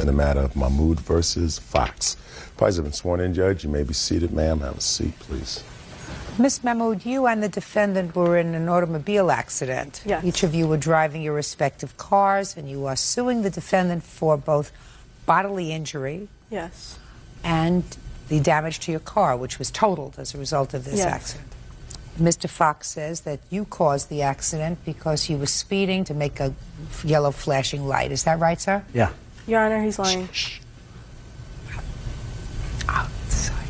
in the matter of Mahmoud versus Fox. Parties have been sworn in, Judge. You may be seated, ma'am. Have a seat, please. Ms. Mahmoud, you and the defendant were in an automobile accident. Yes. Each of you were driving your respective cars, and you are suing the defendant for both bodily injury Yes. and the damage to your car, which was totaled as a result of this Yes. accident. Mr. Fox says that you caused the accident because you were speeding to make a yellow flashing light. Is that right, sir? Yeah. Your Honor, he's lying. Shh. Oh, sorry.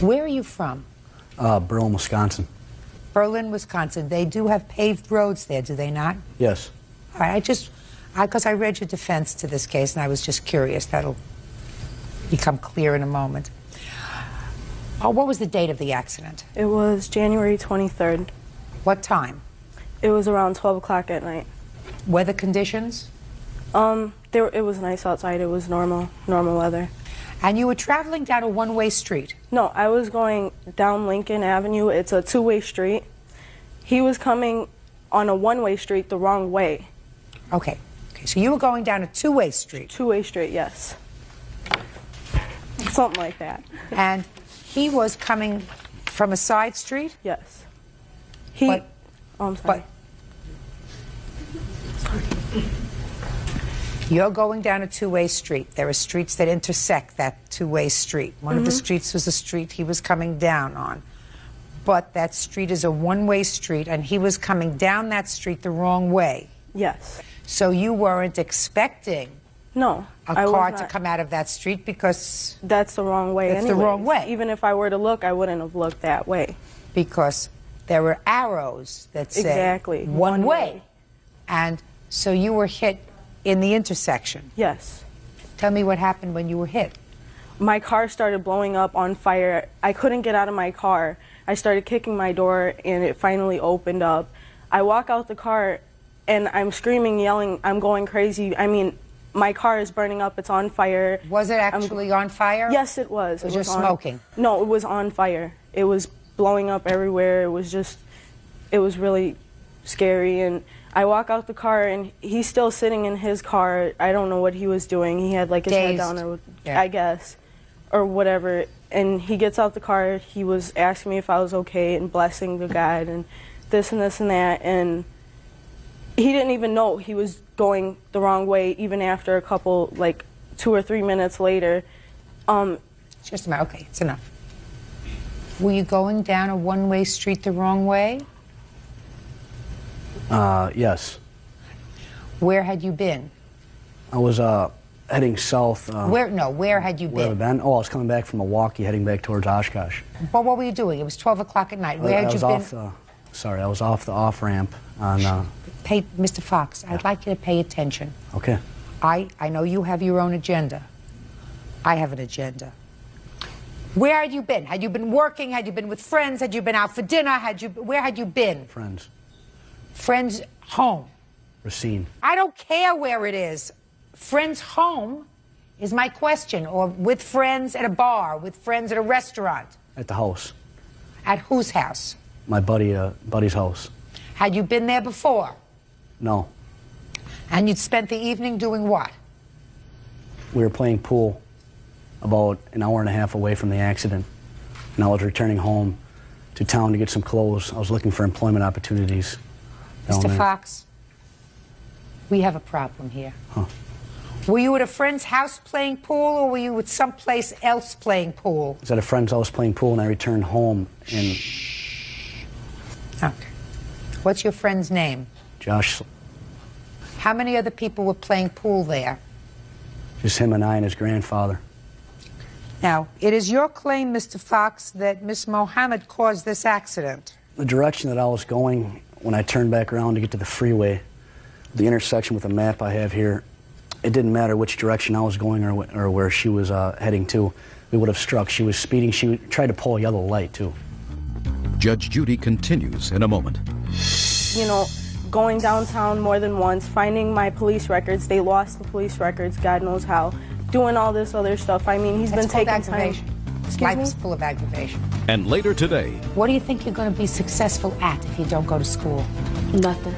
Where are you from? Berlin, Wisconsin. Berlin, Wisconsin. They do have paved roads there, do they not? Yes. All right, because I read your defense to this case, and I was just curious. That'll become clear in a moment. What was the date of the accident? It was January 23rd. What time? It was around 12 o'clock at night. Weather conditions? It was nice outside. It was normal weather. And you were traveling down a one-way street? No, I was going down Lincoln Avenue. It's a two-way street. He was coming on a one-way street the wrong way. Okay, so you were going down a two-way street? Two-way street, yes. Something like that. And he was coming from a side street? Yes. Oh, I'm sorry. You're going down a two-way street. There are streets that intersect that two-way street. One of the streets was the street he was coming down on. But that street is a one-way street, and he was coming down that street the wrong way. Yes. So you weren't expecting No, a car to come out of that street because... That's the wrong way It's the wrong way. Even if I were to look, I wouldn't have looked that way. Because there were arrows that say Exactly. one way. And so you were hit in the intersection. Yes. Tell me what happened when you were hit. My car started blowing up on fire. I couldn't get out of my car. I started kicking my door, and it finally opened up. I walk out the car, and I'm screaming, yelling, I'm going crazy. I mean, my car is burning up. It's on fire. Was it actually on fire? Yes, it was. It was just smoking? No, it was on fire. It was blowing up everywhere. It was really scary. And I walk out the car, and he's still sitting in his car. I don't know what he was doing. He had like his head down, or I guess, or whatever. And he gets out the car. He was asking me if I was okay and blessing the God and this and this and that. And he didn't even know he was going the wrong way, even after a couple, like 2 or 3 minutes later. Just a minute. Okay, it's enough. Were you going down a one-way street the wrong way? Yes. Where had you been? I was heading south. Where had you Where have I been? been? Oh, I was coming back from Milwaukee, heading back towards Oshkosh. Well, what were you doing? It was 12 o'clock at night. Where had you been? I was off the off-ramp on... Mr. Fox, I'd like you to pay attention. Okay. I know you have your own agenda. I have an agenda. Where had you been? Had you been working? Had you been with friends? Had you been out for dinner? Where had you been? Friends. Friends' home. Racine. I don't care where it is. Friends' home is my question. Or with friends at a bar, with friends at a restaurant. At the house. At whose house? My buddy's house. Had you been there before? No. And you'd spent the evening doing what? We were playing pool about an hour and a half away from the accident. And I was returning home to town to get some clothes. I was looking for employment opportunities. Mr. Fox, we have a problem here. Huh. Were you at a friend's house playing pool, or were you at someplace else playing pool? I was at a friend's house playing pool, and I returned home, and... Okay. What's your friend's name? Josh. How many other people were playing pool there? Just him and I and his grandfather. Now, it is your claim, Mr. Fox, that Miss Mohammed caused this accident. The direction that I was going when I turned back around to get to the freeway, the intersection with the map I have here, it didn't matter which direction I was going or where she was heading to. We would have struck. She was speeding. She tried to pull a yellow light, too. Judge Judy continues in a moment. You know, going downtown more than once, finding my police records. They lost the police records, God knows how. Doing all this other stuff. I mean, he's been taking time. Life is full of aggravation. And later today... What do you think you're going to be successful at if you don't go to school? Nothing.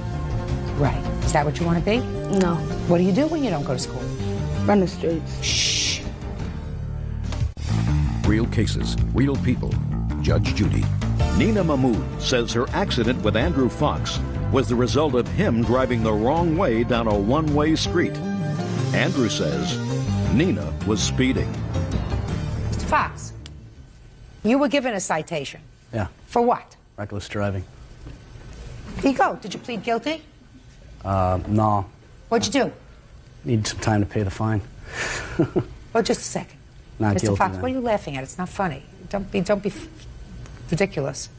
Right. Is that what you want to be? No. What do you do when you don't go to school? Run the streets. Shh. Real cases, real people. Judge Judy. Nina Mahmood says her accident with Andrew Fox was the result of him driving the wrong way down a one-way street. Andrew says Nina was speeding. Mr. Fox, you were given a citation. Yeah. For what? Reckless driving. Here you go. Did you plead guilty? No. What'd you do? Need some time to pay the fine. Oh, just a second. Not Mr. guilty, Fox, then. what are you laughing at? It's not funny. Don't be ridiculous.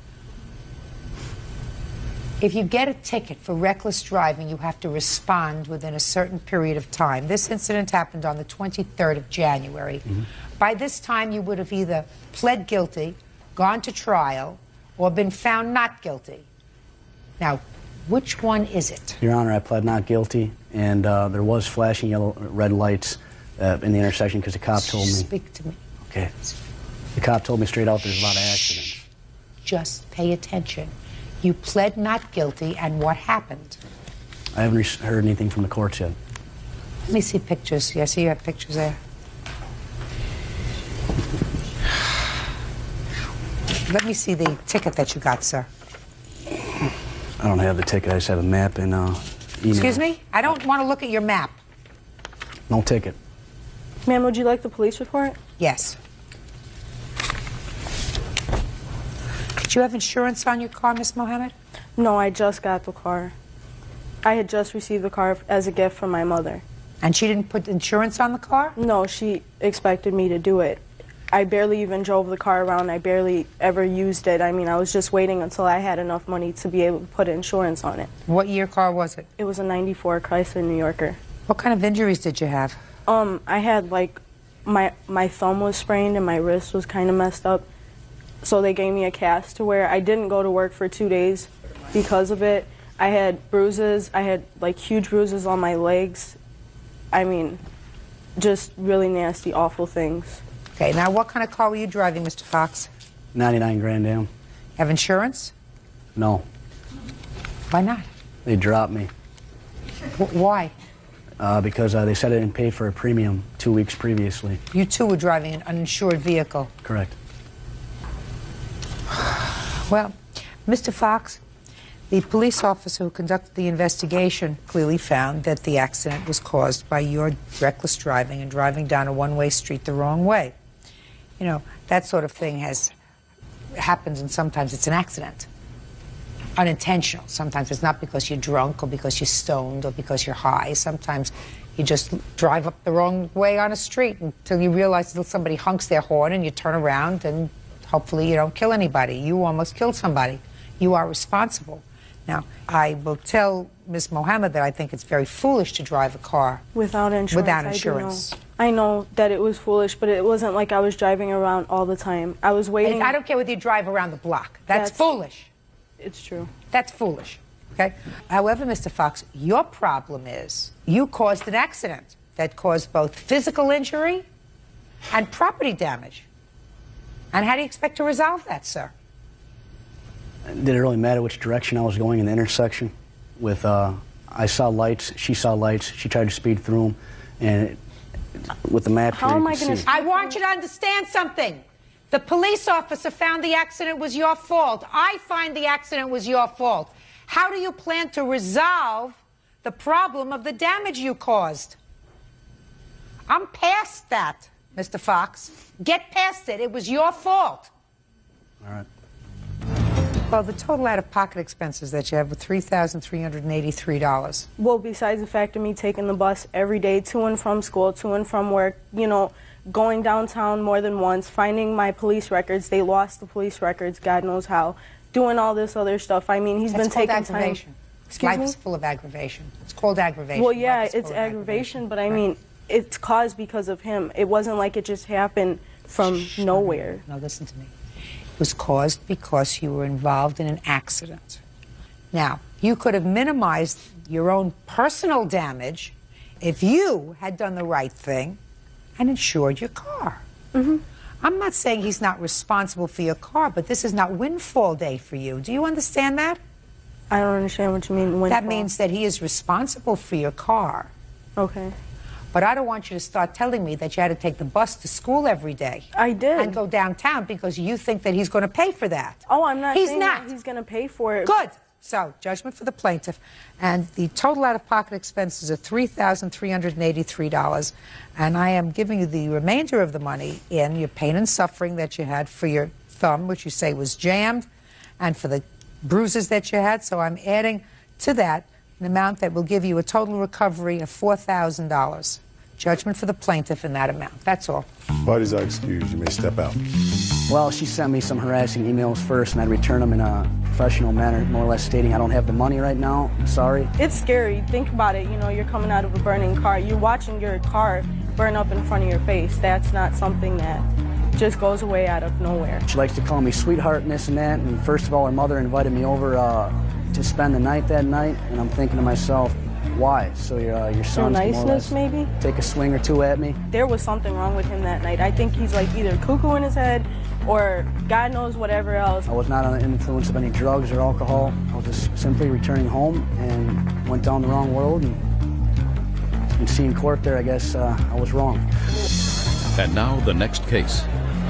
If you get a ticket for reckless driving, you have to respond within a certain period of time. This incident happened on the 23rd of January. By this time, you would have either pled guilty, gone to trial, or been found not guilty. Now, which one is it? Your Honor, I pled not guilty, and there was flashing red lights in the intersection because the cop told me. Speak to me. Okay. The cop told me straight out there's a lot of accidents. Just pay attention. You pled not guilty, and what happened? I haven't heard anything from the courts yet. Let me see pictures. Yeah, I see you have pictures there. Let me see the ticket that you got, sir. I don't have the ticket. I just have a map and email. Excuse me? I don't want to look at your map. No ticket. Ma'am, would you like the police report? Yes. Did you have insurance on your car, Miss Mohammed? No, I just got the car. I had just received the car as a gift from my mother. And she didn't put insurance on the car? No, she expected me to do it. I barely even drove the car around. I barely ever used it. I mean, I was just waiting until I had enough money to be able to put insurance on it. What year car was it? It was a 94 Chrysler New Yorker. What kind of injuries did you have? I had, like, my thumb was sprained and my wrist was kind of messed up. So they gave me a cast to where I didn't go to work for 2 days because of it. I had bruises. I had, like, huge bruises on my legs. I mean, just really nasty, awful things. Okay, now what kind of car were you driving, Mr. Fox? 99 Grand Am. Have insurance? No. Why not? They dropped me. Why? Because they said I didn't pay for a premium 2 weeks previously. You too were driving an uninsured vehicle. Correct. Well, Mr. Fox, the police officer who conducted the investigation clearly found that the accident was caused by your reckless driving and driving down a one-way street the wrong way. You know, that sort of thing happens, and sometimes it's an accident. Unintentional. Sometimes it's not because you're drunk or because you're stoned or because you're high. Sometimes you just drive up the wrong way on a street until you realize that somebody honks their horn and you turn around and hopefully you don't kill anybody. You almost killed somebody. You are responsible. Now, I will tell Ms. Mohammed that I think it's very foolish to drive a car without insurance. Without insurance. I know that it was foolish, but it wasn't like I was driving around all the time. I was waiting. I don't care whether you drive around the block. That's foolish. It's true. That's foolish. Okay? However, Mr. Fox, your problem is you caused an accident that caused both physical injury and property damage. And how do you expect to resolve that, sir? Did it really matter which direction I was going in the intersection? I saw lights, she saw lights, she tried to speed through them, and with the map here, How am you I can gonna see. I want you to understand something. The police officer found the accident was your fault. I find the accident was your fault. How do you plan to resolve the problem of the damage you caused? I'm past that, Mr. Fox. Get past it. It was your fault. All right. Well, the total out-of-pocket expenses that you have were $3,383. Well, besides the fact of me taking the bus every day to and from school, to and from work, you know, going downtown more than once, finding my police records. They lost the police records, God knows how. Doing all this other stuff. I mean, he's been taking aggravation. time. Excuse Life me? is full of aggravation. It's called aggravation. Well, yeah, Life is it's full of aggravation, but I mean, it's caused because of him. It wasn't like it just happened from nowhere. No, listen to me. It was caused because you were involved in an accident. Now, you could have minimized your own personal damage if you had done the right thing and insured your car. Mm-hmm. I'm not saying he's not responsible for your car, but this is not windfall day for you. Do you understand that? I don't understand what you mean, windfall. That means that he is responsible for your car. Okay. But I don't want you to start telling me that you had to take the bus to school every day. I did. And go downtown because you think that he's going to pay for that. Oh, I'm not He's saying not. that he's going to pay for it. Good. So, judgment for the plaintiff. And the total out-of-pocket expenses are $3,383. And I am giving you the remainder of the money in your pain and suffering that you had for your thumb, which you say was jammed, and for the bruises that you had. So I'm adding to that an amount that will give you a total recovery of $4,000. Judgment for the plaintiff in that amount. That's all. Parties are excused. You may step out. Well, she sent me some harassing emails first, and I'd return them in a professional manner, more or less stating I don't have the money right now. Sorry. It's scary. Think about it. You know, you're coming out of a burning car. You're watching your car burn up in front of your face. That's not something that just goes away out of nowhere. She likes to call me sweetheart and this and that. And first of all, her mother invited me over to spend the night that night, and I'm thinking to myself, why? So your son's more or niceness, less maybe? take a swing or two at me? There was something wrong with him that night. I think he's like either cuckoo in his head or God knows whatever else. I was not under the influence of any drugs or alcohol. I was just simply returning home and went down the wrong road. And seeing court there, I guess I was wrong. And now the next case.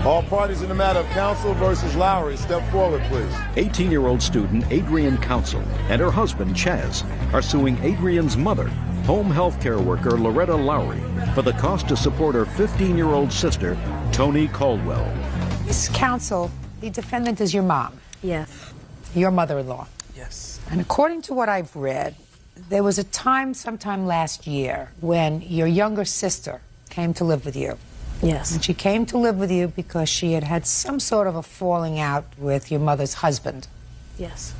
All parties in the matter of Counsel versus Lowry, step forward, please. 18-year-old student Adrienne Counsel and her husband Chaz are suing Adrienne's mother, home health care worker Loretta Lowry, for the cost to support her 15-year-old sister, Toni Caldwell. Miss Counsel, the defendant is your mom. Yes. Your mother-in-law. Yes. And according to what I've read, there was a time sometime last year when your younger sister came to live with you. Yes. And she came to live with you because she had had some sort of a falling out with your mother's husband. Yes.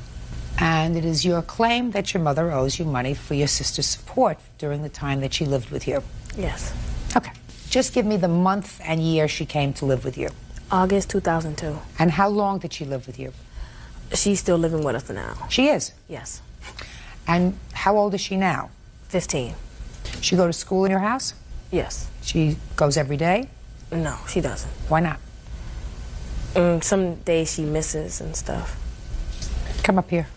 And it is your claim that your mother owes you money for your sister's support during the time that she lived with you. Yes. Okay. Just give me the month and year she came to live with you. August 2002. And how long did she live with you? She's still living with us now. She is? Yes. And how old is she now? 15. She go to school in your house? Yes. She goes every day? No, she doesn't. Why not? Some days she misses and stuff. Come up here.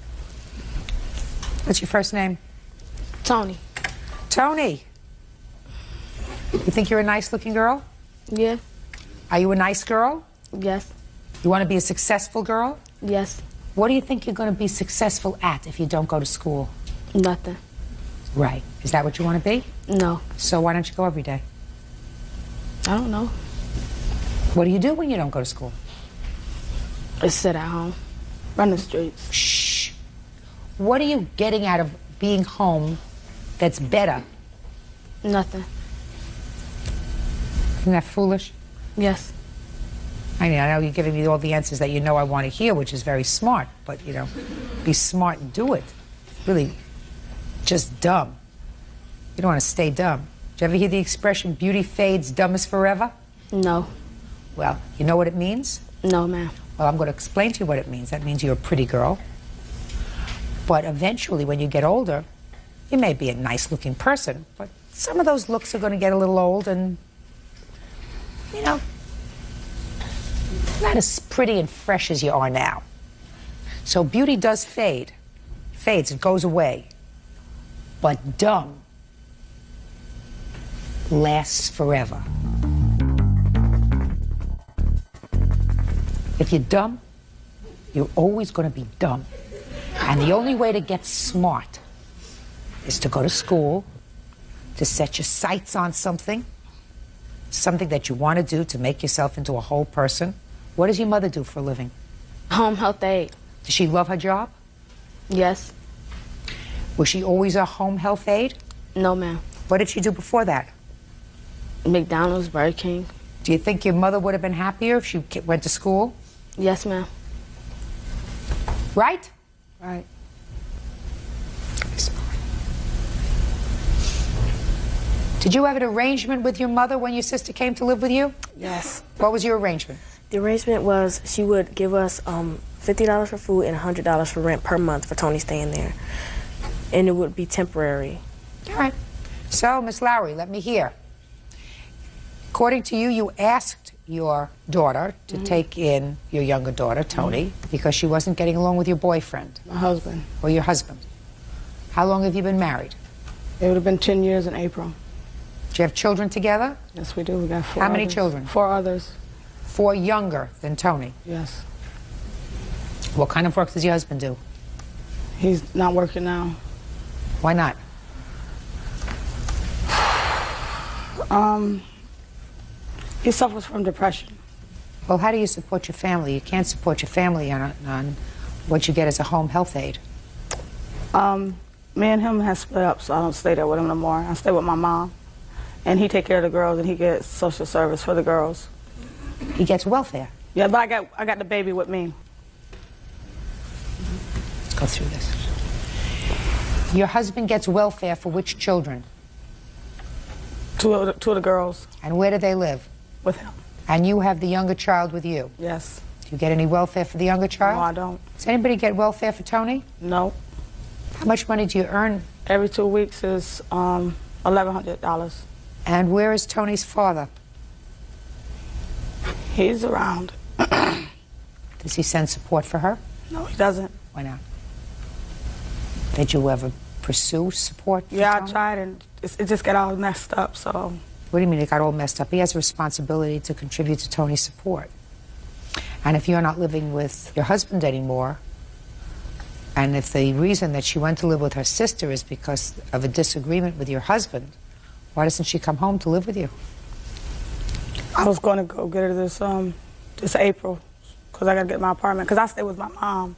What's your first name? Tony. Tony. You think you're a nice-looking girl? Yeah. Are you a nice girl? Yes. You want to be a successful girl? Yes. What do you think you're going to be successful at if you don't go to school? Nothing. Right. Is that what you want to be? No. So why don't you go every day? I don't know. What do you do when you don't go to school? Just sit at home. Run the streets. Shh. What are you getting out of being home that's better? Nothing. Isn't that foolish? Yes. I mean, I know you're giving me all the answers that you know I want to hear, which is very smart, but, you know, be smart and do it. Really just dumb. You don't want to stay dumb. Did you ever hear the expression, beauty fades, dumb is forever? No. Well, you know what it means? No, ma'am. Well, I'm going to explain to you what it means. That means you're a pretty girl. But eventually, when you get older, you may be a nice-looking person, but some of those looks are going to get a little old and, you know, not as pretty and fresh as you are now. So beauty does fade. Fades, it goes away. But dumb lasts forever. If you're dumb, you're always going to be dumb. And the only way to get smart is to go to school, to set your sights on something that you want to do to make yourself into a whole person. What does your mother do for a living? Home health aide. Does she love her job? Yes. Was she always a home health aide? No, ma'am. What did she do before that? McDonald's, Burger King. Do you think your mother would have been happier if she went to school? Yes, ma'am. Right? Right. Did you have an arrangement with your mother when your sister came to live with you? Yes. What was your arrangement? The arrangement was she would give us $50 for food and $100 for rent per month for Tony staying there. And it would be temporary. All right. So, Miss Lowry, let me hear. According to you, you asked your daughter to take in your younger daughter, Toni, because she wasn't getting along with your boyfriend. My husband. Or your husband. How long have you been married? It would have been 10 years in April. Do you have children together? Yes, we do. We got 4 How many others. children? 4 others. 4 younger than Tony. Yes. What kind of work does your husband do? He's not working now. Why not? He suffers from depression. Well, how do you support your family? You can't support your family on what you get as a home health aid. Me and him have split up, so I don't stay there with him no more. I stay with my mom, and he take care of the girls, and he gets social service for the girls. He gets welfare. Yeah, but I got the baby with me. Let's go through this. Your husband gets welfare for which children? 2 of the girls And where do they live? with him. And you have the younger child with you. Yes. Do you get any welfare for the younger child? No, I don't. Does anybody get welfare for Tony? No. How much money do you earn? Every 2 weeks is $1,100. And where is Tony's father? He's around. Does he send support for her? No, he doesn't. Why not? Did you ever pursue support for Yeah, Tony? I tried, and it just got all messed up, so. What do you mean it got all messed up? He has a responsibility to contribute to Tony's support. And if you're not living with your husband anymore, and if the reason that she went to live with her sister is because of a disagreement with your husband, why doesn't she come home to live with you? I was going to go get her this April, because I got to get my apartment, because I stay with my mom.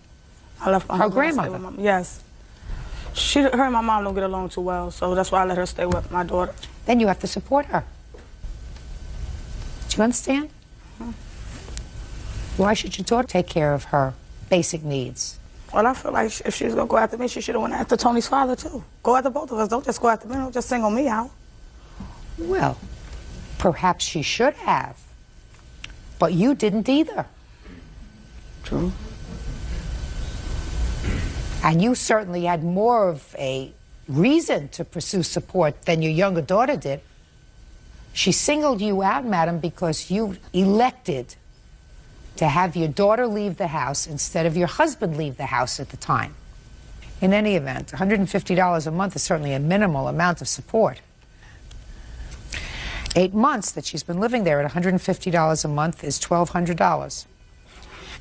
I left my Her husband, I stay grandmother? with yes. Her and my mom don't get along too well, so that's why I let her stay with my daughter. Then you have to support her. Do you understand? Why should your daughter take care of her basic needs? Well, I feel like if she was going to go after me, she should have went after Tony's father, too. Go after both of us. Don't just go after me. Don't just single me out. Well, perhaps she should have. But you didn't either. True. And you certainly had more of a reason to pursue support than your younger daughter did. She singled you out, madam, because you elected to have your daughter leave the house instead of your husband leave the house at the time. In any event, $150 a month is certainly a minimal amount of support. 8 months that she's been living there at $150 a month is $1,200.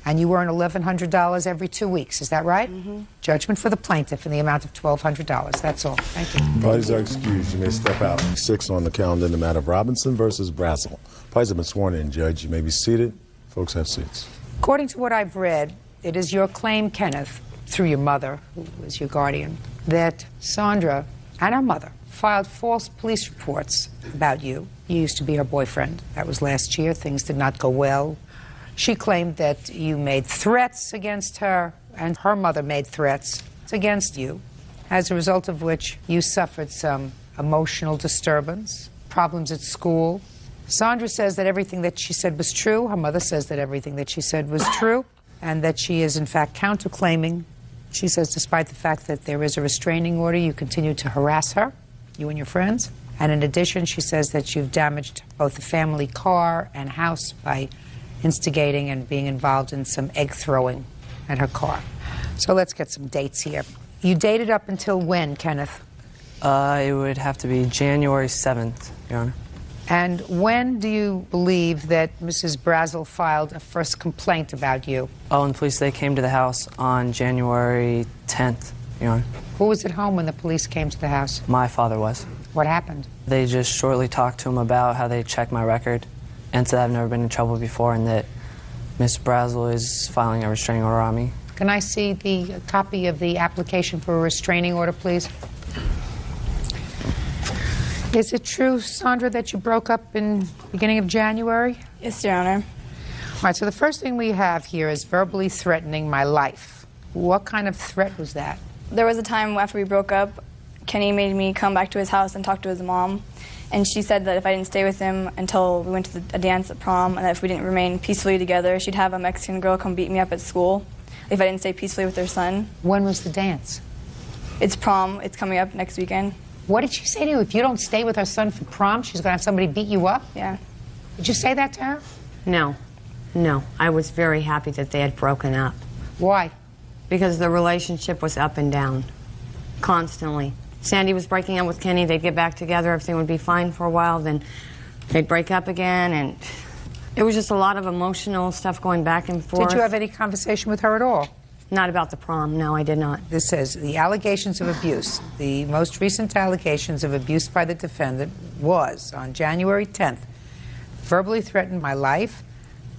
And you earn $1,100 every 2 weeks, is that right? Mm-hmm. Judgment for the plaintiff in the amount of $1,200. That's all. Thank you. Parties are excused. You may step out. 6 on the calendar in the matter of Robinson versus Brazel. Parties have been sworn in, Judge. You may be seated. Folks, have seats. According to what I've read, it is your claim, Kenneth, through your mother, who was your guardian, that Sandra and her mother filed false police reports about you. You used to be her boyfriend. That was last year. Things did not go well. She claimed that you made threats against her, and her mother made threats against you, as a result of which you suffered some emotional disturbance, problems at school. Sandra says that everything that she said was true. Her mother says that everything that she said was true, and that she is, in fact, counterclaiming. She says despite the fact that there is a restraining order, you continue to harass her, you and your friends. And in addition, she says that you've damaged both the family car and house by instigating and being involved in some egg throwing at her car. So let's get some dates here. You dated up until when, Kenneth? It would have to be January 7th, Your Honor. And when do you believe that Mrs. Brazel filed a first complaint about you? Oh, and the police, they came to the house on January 10th, Your Honor. Who was at home when the police came to the house? My father was. What happened? They just shortly talked to him about how they checked my record and said I've never been in trouble before and that Miss Brazel is filing a restraining order on me. Can I see the copy of the application for a restraining order, please? Is it true, Sandra, that you broke up in the beginning of January? Yes, Your Honor. All right, so the first thing we have here is verbally threatening my life. What kind of threat was that? There was a time after we broke up, Kenny made me come back to his house and talk to his mom. And she said that if I didn't stay with him until we went to a dance at prom, and that if we didn't remain peacefully together, she'd have a Mexican girl come beat me up at school if I didn't stay peacefully with her son. When was the dance? It's prom. It's coming up next weekend. What did she say to you? If you don't stay with her son for prom, she's going to have somebody beat you up? Yeah. Did you say that to her? No. No. I was very happy that they had broken up. Why? Because the relationship was up and down. Constantly. Sandy was breaking up with Kenny. They'd get back together. Everything would be fine for a while. Then they'd break up again. And it was just a lot of emotional stuff going back and forth. Did you have any conversation with her at all? Not about the prom. No, I did not. This says the allegations of abuse. The most recent allegations of abuse by the defendant was on January 10th. Verbally threatened my life.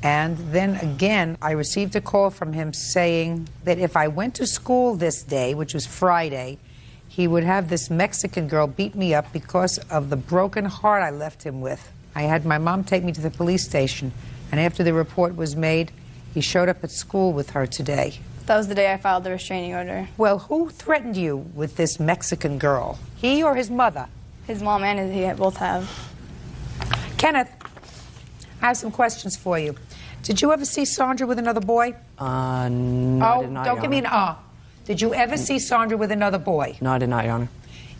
And then again, I received a call from him saying that if I went to school this day, which was Friday, he would have this Mexican girl beat me up because of the broken heart I left him with. I had my mom take me to the police station, and after the report was made, he showed up at school with her today. That was the day I filed the restraining order. Well, who threatened you with this Mexican girl? He or his mother? His mom and he both have. Kenneth, I have some questions for you. Did you ever see Sandra with another boy? No, I did not, Don't give me an Did you ever see Sandra with another boy? No, I did not, Your Honor.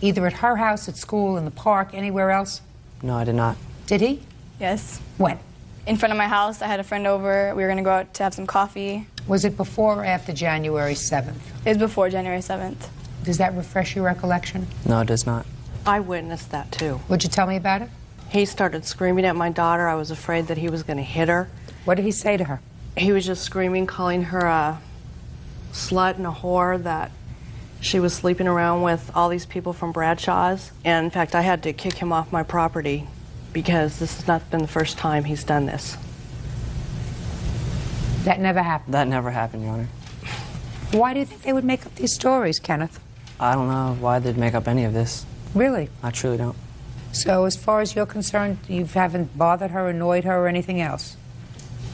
Either at her house, at school, in the park, anywhere else? No, I did not. Did he? Yes. When? In front of my house, I had a friend over. We were going to go out to have some coffee. Was it before or after January 7th? It was before January 7th. Does that refresh your recollection? No, it does not. I witnessed that too. Would you tell me about it? He started screaming at my daughter. I was afraid that he was going to hit her. What did he say to her? He was just screaming, calling her a slut and a whore, that she was sleeping around with all these people from Bradshaw's. And in fact, I had to kick him off my property because this has not been the first time he's done this. That never happened? That never happened, Your Honor. Why do you think they would make up these stories, Kenneth? I don't know why they'd make up any of this. Really? I truly don't. So as far as you're concerned, you haven't bothered her, annoyed her, or anything else?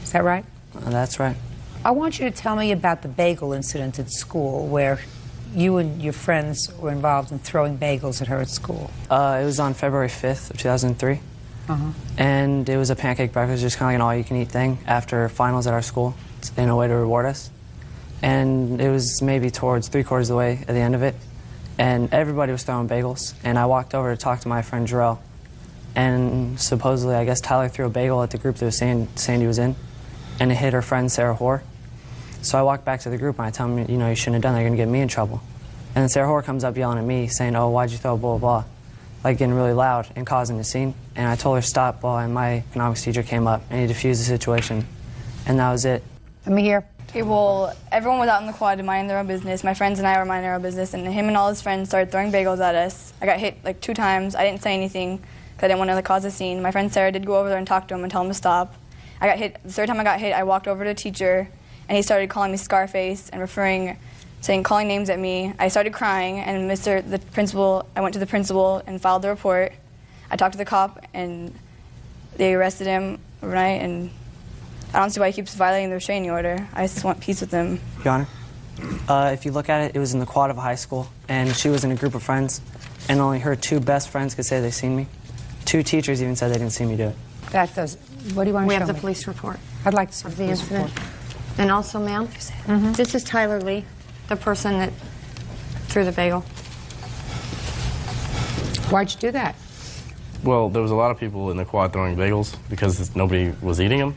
Is that right? That's right. I want you to tell me about the bagel incident at school where you and your friends were involved in throwing bagels at her at school. It was on February 5th of 2003. And it was a pancake breakfast, just kind of like an all-you-can-eat thing after finals at our school in a way to reward us. And it was maybe towards 3/4 of the way at the end of it. And everybody was throwing bagels. And I walked over to talk to my friend Jarrell. And supposedly, I guess Tyler threw a bagel at the group that Sandy was in. And it hit her friend Sarah Hoare. So I walked back to the group and I tell them, you know, you shouldn't have done that, you're going to get me in trouble. And then Sarah Hoare comes up yelling at me saying, oh, why'd you throw blah, blah, blah, like getting really loud and causing a scene. And I told her stop, and my economics teacher came up and he diffused the situation. And that was it. Let me hear. Okay, well, everyone was out in the quad minding their own business. My friends and I were minding our own business, and him and all his friends started throwing bagels at us. I got hit like 2 times. I didn't say anything because I didn't want to cause a scene. My friend Sarah did go over there and talk to him and tell him to stop. I got hit. The 3rd time I got hit, I walked over to the teacher, and he started calling me Scarface and calling names at me. I started crying, and the principal, I went to the principal and filed the report. I talked to the cop, and they arrested him overnight, and I don't see why he keeps violating the restraining order. I just want peace with him. Your Honor, if you look at it, it was in the quad of a high school, and she was in a group of friends, and only her 2 best friends could say they seen me. 2 teachers even said they didn't see me do it. That does. What do you want to We show have the me? police report I'd like to see of the the police incident. report. And also, ma'am, this is Tyler Lee, the person that threw the bagel. Why'd you do that? Well, there was a lot of people in the quad throwing bagels because nobody was eating them.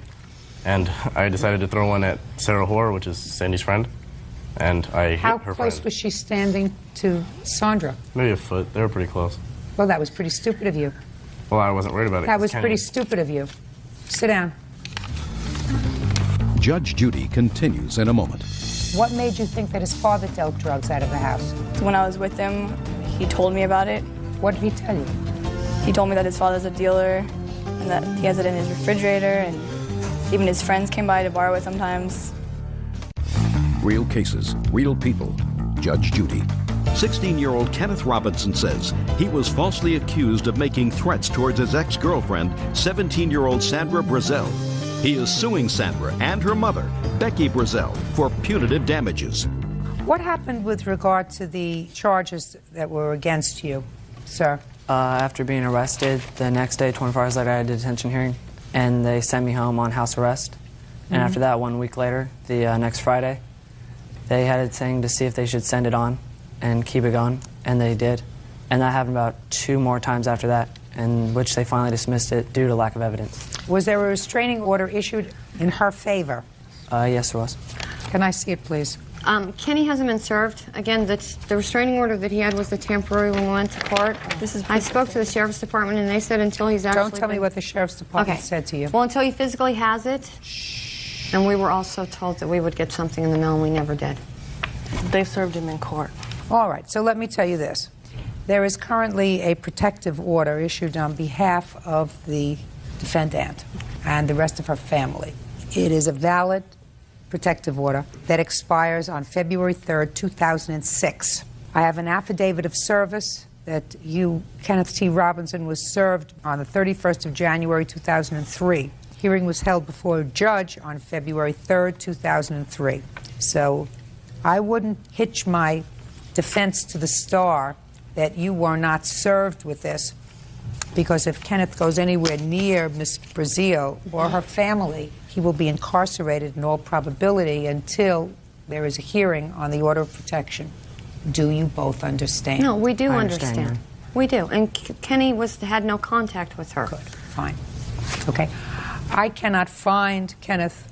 And I decided to throw one at Sarah Hoare, which is Sandy's friend. And I hit How her close friend. was she standing to Sandra? Maybe a foot. They were pretty close. Well, that was pretty stupid of you. Well, I wasn't worried about it. That 'cause was Kenny pretty stupid of you. Sit down. Judge Judy continues in a moment. What made you think that his father dealt drugs out of the house? When I was with him, he told me about it. What did he tell you? He told me that his father's a dealer and that he has it in his refrigerator, and even his friends came by to borrow it sometimes. Real cases, real people. Judge Judy. 16-year-old Kenneth Robinson says he was falsely accused of making threats towards his ex-girlfriend, 17-year-old Sandra Brazel. He is suing Sandra and her mother, Becky Brazel, for punitive damages. What happened with regard to the charges that were against you, sir? After being arrested, the next day, 24 hours later, I had a detention hearing, and they sent me home on house arrest. And after that, 1 week later, the next Friday, they had a thing to see if they should send it on and keep it going, and they did. And that happened about 2 more times after that, in which they finally dismissed it due to lack of evidence. Was there a restraining order issued in her favor? Yes, there was. Can I see it, please? Kenny hasn't been served. Again, the restraining order that he had was the temporary when we went to court. I spoke to the sheriff's department, and they said until he's actually Don't tell me what the sheriff's department said to you. Well, until he physically has it. And we were also told that we would get something in the mail, and we never did. They served him in court. All right, so let me tell you this. There is currently a protective order issued on behalf of the defendant and the rest of her family. It is a valid protective order that expires on February 3rd, 2006. I have an affidavit of service that Kenneth T. Robinson, was served on the 31st of January, 2003. Hearing was held before a judge on February 3rd, 2003. So I wouldn't hitch my defense to the star that you were not served with this, because if Kenneth goes anywhere near Miss Brazil or her family, he will be incarcerated in all probability until there is a hearing on the order of protection. Do you both understand? No, we do understand. We do. And Kenny had no contact with her. Good. Fine. Okay. I cannot find, Kenneth,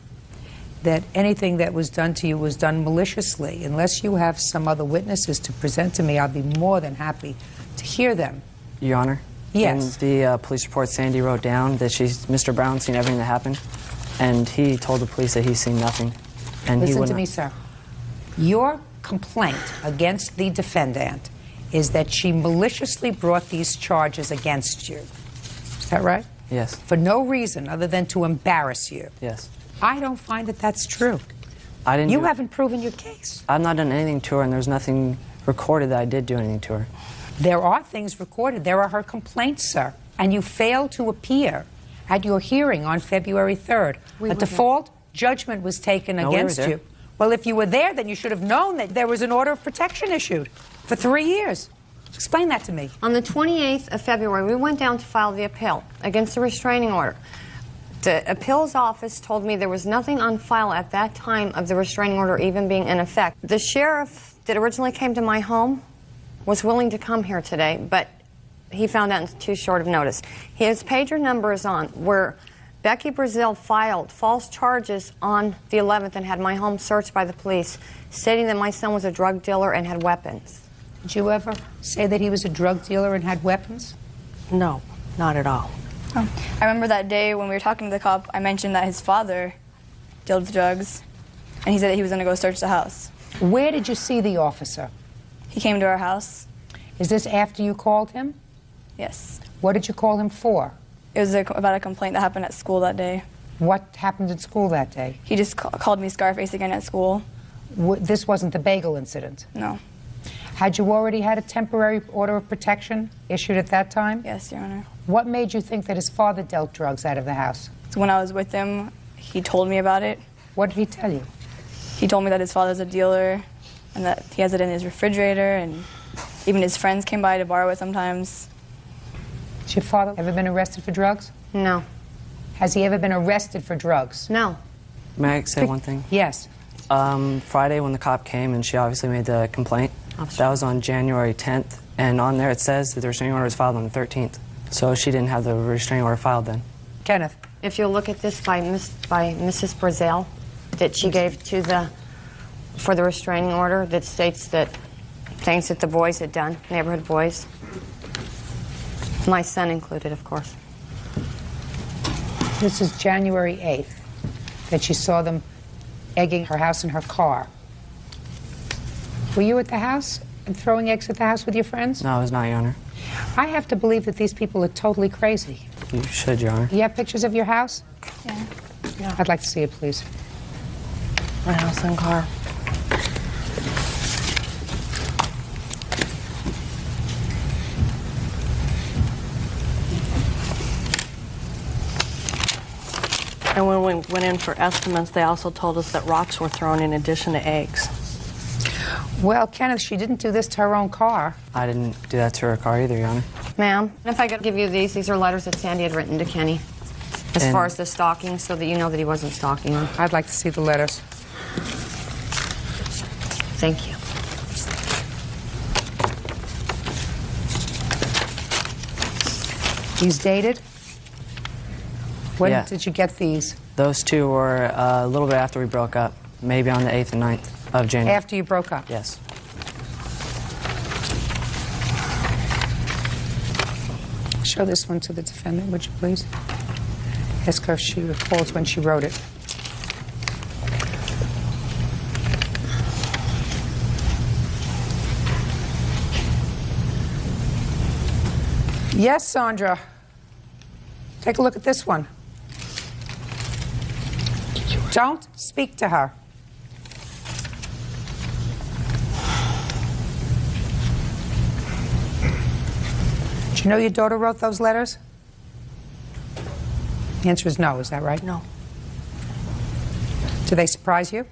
that anything that was done to you was done maliciously. Unless you have some other witnesses to present to me, I'll be more than happy to hear them. Your Honor? Yes. In the police report, Sandy wrote down that Mr. Brown's seen everything that happened, and he told the police that he's seen nothing. And Listen to me, sir. Your complaint against the defendant is that she maliciously brought these charges against you. Is that right? Yes. For no reason other than to embarrass you. Yes. I don't find that that's true. You haven't proven your case. I've not done anything to her, and there's nothing recorded that I did do anything to her. There are things recorded. There are her complaints, sir. And you failed to appear at your hearing on February 3rd. A default judgment was taken against you. Well, if you were there, then you should have known that there was an order of protection issued for 3 years. Explain that to me. On the 28th of February, we went down to file the appeal against the restraining order. The appeals office told me there was nothing on file at that time of the restraining order even being in effect. The sheriff that originally came to my home was willing to come here today, but he found out in too short of notice. His pager number is on, where Becky Brazil filed false charges on the 11th and had my home searched by the police, stating that my son was a drug dealer and had weapons. Did you ever say that he was a drug dealer and had weapons? No, not at all. Oh. I remember that day when we were talking to the cop, I mentioned that his father dealt with drugs, and he said that he was going to go search the house. Where did you see the officer? He came to our house. Is this after you called him? Yes. What did you call him for? It was about a complaint that happened at school that day. What happened at school that day? He just called me Scarface again at school. This wasn't the bagel incident? No. Had you already had a temporary order of protection issued at that time? Yes, Your Honor. What made you think that his father dealt drugs out of the house? So when I was with him, he told me about it. What did he tell you? He told me that his father's a dealer and that he has it in his refrigerator, and even his friends came by to borrow it sometimes. Has your father ever been arrested for drugs? No. Has he ever been arrested for drugs? No. May I say one thing? Yes. Friday when the cop came and she obviously made the complaint, that was on January 10th, and on there it says that the restraining order was filed on the 13th. So she didn't have the restraining order filed then. Kenneth. If you'll look at this by Mrs. Brazil that she gave to for the restraining order that states that things that the boys had done, neighborhood boys. My son included, of course. This is January 8th, that she saw them egging her house and her car. Were you at the house and throwing eggs at the house with your friends? No, I was not, Your Honor. I have to believe that these people are totally crazy. You should, Your Honor. You have pictures of your house? Yeah. I'd like to see it, please. My house and car. And when we went in for estimates, they also told us that rocks were thrown in addition to eggs. Well, Kenneth, she didn't do this to her own car. I didn't do that to her car either, Your Honor. Ma'am, if I could give you these are letters that Sandy had written to Kenny as far as the stalking, so that you know that he wasn't stalking her. I'd like to see the letters. Thank you. These dated? When Yeah. did you get these? Those two were a little bit after we broke up, maybe on the 8th and 9th. Of January. After you broke up? Yes. Show this one to the defendant, would you please? Ask her if she recalls when she wrote it. Yes, Sandra. Take a look at this one. Don't speak to her. Do you know your daughter wrote those letters? The answer is no, is that right? No. Do they surprise you?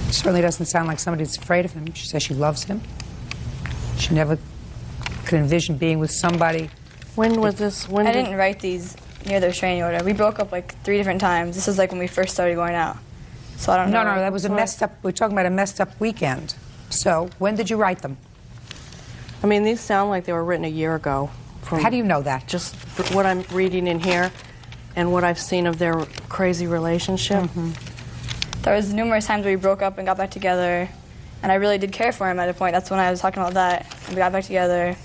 Certainly doesn't sound like somebody that's afraid of him. She says she loves him. She never could envision being with somebody. When was this? I didn't write these near the restraining order. We broke up like 3 different times. This is like when we first started going out. So I don't know. No, that was a messed up, we're talking about a messed up weekend. So, when did you write them? I mean, these sound like they were written a year ago. How do you know that? Just what I'm reading in here and what I've seen of their crazy relationship. Mm-hmm. There was numerous times where we broke up and got back together, and I really did care for him at a point. That's when I was talking about that. And we got back together.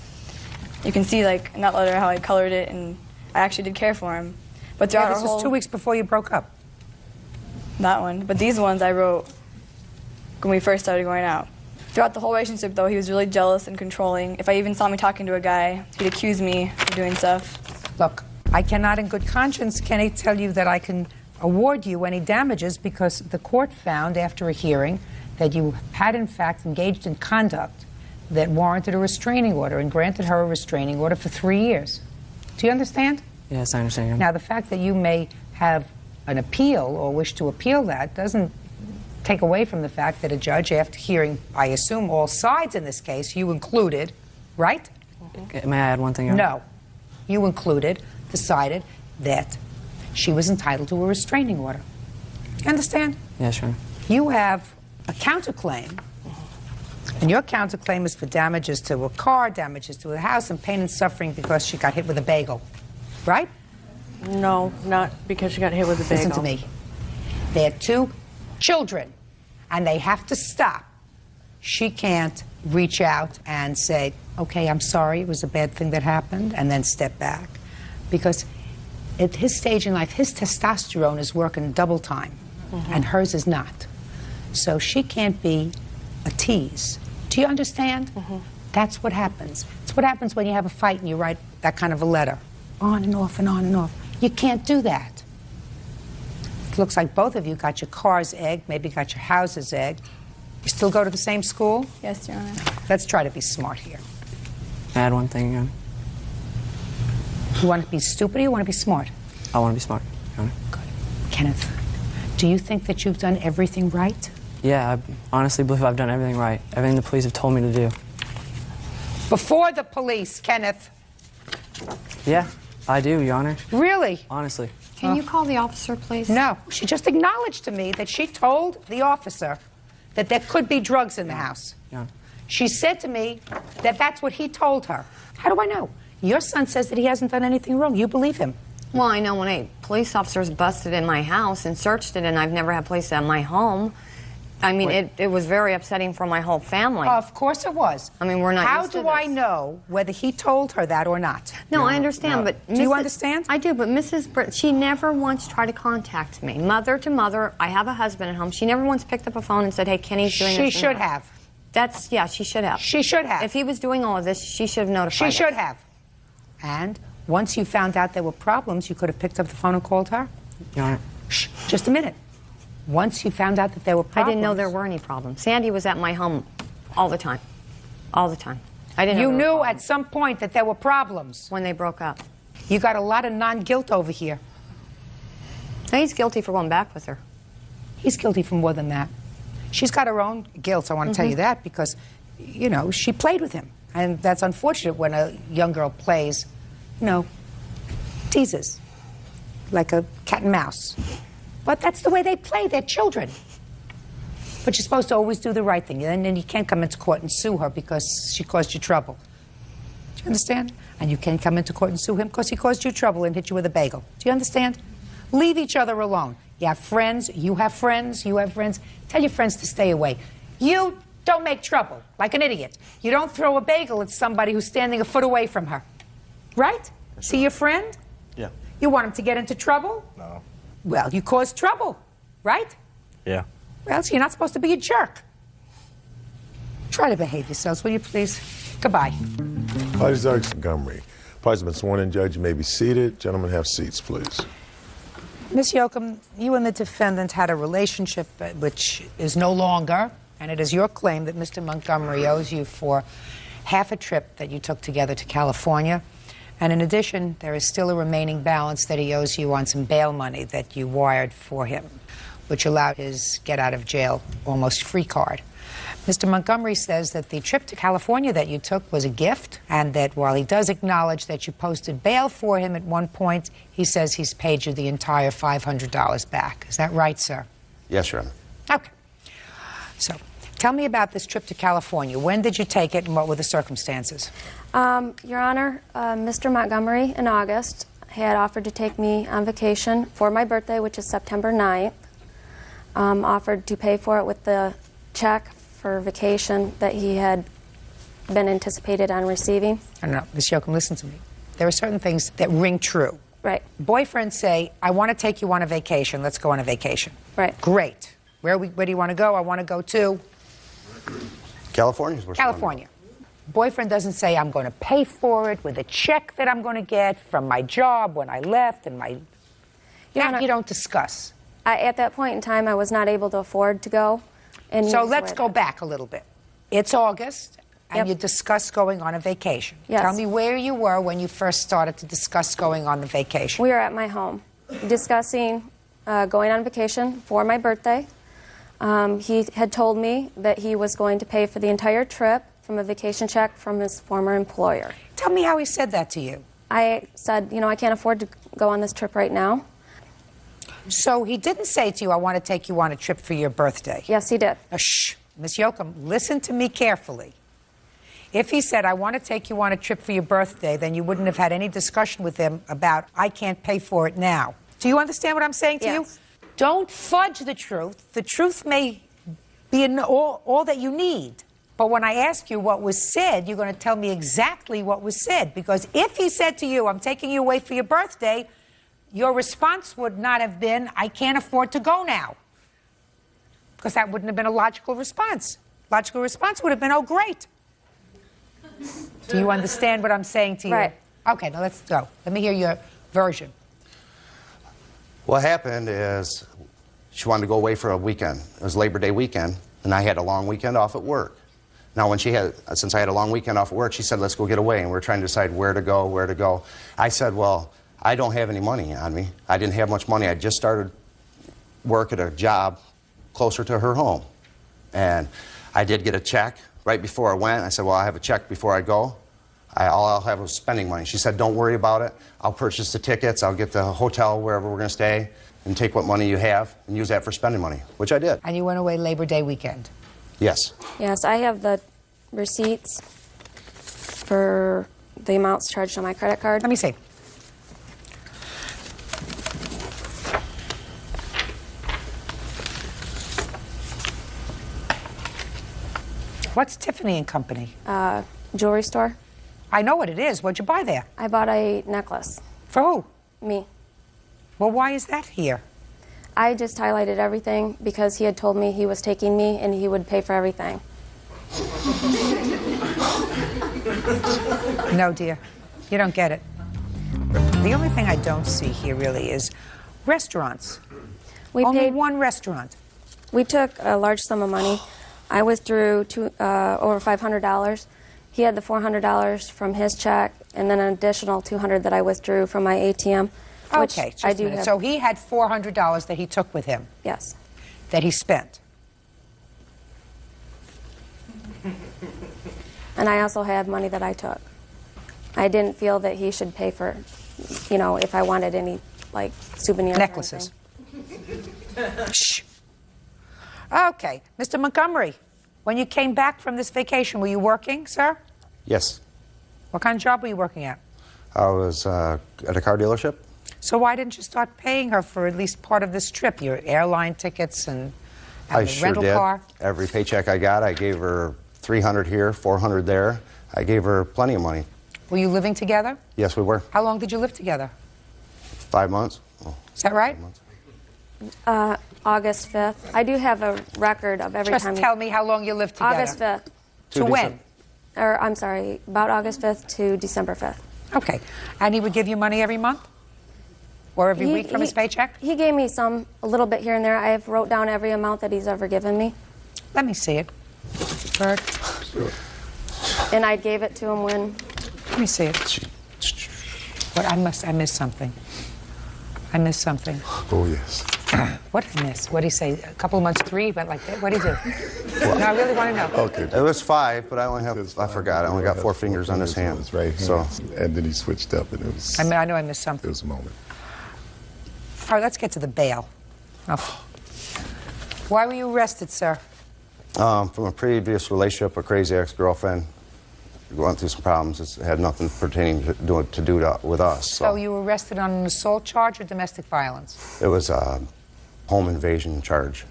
You can see, like, in that letter how I colored it, and I actually did care for him. But throughout this was 2 weeks before you broke up. That one. But these ones I wrote when we first started going out. Throughout the whole relationship, though, he was really jealous and controlling. If I even saw me talking to a guy, he'd accuse me of doing stuff. Look, I cannot in good conscience, Kenny, tell you that I can award you any damages because the court found after a hearing that you had in fact engaged in conduct that warranted a restraining order and granted her a restraining order for 3 years. Do you understand? Yes, I understand. Now, the fact that you may have an appeal or wish to appeal that doesn't take away from the fact that a judge, after hearing, I assume, all sides in this case, you included, right? May I add one thing? No. You included, decided that she was entitled to a restraining order. You understand? Yeah, sure. You have a counterclaim, and your counterclaim is for damages to a car, damages to a house, and pain and suffering because she got hit with a bagel, right? No, not because she got hit with a bagel. Listen to me. They had 2 children, and they have to stop. She can't reach out and say, okay, I'm sorry, it was a bad thing that happened, and then step back. Because at his stage in life, his testosterone is working double time, and hers is not. So she can't be a tease. Do you understand? That's what happens. It's what happens when you have a fight and you write that kind of a letter. On and off and on and off. You can't do that. It looks like both of you got your car's egged, maybe got your house's egged. You still go to the same school? Yes, Your Honor. Let's try to be smart here. May I add one thing, Your Honor? You want to be stupid or you want to be smart? I want to be smart, Your Honor. Good. Kenneth, do you think that you've done everything right? Yeah, I honestly believe I've done everything right. Everything the police have told me to do. Before the police, Kenneth. Yeah, I do, Your Honor. Really? Honestly. Can you call the officer, please? No. She just acknowledged to me that she told the officer that there could be drugs in the house. Yeah. She said to me that that's what he told her. How do I know? Your son says that he hasn't done anything wrong. You believe him. Well, I know when a police officer's busted in my house and searched it, and I've never had police at my home. I mean, it was very upsetting for my whole family. Of course it was. I mean, we're not How used to do I this. know whether he told her that or not? No, I understand, but Do you understand? I do, but Mrs. Britt, she never once tried to contact me. Mother to mother, I have a husband at home. She never once picked up a phone and said, hey, Kenny's doing this. She should have. Yeah, she should have. She should have. If he was doing all of this, she should have notified us. She should have. And once you found out there were problems, you could have picked up the phone and called her? Your Honor. Shh, just a minute. Once you found out that there were problems... I didn't know there were any problems. Sandy was at my home all the time. All the time. I didn't know You there were knew problems. at some point that there were problems. When they broke up. You got a lot of non-guilt over here. Now he's guilty for going back with her. He's guilty for more than that. She's got her own guilt, I want to tell you that, because, you know, she played with him. And that's unfortunate when a young girl plays, you know, teases, like a cat and mouse. But that's the way they play, they're children. But you're supposed to always do the right thing, and then you can't come into court and sue her because she caused you trouble. Do you understand? And you can't come into court and sue him because he caused you trouble and hit you with a bagel. Do you understand? Leave each other alone. You have friends, you have friends, you have friends. Tell your friends to stay away. You don't make trouble, like an idiot. You don't throw a bagel at somebody who's standing a foot away from her. Right? See your friend? Yeah. You want him to get into trouble? No. Well, you caused trouble, right? Yeah. Well, so you're not supposed to be a jerk. Try to behave yourselves, will you please? Goodbye. Parties are Montgomery. Parties have been sworn in, Judge. You may be seated. Gentlemen, have seats, please. Miss Yoakum, you and the defendant had a relationship which is no longer, and it is your claim that Mr. Montgomery owes you for half a trip that you took together to California. And in addition, there is still a remaining balance that he owes you on some bail money that you wired for him, which allowed his get-out-of-jail almost free card. Mr. Montgomery says that the trip to California that you took was a gift, and that while he does acknowledge that you posted bail for him at one point, he says he's paid you the entire $500 back. Is that right, sir? Yes, Your Honor. Okay. So, tell me about this trip to California. When did you take it, and what were the circumstances? Your Honor, Mr. Montgomery in August had offered to take me on vacation for my birthday, which is September 9th. Offered to pay for it with the check for vacation that he had been anticipated on receiving. I don't know. Ms. Yoakum, listen to me. There are certain things that ring true. Right. Boyfriends say, I want to take you on a vacation. Let's go on a vacation. Right. Great. Where do you want to go? I want to go to California. California. Boyfriend doesn't say, I'm going to pay for it with a check that I'm going to get from my job when I left and my... You don't discuss. At that point in time, I was not able to afford to go. And so let's go back a little bit. It's August, and you discuss going on a vacation. Yes. Tell me where you were when you first started to discuss going on the vacation. We were at my home discussing going on vacation for my birthday. He had told me that he was going to pay for the entire trip from a vacation check from his former employer. Tell me how he said that to you. I said, you know, I can't afford to go on this trip right now. So he didn't say to you, I want to take you on a trip for your birthday. Yes, he did. Now, shh. Miss Yoakum, listen to me carefully. If he said, I want to take you on a trip for your birthday, then you wouldn't have had any discussion with him about, I can't pay for it now. Do you understand what I'm saying to you? Don't fudge the truth. The truth may be all that you need. But when I ask you what was said, you're going to tell me exactly what was said. Because if he said to you, I'm taking you away for your birthday, your response would not have been, I can't afford to go now. Because that wouldn't have been a logical response. Logical response would have been, oh, great. Do you understand what I'm saying to you? Right. Okay, now let's go. Let me hear your version. What happened is she wanted to go away for a weekend. It was Labor Day weekend, and I had a long weekend off at work. Now, since I had a long weekend off at work, she said, let's go get away, and we were trying to decide where to go. I said, well, I don't have any money on me. I didn't have much money. I just started work at a job closer to her home. And I did get a check right before I went. I said, well, I have a check before I go. All I'll have is spending money. She said, don't worry about it. I'll purchase the tickets. I'll get the hotel wherever we're going to stay and take what money you have and use that for spending money, which I did. And you went away Labor Day weekend? Yes. Yes, I have the receipts for the amounts charged on my credit card. Let me see. What's Tiffany and Company? Jewelry store. I know what it is. What'd you buy there? I bought a necklace. For who? Me. Well, why is that here? I just highlighted everything because he had told me he was taking me and he would pay for everything. No, dear. You don't get it. The only thing I don't see here really is restaurants. Only paid one restaurant. We took a large sum of money. I withdrew over $500. He had the $400 from his check, and then an additional $200 that I withdrew from my ATM. Which Okay, just I a do minute. have. So he had $400 that he took with him? Yes. That he spent? And I also had money that I took. I didn't feel that he should pay for, you know, if I wanted any, like, souvenirs. Necklaces. Shh. Okay. Mr. Montgomery, when you came back from this vacation, were you working, sir? Yes. What kind of job were you working at? I was at a car dealership. So why didn't you start paying her for at least part of this trip, your airline tickets and I the sure rental did. car? Every paycheck I got, I gave her $300 here, $400 there. I gave her plenty of money. Were you living together? Yes, we were. How long did you live together? 5 months. Oh, Is that right? 5 months. August 5th. I do have a record of every Just time. tell me how long you lived together. August 5th. To when? Or, I'm sorry, about August 5th to December 5th. Okay. And he would give you money every month? Or every week from his paycheck? He gave me a little bit here and there. I have wrote down every amount that he's ever given me. Let me see it. Bert. And I gave it to him when... Let me see it. What, I missed something. I missed something. Oh, yes. What did I miss? What did he say? A couple of months, 3? Went like that? What did he do? No, I really want to know. Okay. It was 5, but I only have, I forgot, I only got 4 fingers on his hand. His right hand. So. And then he switched up, and it was... I know I missed something. It was a moment. All right, let's get to the bail. Oh. Why were you arrested, sir? From a previous relationship, a crazy ex-girlfriend. Going through some problems. It had nothing pertaining to do with us. So you were arrested on an assault charge or domestic violence? It was a home invasion charge.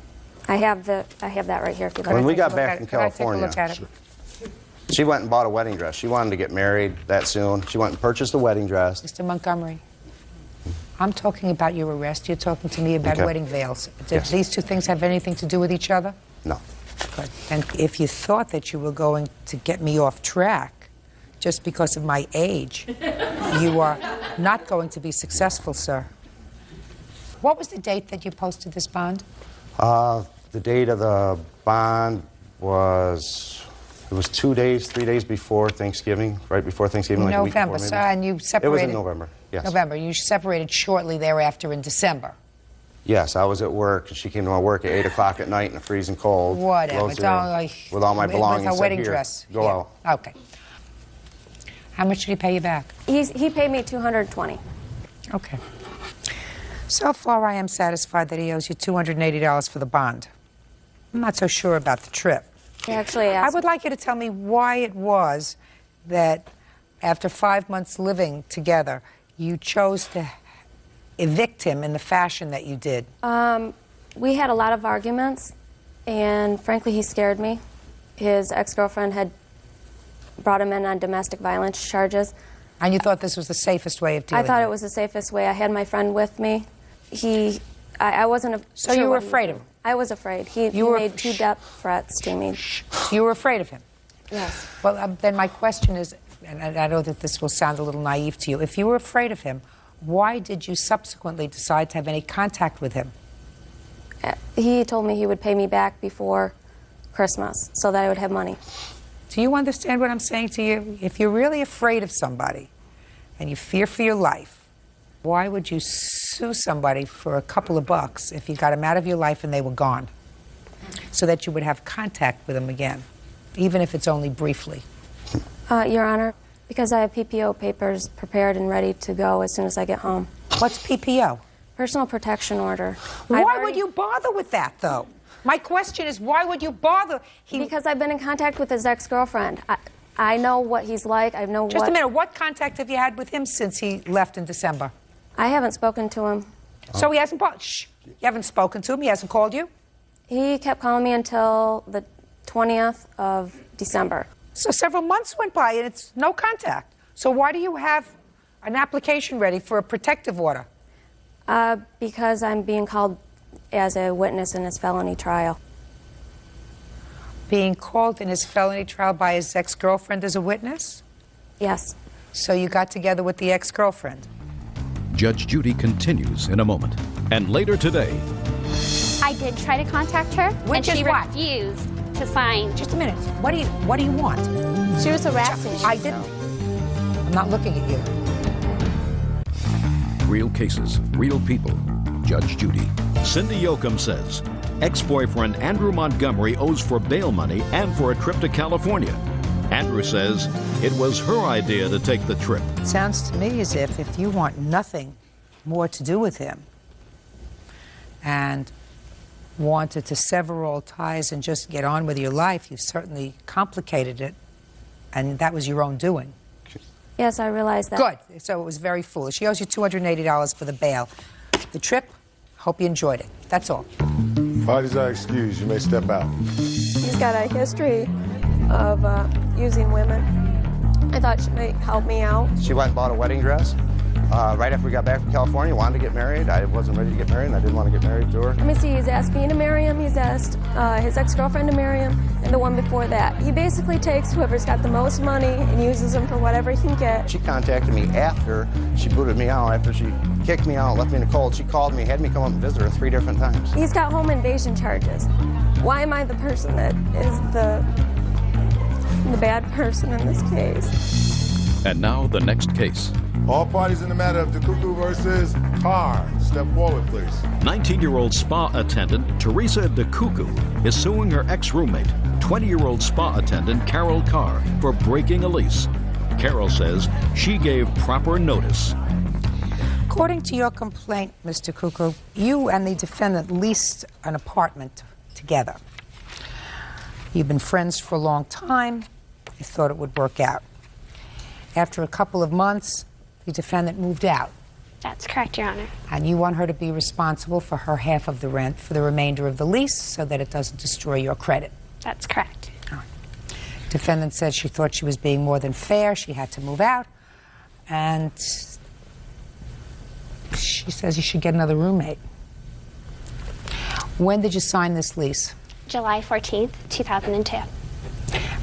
I have that right here if you'd like. When we got back from California, Can I take a look at it? she went and bought a wedding dress. She wanted to get married that soon. She went and purchased a wedding dress. Mr. Montgomery, I'm talking about your arrest. You're talking to me about wedding veils. Did these two things have anything to do with each other? No. Good. And if you thought that you were going to get me off track just because of my age, you are not going to be successful, sir. What was the date that you posted this bond? The date of the bond was, it was 2 days, 3 days before Thanksgiving, right before Thanksgiving, like a week November, before, sir, maybe. and you separated... It was in November, yes. November. You separated shortly thereafter in December. Yes, I was at work, and she came to my work at 8 o'clock at night in the freezing cold. Whatever. With all my belongings. With a wedding said, "Here, dress. Go out. Okay. How much did he pay you back? He paid me $220. Okay. So far, I am satisfied that he owes you $280 for the bond. I'm not so sure about the trip. He actually asked... I would like you to tell me why it was that after 5 months living together, you chose to evict him in the fashion that you did. We had a lot of arguments, and frankly, he scared me. His ex-girlfriend had brought him in on domestic violence charges. And you thought this was the safest way of dealing with it? I thought it was the safest way. I had my friend with me. I wasn't... So you were afraid of him? I was afraid. He made 2 death threats to me. You were afraid of him? Yes. Well, then my question is, and I know that this will sound a little naive to you, if you were afraid of him, why did you subsequently decide to have any contact with him? He told me he would pay me back before Christmas so that I would have money. Do you understand what I'm saying to you? If you're really afraid of somebody and you fear for your life, why would you sue somebody for a couple of bucks if you got them out of your life and they were gone? So that you would have contact with them again, even if it's only briefly. Your Honor, because I have PPO papers prepared and ready to go as soon as I get home. What's PPO? Personal protection order. Why would you bother with that, though? My question is, why would you bother? Because I've been in contact with his ex-girlfriend. I know what he's like. I know Just a minute. What contact have you had with him since he left in December? I haven't spoken to him. So he hasn't... Shh. You haven't spoken to him? He hasn't called you? He kept calling me until the 20th of December. So several months went by and it's no contact. So why do you have an application ready for a protective order? Because I'm being called as a witness in his felony trial. Being called in his felony trial by his ex-girlfriend as a witness? Yes. So you got together with the ex-girlfriend? Judge Judy continues in a moment. And later today... I did try to contact her, and she refused to sign. Just a minute. What do you want? She was harassing me. I didn't. I'm not looking at you. Real cases, real people. Judge Judy. Cindy Yoakum says ex-boyfriend Andrew Montgomery owes for bail money and for a trip to California. Andrew says it was her idea to take the trip. It sounds to me as if you want nothing more to do with him and wanted to sever all ties and just get on with your life, you've certainly complicated it, and that was your own doing. Yes, I realize that. Good. So it was very foolish. She owes you $280 for the bail. The trip, hope you enjoyed it. That's all. Parties are excused. You may step out. He's got a history of using women. I thought she might help me out. She went and bought a wedding dress. Right after we got back from California, wanted to get married. I wasn't ready to get married, and I didn't want to get married to her. Let me see, he's asked me to marry him, he's asked his ex-girlfriend to marry him, and the one before that. He basically takes whoever's got the most money and uses them for whatever he can get. She contacted me after she booted me out, after she kicked me out, left me in the cold. She called me, had me come up and visit her 3 different times. He's got home invasion charges. Why am I the person that is the bad person in this case? And now the next case. All parties in the matter of DeCuckoo versus Carr. Step forward, please. 19-year-old spa attendant Teresa DeCuckoo is suing her ex-roommate, 20-year-old spa attendant Carol Carr, for breaking a lease. Carol says she gave proper notice. According to your complaint, Mr. Cuckoo, you and the defendant leased an apartment together. You've been friends for a long time. You thought it would work out. After a couple of months, the defendant moved out. That's correct, Your Honor. And you want her to be responsible for her half of the rent for the remainder of the lease so that it doesn't destroy your credit. That's correct. Defendant said she thought she was being more than fair. She had to move out. And she says you should get another roommate. When did you sign this lease? July 14th, 2002.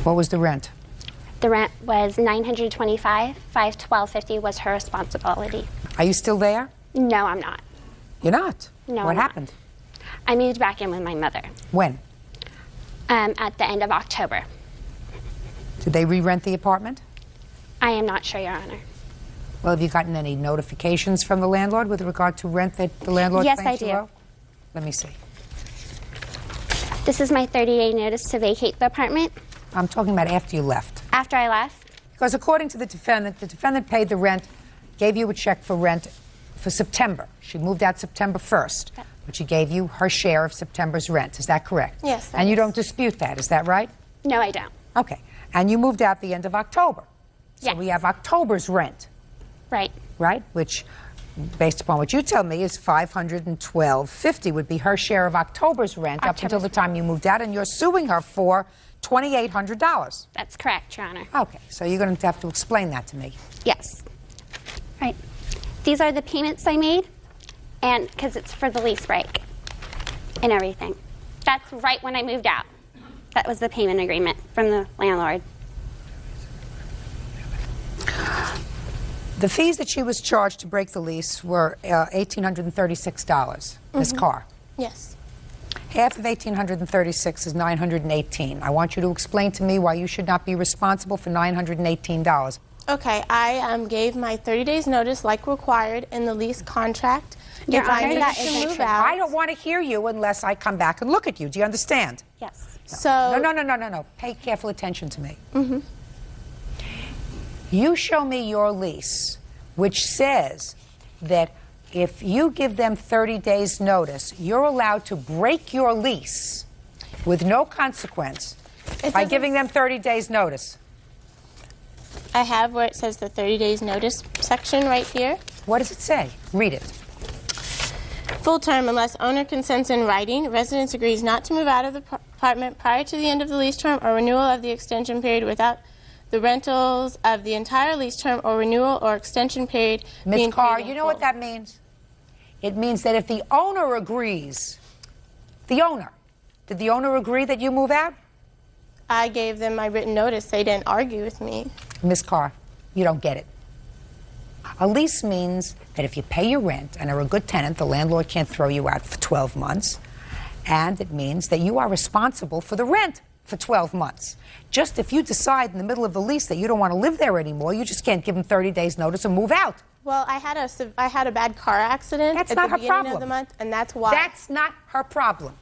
What was the rent? The rent was $925. $512.50 was her responsibility. Are you still there? No, I'm not. You're not? No, What I'm not. happened? I moved back in with my mother. When? At the end of October. Did they re-rent the apartment? I am not sure, Your Honor. Well, have you gotten any notifications from the landlord with regard to rent that the landlord Yes, claims I you do. owe? Let me see. This is my 30-day notice to vacate the apartment. I'm talking about after you left. After I left? Because according to the defendant paid the rent, gave you a check for rent for September. She moved out September 1st, but she gave you her share of September's rent. Is that correct? Yes, that And you is. don't dispute that, is that right? No, I don't. Okay. And you moved out the end of October. So Yes. we have October's rent, Right. right? Which, based upon what you tell me, is $512.50 would be her share of October's rent up until the time you moved out, and you're suing her for $2,800. That's correct, Your Honor. Okay, so you're going to have to explain that to me. Yes. Right. These are the payments I made, and because it's for the lease break and everything. That's right when I moved out. That was the payment agreement from the landlord. The fees that she was charged to break the lease were $1,836, Ms. Carr. Yes. Half of $1,836 is $918. I want you to explain to me why you should not be responsible for $918. Okay, I gave my 30 days notice like required in the lease contract. Your If I Honor, needed that to isn't move true. out. I don't want to hear you unless I come back and look at you. Do you understand? Yes. So No. Pay careful attention to me. Mm-hmm. You show me your lease, which says that if you give them 30 days notice, you're allowed to break your lease with no consequence by giving them 30 days notice. I have where it says the 30 days notice section right here. What does it say? Read it. Full term unless owner consents in writing, residence agrees not to move out of the apartment prior to the end of the lease term or renewal of the extension period without the rentals of the entire lease term or renewal or extension period being Ms. Carr, paid in you know full. what that means? It means that if the owner agrees, the owner, did the owner agree that you move out? I gave them my written notice. They didn't argue with me. Ms. Carr, you don't get it. A lease means that if you pay your rent and are a good tenant, the landlord can't throw you out for 12 months. And it means that you are responsible for the rent for 12 months. Just if you decide in the middle of the lease that you don't want to live there anymore, you just can't give them 30 days notice and move out. Well, I had a bad car accident That's at not the her beginning problem. of the month, and that's why. That's not her problem.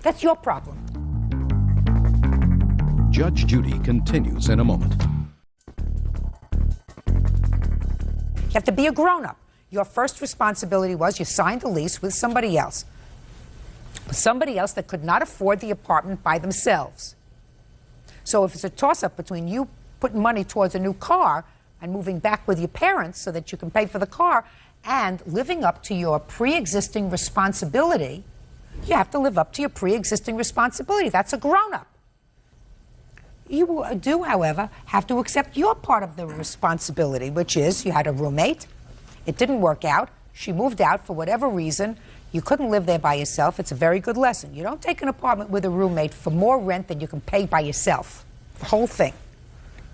That's your problem. Judge Judy continues in a moment. You have to be a grown-up. Your first responsibility was you signed a lease with somebody else. Somebody else that could not afford the apartment by themselves. So if it's a toss-up between you putting money towards a new car and moving back with your parents so that you can pay for the car and living up to your pre-existing responsibility. You have to live up to your pre-existing responsibility. That's a grown-up. You do, however, have to accept your part of the responsibility, which is you had a roommate. It didn't work out. She moved out for whatever reason. You couldn't live there by yourself. It's a very good lesson. You don't take an apartment with a roommate for more rent than you can pay by yourself. The whole thing.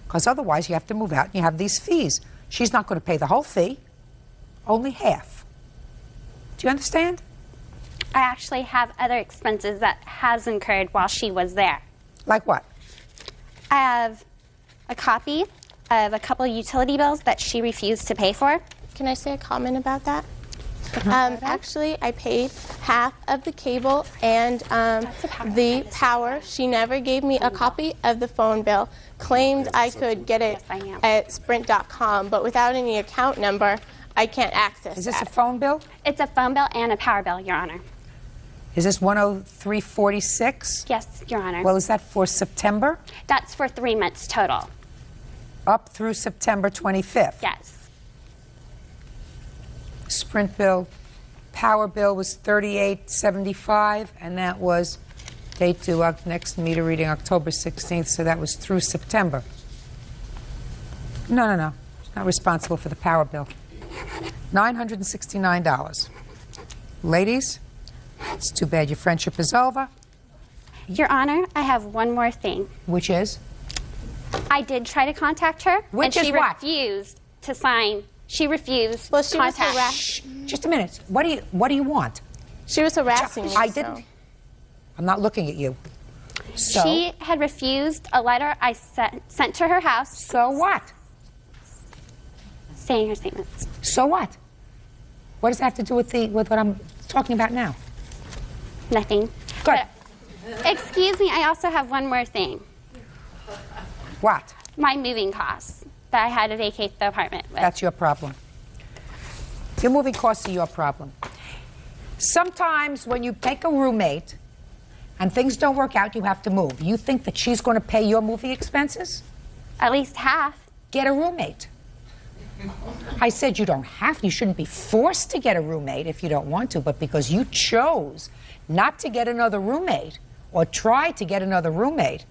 Because otherwise you have to move out and you have these fees. She's not going to pay the whole fee, only half. Do you understand? I actually have other expenses that has incurred while she was there. Like what? I have a copy of a couple of utility bills that she refused to pay for. Can I say a comment about that? Actually, I paid half of the cable and the power. She never gave me a copy of the phone bill, claimed I could get it at Sprint.com, but without any account number, I can't access Is this a phone bill? It's a phone bill and a power bill, Your Honor. Is this 10346? Yes, Your Honor. Well, is that for September? That's for 3 months total. Up through September 25th? Yes. Sprint bill, power bill was $38.75, and that was date due next meter reading October 16th, so that was through September. No. She's not responsible for the power bill. $969. Ladies, it's too bad your friendship is over. Your Honor, I have one more thing. Which is? I did try to contact her, Which and is she what? refused to sign. She refused Well, she was contact. Shh. Just a minute. What do you want? She was harassing me. I didn't. I'm not looking at you. So? She had refused a letter I sent to her house. So what? Saying her statements. So what? What does that have to do with what I'm talking about now? Nothing. Good. But, excuse me, I also have one more thing. What? My moving costs that I had to vacate the apartment with. That's your problem. Your moving costs are your problem. Sometimes when you take a roommate and things don't work out, you have to move. You think that she's going to pay your moving expenses? At least half. Get a roommate. I said you don't have to. You shouldn't be forced to get a roommate if you don't want to, but because you chose not to get another roommate or try to get another roommate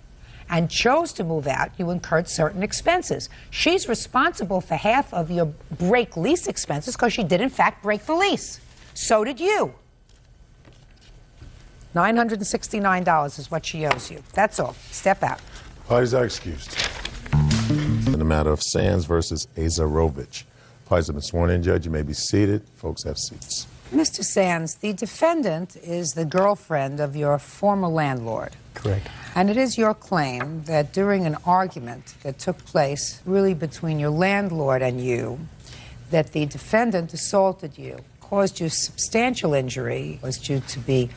and chose to move out, you incurred certain expenses. She's responsible for half of your break lease expenses because she did in fact break the lease. So did you. $969 is what she owes you. That's all. Step out. Parties are excused. In the matter of Sands versus Azarovich. Parties have been sworn in, Judge. You may be seated. Folks have seats. Mr. Sands, the defendant is the girlfriend of your former landlord. Correct. And it is your claim that during an argument that took place really between your landlord and you, that the defendant assaulted you, caused you substantial injury, caused you to be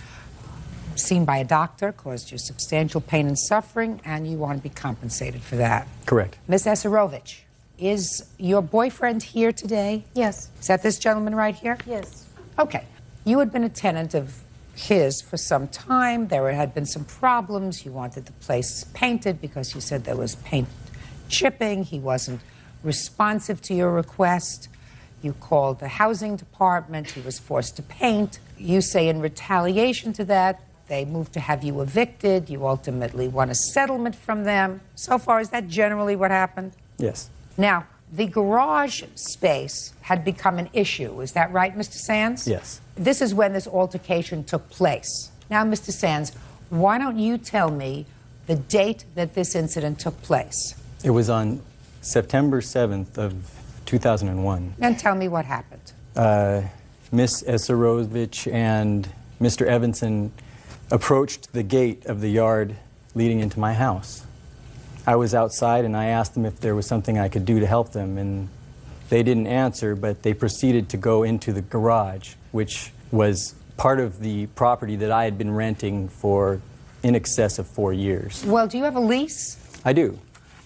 seen by a doctor, caused you substantial pain and suffering, and you want to be compensated for that. Correct. Ms. Esarovich, is your boyfriend here today? Yes. Is that this gentleman right here? Yes. Okay. You had been a tenant of his for some time. There had been some problems. You wanted the place painted because you said there was paint chipping. He wasn't responsive to your request. You called the housing department. He was forced to paint. You say in retaliation to that, they moved to have you evicted. You ultimately won a settlement from them. So far, is that generally what happened? Yes. Now, the garage space had become an issue. Is that right, Mr. Sands? Yes. This is when this altercation took place. Now, Mr. Sands, why don't you tell me the date that this incident took place? It was on September 7th of 2001. And tell me what happened. Miss Esarovich and Mr. Evanson approached the gate of the yard leading into my house. I was outside and I asked them if there was something I could do to help them, and they didn't answer, but they proceeded to go into the garage, which was part of the property that I had been renting for in excess of 4 years. Well, do you have a lease? I do.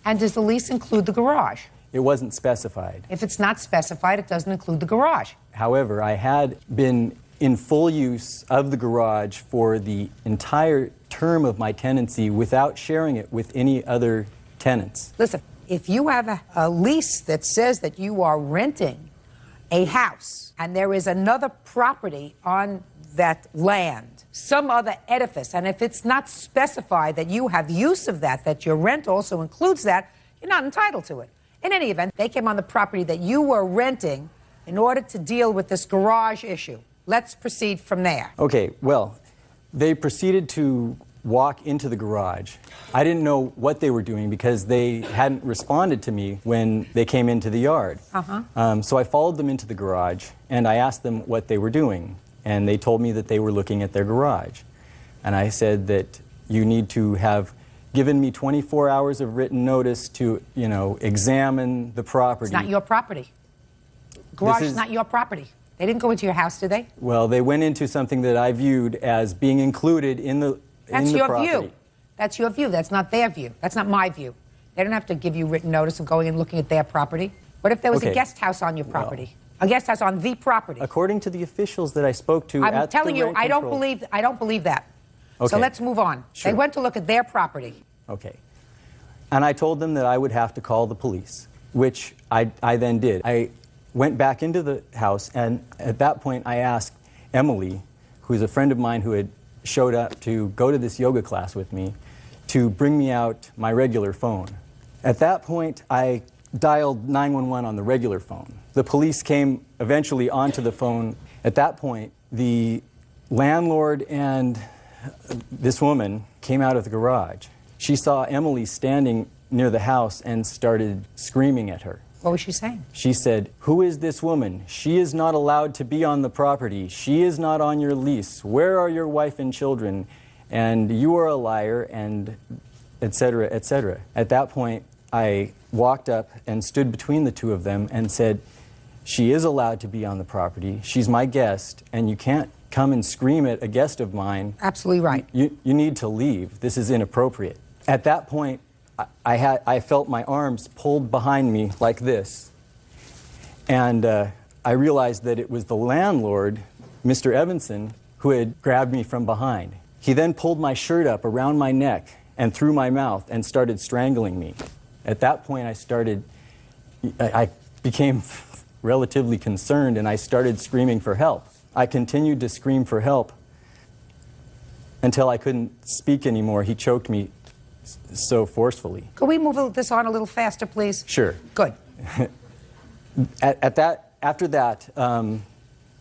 And does the lease include the garage? It wasn't specified. If it's not specified, it doesn't include the garage. However, I had been in full use of the garage for the entire term of my tenancy without sharing it with any other tenants. Listen, if you have a lease that says that you are renting a house and there is another property on that land, some other edifice, and if it's not specified that you have use of that, that your rent also includes that, you're not entitled to it. In any event, they came on the property that you were renting in order to deal with this garage issue. Let's proceed from there. Okay, well, they proceeded to walk into the garage. I didn't know what they were doing because they hadn't responded to me when they came into the yard. So I followed them into the garage and I asked them what they were doing. And they told me that they were looking at their garage. And I said that you need to have given me 24 hours of written notice to, you know, examine the property. It's not your property. Garage is not your property. They didn't go into your house, did they? Well, they went into something that I viewed as being included in the That's your property. view. That's your view. That's not their view. That's not my view. They don't have to give you written notice of going and looking at their property. What if there was a guest house on your property? A guest house on the property? According to the officials that I spoke to I'm telling you, I don't believe that. Okay. So let's move on. Sure. They went to look at their property. Okay. And I told them that I would have to call the police, which I then did. I went back into the house, and at that point I asked Emily, who's a friend of mine who had showed up to go to this yoga class with me, to bring me out my regular phone. At that point, I dialed 911 on the regular phone. The police came eventually onto the phone. At that point, the landlord and this woman came out of the garage. She saw Emily standing near the house and started screaming at her. What was she saying? She said, "Who is this woman? She is not allowed to be on the property. She is not on your lease. Where are your wife and children? And you are a liar," and etc., etc. At that point, I walked up and stood between the two of them and said, "She is allowed to be on the property. She's my guest, and you can't come and scream at a guest of mine. Absolutely right. You need to leave. This is inappropriate." At that point, I felt my arms pulled behind me like this, and I realized that it was the landlord, Mr. Evanson, who had grabbed me from behind. He then pulled my shirt up around my neck and through my mouth and started strangling me. At that point, I became relatively concerned, and I started screaming for help. I continued to scream for help until I couldn't speak anymore. He choked me so forcefully. Could we move this on a little faster, please? Sure. Good. After that,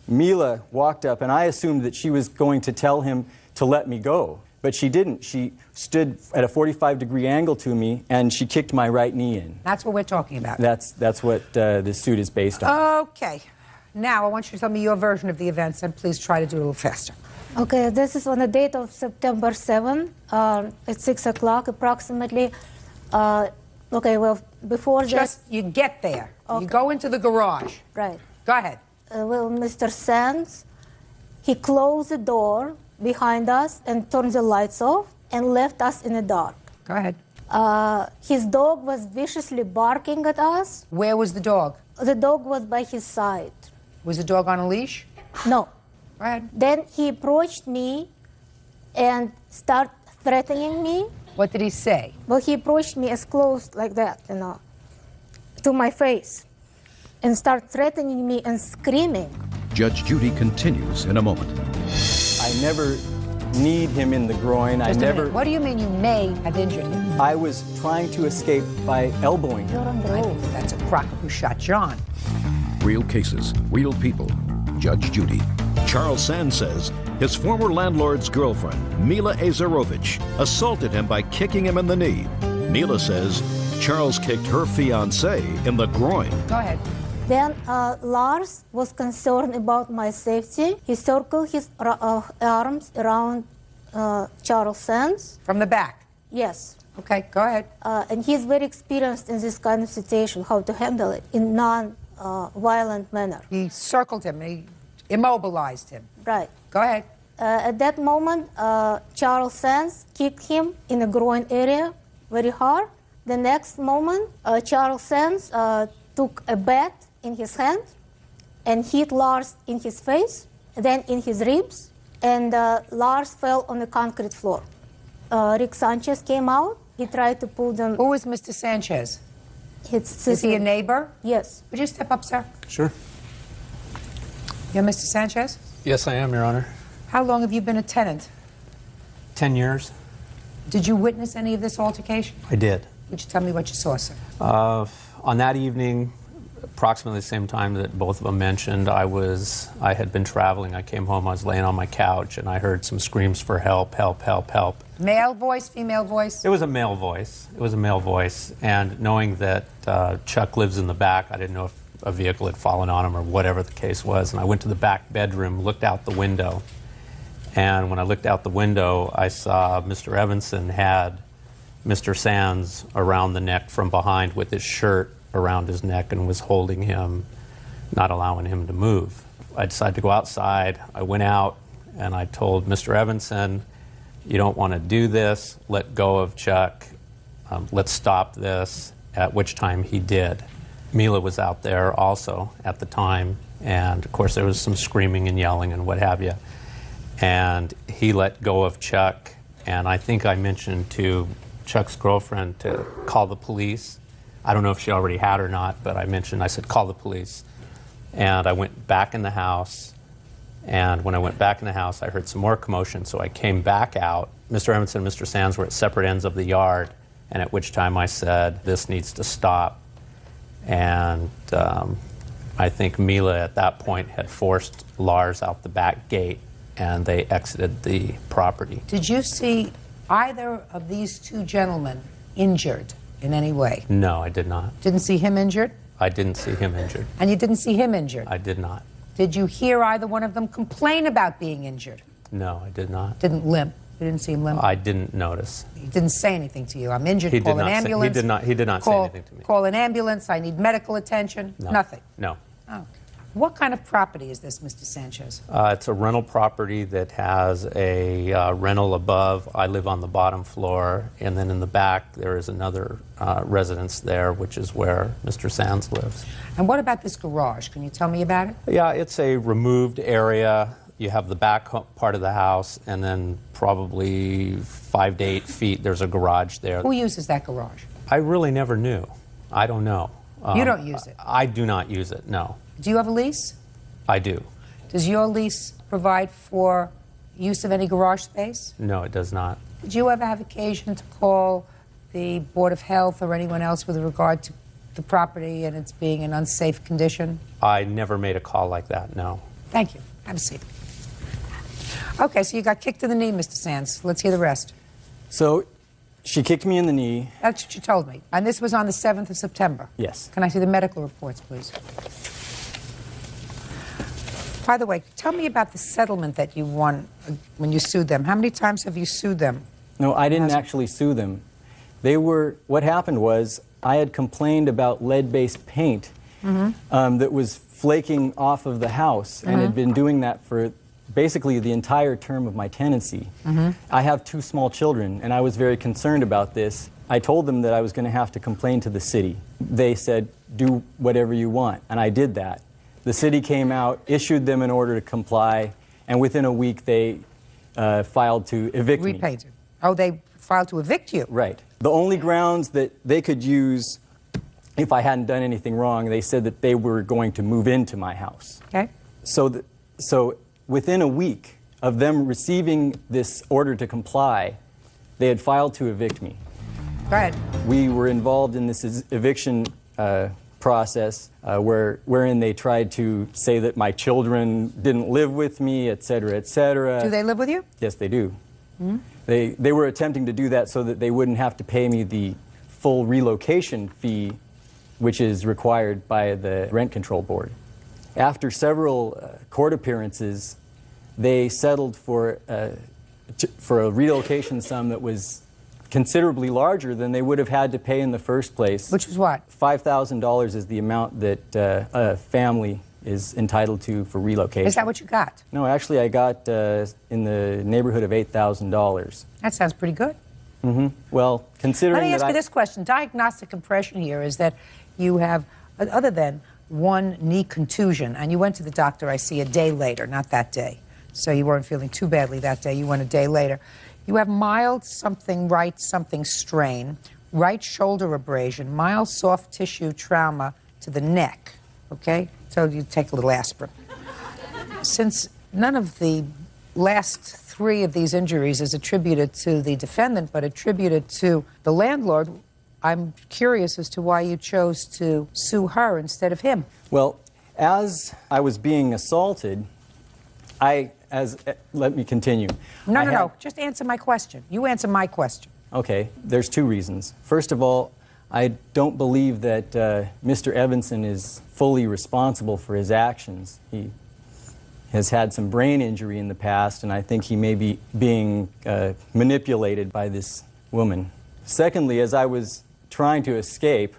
Mila walked up, and I assumed that she was going to tell him to let me go. But she didn't. She stood at a 45-degree angle to me, and she kicked my right knee in. That's what we're talking about. That's what this suit is based on. Okay. Now, I want you to tell me your version of the events, and please try to do it a little faster. Okay, this is on the date of September 7, at 6 o'clock approximately. Okay, well, before Just, you get there. Okay. You go into the garage. Right. Go ahead. Well, Mr. Sands, he closed the door behind us and turned the lights off and left us in the dark. Go ahead. His dog was viciously barking at us. Where was the dog? The dog was by his side. Was the dog on a leash? No. Go ahead. Then he approached me and started threatening me. What did he say? Well, he approached me as close like that, you know, to my face, and started threatening me and screaming. Judge Judy continues in a moment. I never kneed him in the groin. Just a minute. What do you mean you may have injured him? I was trying to escape by elbowing him. I think that's a crocker who shot John. Real cases, real people. Judge Judy. Charles Sands says his former landlord's girlfriend, Mila Azarovich, assaulted him by kicking him in the knee. Mila says Charles kicked her fiancé in the groin. Go ahead. Then Lars was concerned about my safety. He circled his arms around Charles Sands. From the back? Yes. Okay, go ahead. And he's very experienced in this kind of situation, how to handle it in non-violent manner. He circled him, he immobilized him. Right. Go ahead. At that moment, Charles Sands kicked him in the groin area very hard. The next moment, Charles Sands took a bat in his hand and hit Lars in his face, then in his ribs, and Lars fell on the concrete floor. Rick Sanchez came out. He tried to pull them. Who was Mr. Sanchez? his sister. Is he a neighbor? Yes. Would you step up, sir? Sure. You're Mr. Sanchez? Yes, I am, Your Honor. How long have you been a tenant? 10 years. Did you witness any of this altercation? I did. Would you tell me what you saw, sir? On that evening, approximately the same time that both of them mentioned, I had been traveling. I came home, I was laying on my couch, and I heard some screams for help, help, help, help. Male voice, female voice? It was a male voice. It was a male voice. And knowing that Chuck lives in the back, I didn't know if a vehicle had fallen on him or whatever the case was. And I went to the back bedroom, looked out the window. And when I looked out the window, I saw Mr. Evanson had Mr. Sands around the neck from behind with his shirt around his neck and was holding him, not allowing him to move. I decided to go outside. I went out and I told Mr. Evanson, you don't want to do this, let go of Chuck, let's stop this, at which time he did. Mila was out there also at the time, and of course there was some screaming and yelling and what have you. And he let go of Chuck, and I think I mentioned to Chuck's girlfriend to call the police. I don't know if she already had or not, but I said, call the police. And I went back in the house, and when I went back in the house, I heard some more commotion, so I came back out. Mr. Evanson and Mr. Sands were at separate ends of the yard, and at which time I said, this needs to stop. And I think Mila at that point had forced Lars out the back gate, and they exited the property. Did you see either of these two gentlemen injured in any way? No, I did not. Didn't see him injured? I didn't see him injured. And you didn't see him injured? I did not. Did you hear either one of them complain about being injured? No, I did not. Didn't limp? You didn't see him limp? I didn't notice. He didn't say anything to you. I'm injured, He call did an not say- ambulance. he did not say anything to me. Call an ambulance, I need medical attention. No. Nothing. No. Oh. What kind of property is this, Mr. Sanchez? It's a rental property that has a rental above. I live on the bottom floor, and then in the back there is another residence there, which is where Mr. Sands lives. And what about this garage? Can you tell me about it? Yeah, it's a removed area. You have the back part of the house, and then probably 5 to 8 feet there's a garage there. Who uses that garage? I really never knew. I don't know. You don't use it? I do not use it, no. Do you have a lease? I do. Does your lease provide for use of any garage space? No, it does not. Did you ever have occasion to call the Board of Health or anyone else with regard to the property and its being in unsafe condition? I never made a call like that, no. Thank you. Have a seat. Okay, so you got kicked in the knee, Mr. Sands. Let's hear the rest. So she kicked me in the knee. That's what you told me. And this was on the 7th of September? Yes. Can I see the medical reports, please? By the way, tell me about the settlement that you won when you sued them. How many times have you sued them? No, I didn't actually sue them. What happened was I had complained about lead-based paint that was flaking off of the house and had been doing that for basically the entire term of my tenancy. I have 2 small children, and I was very concerned about this. I told them that I was going to have to complain to the city. They said, do whatever you want, and I did that. The city came out, issued them an order to comply, and within a week they filed to evict me. Repaid you. Oh, they filed to evict you? Right. The only grounds that they could use if I hadn't done anything wrong, they said that they were going to move into my house. Okay. So within a week of them receiving this order to comply, they had filed to evict me. Go ahead. We were involved in this eviction process wherein they tried to say that my children didn't live with me, et cetera, et cetera. Do they live with you? Yes, they do. They were attempting to do that so that they wouldn't have to pay me the full relocation fee, which is required by the Rent Control Board. After several court appearances, they settled for a relocation sum that was considerably larger than they would have had to pay in the first place. Which is what? $5,000 is the amount that a family is entitled to for relocation. Is that what you got? No, actually I got in the neighborhood of $8,000. That sounds pretty good. Well, considering Let me that ask you this question. Diagnostic impression here is that you have, other than one knee contusion, and you went to the doctor, I see, a day later, not that day. So you weren't feeling too badly that day. You went a day later. You have mild something right, something strain, right shoulder abrasion, mild soft tissue trauma to the neck. Okay? So you take a little aspirin. Since none of the last 3 of these injuries is attributed to the defendant, but attributed to the landlord, I'm curious as to why you chose to sue her instead of him. Well, as I was being assaulted, let me continue. No. Just answer my question. You answer my question. Okay, there's 2 reasons. First of all, I don't believe that Mr. Evanson is fully responsible for his actions. He has had some brain injury in the past, and I think he may be being manipulated by this woman. Secondly, as I was trying to escape,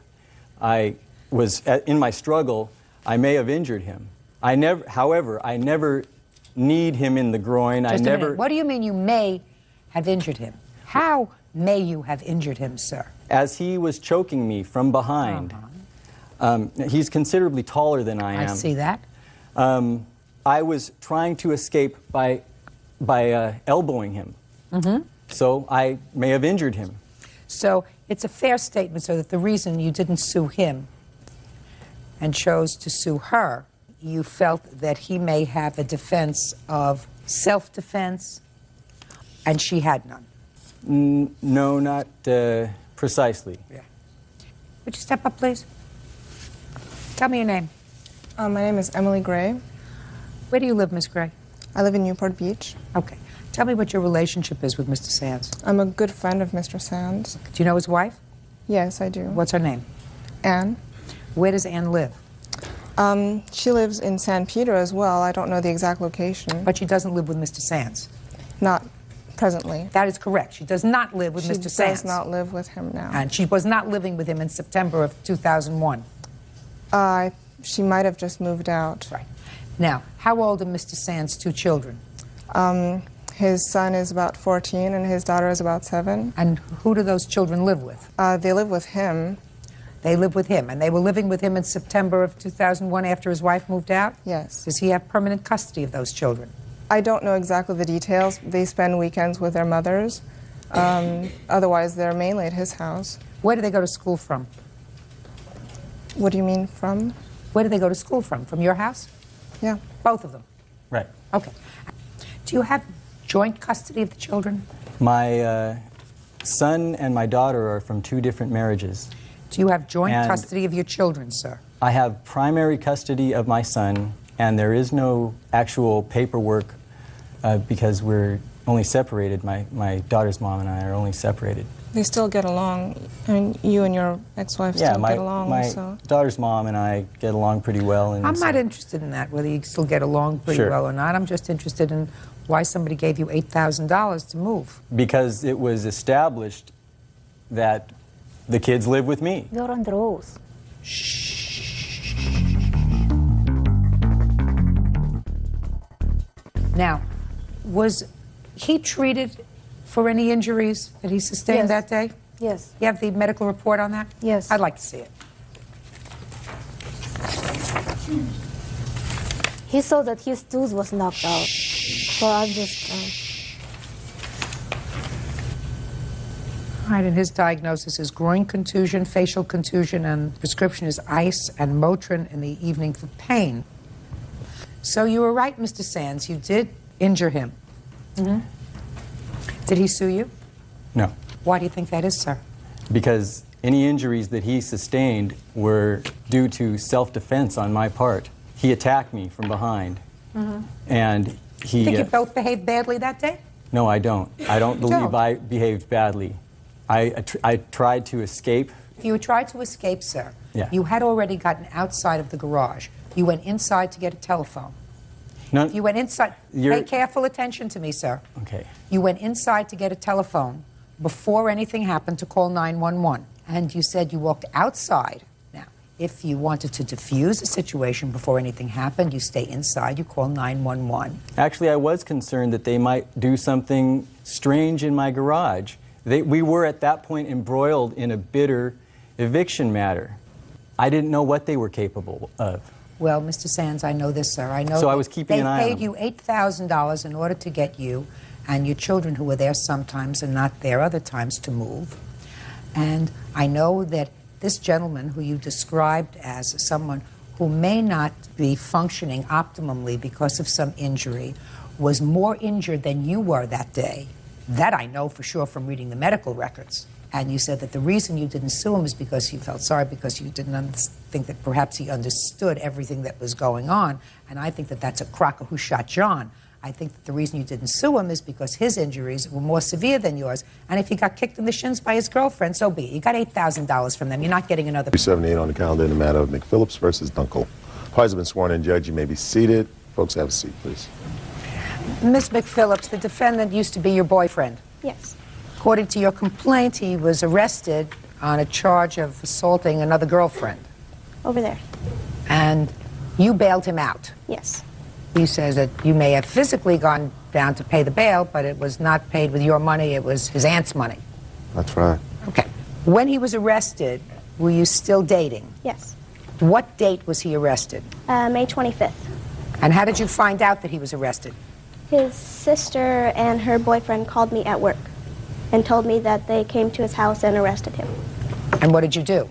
in my struggle, I may have injured him. However, I never kneed him in the groin. Just a minute. What do you mean you may have injured him? How may you have injured him, sir? As he was choking me from behind. He's considerably taller than I am. I see that. I was trying to escape by elbowing him. So I may have injured him. So it's a fair statement, sir, that the reason you didn't sue him and chose to sue her, you felt that he may have a defense of self-defense, and she had none. No, not precisely. Yeah. Would you step up, please? Tell me your name. My name is Emily Gray. Where do you live, Miss Gray? I live in Newport Beach. Okay. Tell me what your relationship is with Mr. Sands. I'm a good friend of Mr. Sands. Do you know his wife? Yes, I do. What's her name? Anne. Where does Anne live? She lives in San Pedro as well. I don't know the exact location. But she doesn't live with Mr. Sands? Not presently. That is correct. She does not live with Mr. Sands. She does not live with him now. And she was not living with him in September of 2001? She might have just moved out. Right. Now, how old are Mr. Sands' 2 children? His son is about 14 and his daughter is about 7. And who do those children live with? They live with him. They live with him. And they were living with him in September of 2001 after his wife moved out? Yes. Does he have permanent custody of those children? I don't know exactly the details. They spend weekends with their mothers. Otherwise, they're mainly at his house. Where do they go to school from? What do you mean from? Where do they go to school from? From your house? Yeah. Both of them? Right. Okay. Do you have joint custody of the children? My son and my daughter are from 2 different marriages. Do you have joint custody of your children, sir? I have primary custody of my son, and there is no actual paperwork because we're only separated. My daughter's mom and I are only separated. They still get along, and you and your ex-wife still get along. My daughter's mom and I get along pretty well. And I'm not interested in that, whether you still get along pretty well or not. I'm just interested in why somebody gave you $8,000 to move. Because it was established that the kids live with me. You're on the rules. Now, was he treated for any injuries that he sustained that day? Yes. You have the medical report on that? Yes. I'd like to see it. He saw that his tooth was knocked out. So I just... All right, and his diagnosis is groin contusion, facial contusion, and prescription is ice and Motrin in the evening for pain. So you were right, Mr. Sands. You did injure him. Did he sue you? No. Why do you think that is, sir? Because any injuries that he sustained were due to self-defense on my part. He attacked me from behind, and he... You think you both behaved badly that day? No, I don't. I don't believe I behaved badly. I tried to escape. If you tried to escape, sir, you had already gotten outside of the garage. You went inside to get a telephone. No, you went inside. Pay careful attention to me, sir. Okay. You went inside to get a telephone before anything happened to call 911. And you said you walked outside. Now, if you wanted to diffuse a situation before anything happened, you stay inside, you call 911. Actually, I was concerned that they might do something strange in my garage. We were at that point embroiled in a bitter eviction matter. I didn't know what they were capable of. Well, Mr. Sands, I know this, sir. I know. So I was keeping an eye on them. They paid you $8,000 in order to get you and your children, who were there sometimes and not there other times, to move. And I know that this gentleman who you described as someone who may not be functioning optimally because of some injury was more injured than you were that day. That I know for sure from reading the medical records. And you said that the reason you didn't sue him is because you felt sorry, because you didn't think that perhaps he understood everything that was going on. And I think that that's a crocker who shot John. I think that the reason you didn't sue him is because his injuries were more severe than yours. And if he got kicked in the shins by his girlfriend, so be it. You got $8,000 from them. You're not getting another. 378 on the calendar in the matter of McPhillips versus Dunkel. Parties have been sworn in. Judge, you may be seated. Folks, have a seat, please. Ms. McPhillips, the defendant used to be your boyfriend. Yes. According to your complaint, he was arrested on a charge of assaulting another girlfriend. Over there. And you bailed him out. Yes. He says that you may have physically gone down to pay the bail, but it was not paid with your money, it was his aunt's money. That's right. Okay. When he was arrested, were you still dating? Yes. What date was he arrested? May 25th. And how did you find out that he was arrested? His sister and her boyfriend called me at work and told me that they came to his house and arrested him. And what did you do?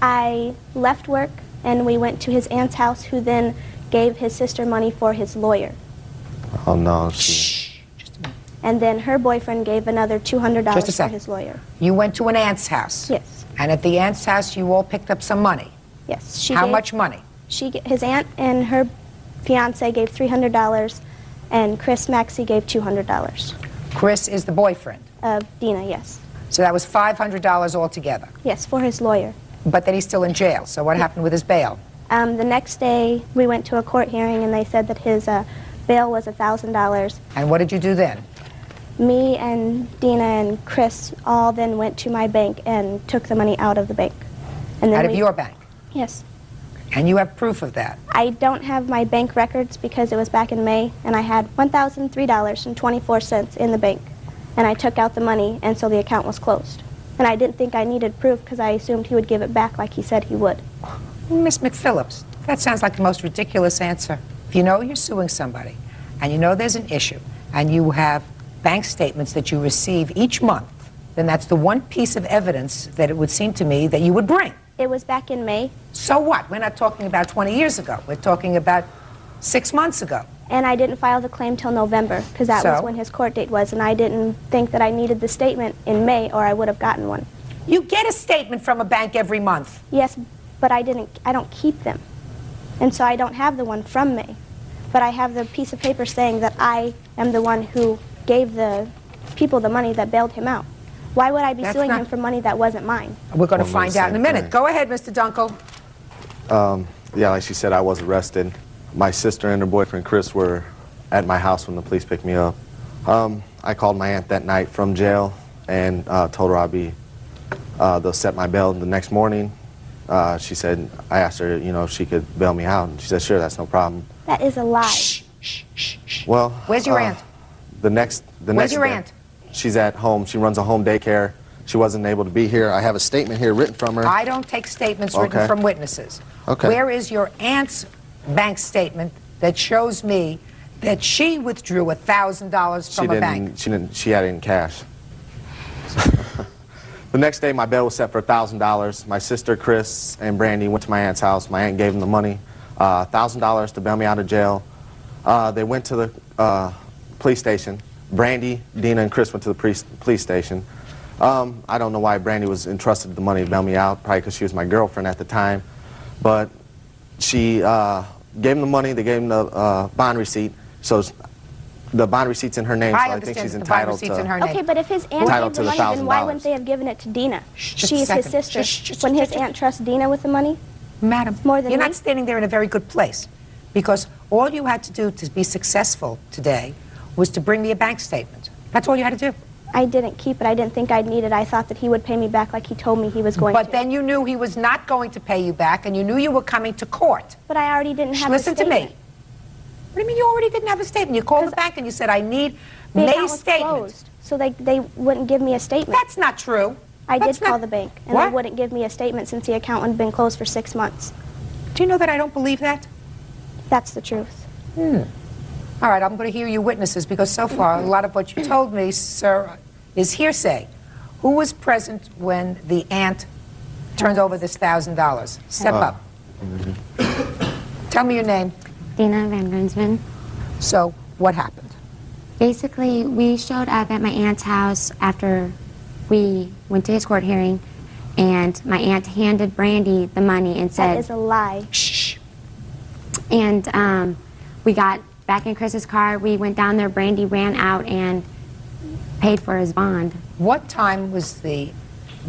I left work and we went to his aunt's house, who then gave his sister money for his lawyer. Oh, no. And then her boyfriend gave another $200 for his lawyer. You went to an aunt's house? Yes. And at the aunt's house, you all picked up some money? Yes. How much money? His aunt and her fiance gave $300, and Chris Maxey gave $200. Chris is the boyfriend? Of Dina, yes. So that was $500 altogether? Yes, for his lawyer. But then he's still in jail, so what happened with his bail? The next day, we went to a court hearing, and they said that his bail was $1,000. And what did you do then? Me and Dina and Chris all then went to my bank and took the money out of the bank. And then out of your bank? Yes. And you have proof of that? I don't have my bank records because it was back in May, and I had $1,003.24 in the bank. And I took out the money, and so the account was closed. And I didn't think I needed proof because I assumed he would give it back like he said he would. Miss McPhillips, that sounds like the most ridiculous answer. If you know you're suing somebody, and you know there's an issue, and you have bank statements that you receive each month, then that's the one piece of evidence that it would seem to me that you would bring. It was back in May. So what? We're not talking about 20 years ago. We're talking about 6 months ago. And I didn't file the claim till November because that was when his court date was, and I didn't think that I needed the statement in May or I would have gotten one. You get a statement from a bank every month. Yes, but I don't keep them. And so I don't have the one from May. But I have the piece of paper saying that I am the one who gave the people the money that bailed him out. Why would I be suing him for money that wasn't mine? We're going to find out in a minute. Go ahead, Mr. Dunkel. Yeah, like she said, I was arrested. My sister and her boyfriend, Chris, were at my house when the police picked me up. I called my aunt that night from jail and told her they'll set my bail the next morning. She said, I asked her, if she could bail me out. And she said, sure, that's no problem. That is a lie. Well, where's your aunt? Where's your aunt? She's at home. She runs a home daycare. She wasn't able to be here. I have a statement here written from her. I don't take statements written from witnesses. Okay. Where is your aunt's bank statement that shows me that she withdrew $1,000 from a bank? She had it in cash. The next day, my bail was set for $1,000. My sister, Chris, and Brandy went to my aunt's house. My aunt gave them the money, $1,000 to bail me out of jail. They went to the police station. Brandy, Dina, and Chris went to the police station. I don't know why Brandy was entrusted the money to bail me out, probably because she was my girlfriend at the time. But she gave them the money. They gave them the bond receipt. So the bond receipt's in her name, so I think she's entitled to. Okay, but if his aunt gave the money, then why wouldn't they have given it to Dina? She's his sister. When his aunt trusts Dina with the money? Madam, more than you're me? not standing there in a very good place. Because all you had to do to be successful today was to bring me a bank statement. That's all you had to do. I didn't keep it. I didn't think I'd need it. I thought that he would pay me back like he told me he was going to. But then you knew he was not going to pay you back, and you knew you were coming to court. But I already didn't have a statement. Listen to me. What do you mean you already didn't have a statement? You called the bank and you said, I need May's statement. Closed, so they wouldn't give me a statement. That's not true. I did call the bank, and they wouldn't give me a statement since the account had been closed for 6 months. Do you know that I don't believe that? That's the truth. All right, I'm going to hear you witnesses, because so far a lot of what you told me, sir, is hearsay. Who was present when the aunt turned over this $1,000? Step up. Tell me your name. Dana Van Grunsven. So, what happened? Basically, we showed up at my aunt's house after we went to his court hearing, and my aunt handed Brandy the money and said... That is a lie. Shh. And we got back in Chris's car. We went down there. Brandy ran out and paid for his bond. What time was the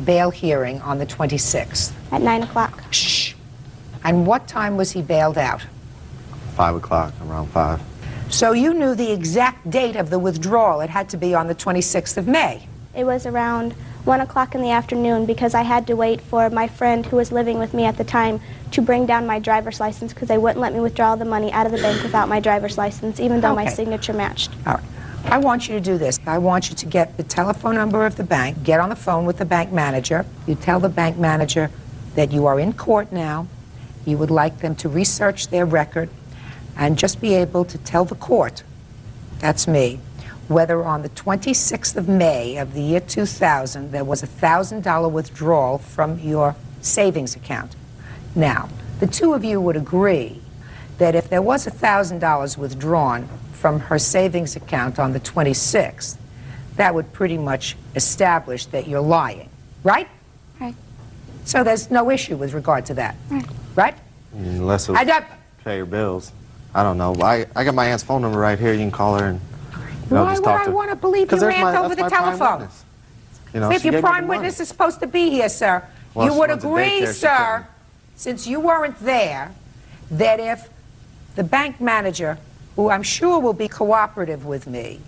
bail hearing on the 26th? At 9 o'clock. Shh. And what time was he bailed out? 5 o'clock, around 5. So you knew the exact date of the withdrawal. It had to be on the 26th of May. It was around 1 o'clock in the afternoon because I had to wait for my friend who was living with me at the time to bring down my driver's license because they wouldn't let me withdraw the money out of the bank without my driver's license, even though my signature matched. All right. I want you to do this. I want you to get the telephone number of the bank, get on the phone with the bank manager. You tell the bank manager that you are in court now. You would like them to research their record and just be able to tell the court, that's me, whether on the 26th of May of the year 2000 there was a $1,000 withdrawal from your savings account. Now, the two of you would agree that if there was $1,000 withdrawn from her savings account on the 26th, that would pretty much establish that you're lying, right? Right. So there's no issue with regard to that, right? Unless it was pay your bills. I don't know. I got my aunt's phone number right here. You can call her and Why just would talk I to want to believe your aunt over the telephone? You know, If she your gave me the prime money. witness is supposed to be here, sir, Well, you she would went to agree, daycare, she sir, since you weren't there, that if the bank manager, who I'm sure will be cooperative with me,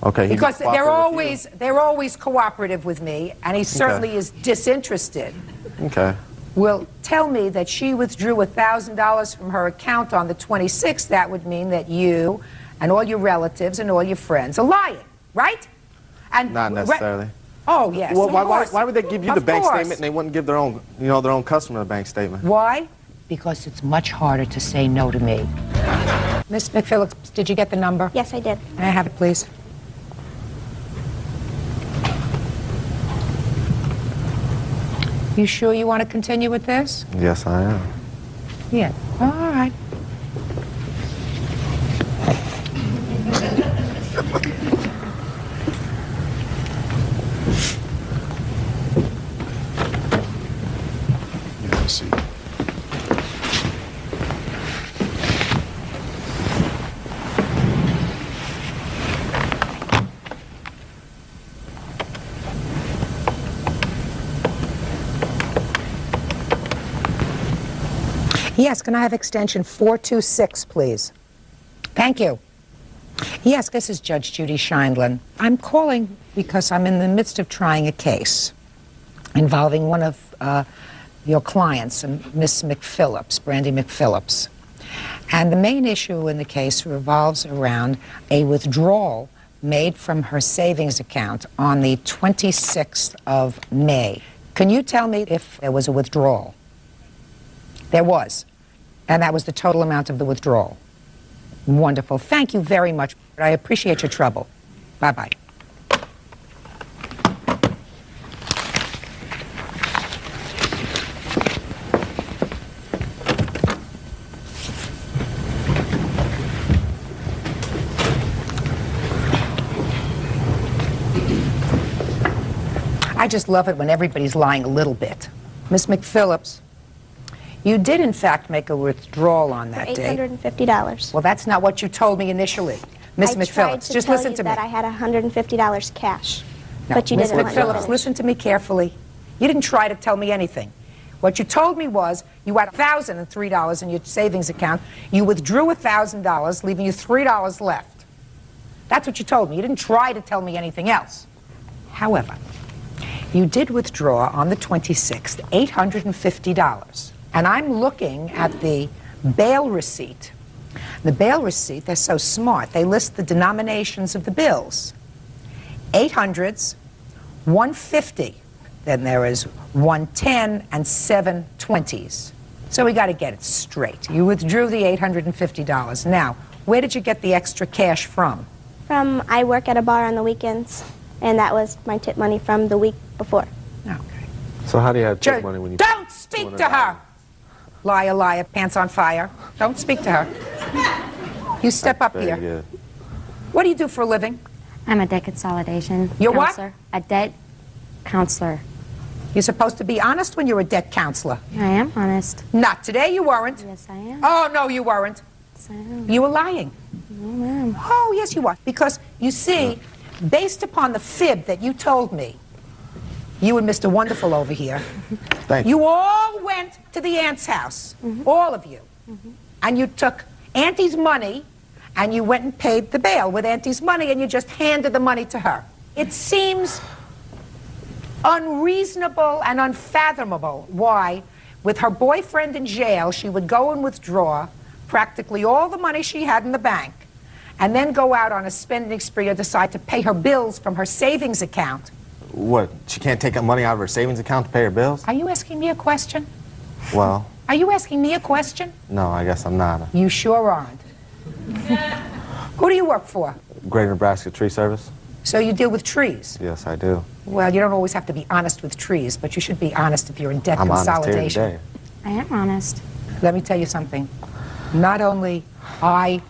Okay. he because was cooperative with you. they're always cooperative with me, and he certainly is disinterested, Okay. will tell me that she withdrew $1,000 from her account on the 26th, that would mean that you and all your relatives and all your friends are lying, right? And Not necessarily. Oh, yes. Well, of why course. would they give you Of the bank course. statement and they wouldn't give their own, their own customer the bank statement? Why? Because it's much harder to say no to me. Miss McPhillips, did you get the number? Yes, I did. May I have it, please? You sure you want to continue with this? Yes, I am. Yeah. All right. You have a seat. Yes, can I have extension 426, please? Thank you. Yes, this is Judge Judy Sheindlin. I'm calling because I'm in the midst of trying a case involving one of your clients, Miss McPhillips, Brandy McPhillips. And the main issue in the case revolves around a withdrawal made from her savings account on the 26th of May. Can you tell me if there was a withdrawal? There was. And that was the total amount of the withdrawal. Wonderful. Thank you very much. I appreciate your trouble. Bye-bye. I just love it when everybody's lying a little bit. Miss McPhillips, you did, in fact, make a withdrawal on that day. $850. Well, that's not what you told me initially. Miss I tried McPhillips, to just tell listen you to me. that I had $150 cash, No, but you Miss didn't let me McPhillips, finish. listen to me carefully. You didn't try to tell me anything. What you told me was you had $1,003 in your savings account. You withdrew $1,000, leaving you $3 left. That's what you told me. You didn't try to tell me anything else. However, you did withdraw on the 26th $850. And I'm looking at the bail receipt. The bail receipt, they're so smart. They list the denominations of the bills. 800s, 150. Then there is 110 and 720s. So we got to get it straight. You withdrew the $850. Now, where did you get the extra cash from? I work at a bar on the weekends, and that was my tip money from the week before. So how do you have check Judge, money when you... don't speak to her! Liar, liar, pants on fire. Don't speak to her. You step up Very here. good. What do you do for a living? I'm a debt consolidation You're what? counselor. A debt counselor. You're supposed to be honest when you're a debt counselor. I am honest. Not today, you weren't. Yes, I am. Oh, no, you weren't. Yes, I am. You were lying. No, ma'am. Oh, yes, you were. Because, you see, based upon the fib that you told me, you and Mr. Wonderful over here, Thank you all went to the aunt's house, all of you, and you took Auntie's money, and you went and paid the bail with Auntie's money, and you just handed the money to her. It seems unreasonable and unfathomable why, with her boyfriend in jail, she would go and withdraw practically all the money she had in the bank, and then go out on a spending spree or decide to pay her bills from her savings account. What, she can't take money out of her savings account to pay her bills? Are you asking me a question? Well, Are you asking me a question? no, I guess I'm not. You sure aren't. Who do you work for? Greater Nebraska Tree Service? So you deal with trees. Yes, I do. Well, you don't always have to be honest with trees, but you should be honest if you're in debt I'm honest here consolidation. today. I am honest. Let me tell you something. Not only I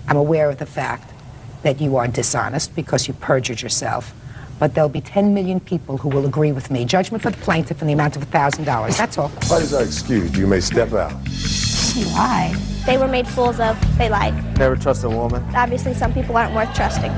am aware of the fact that you are dishonest because you perjured yourself, but there'll be 10 million people who will agree with me. Judgment for the plaintiff in the amount of $1,000. That's all. Parties are excused. You may step out. Why? They were made fools of. They lied. Never trust a woman. Obviously, some people aren't worth trusting.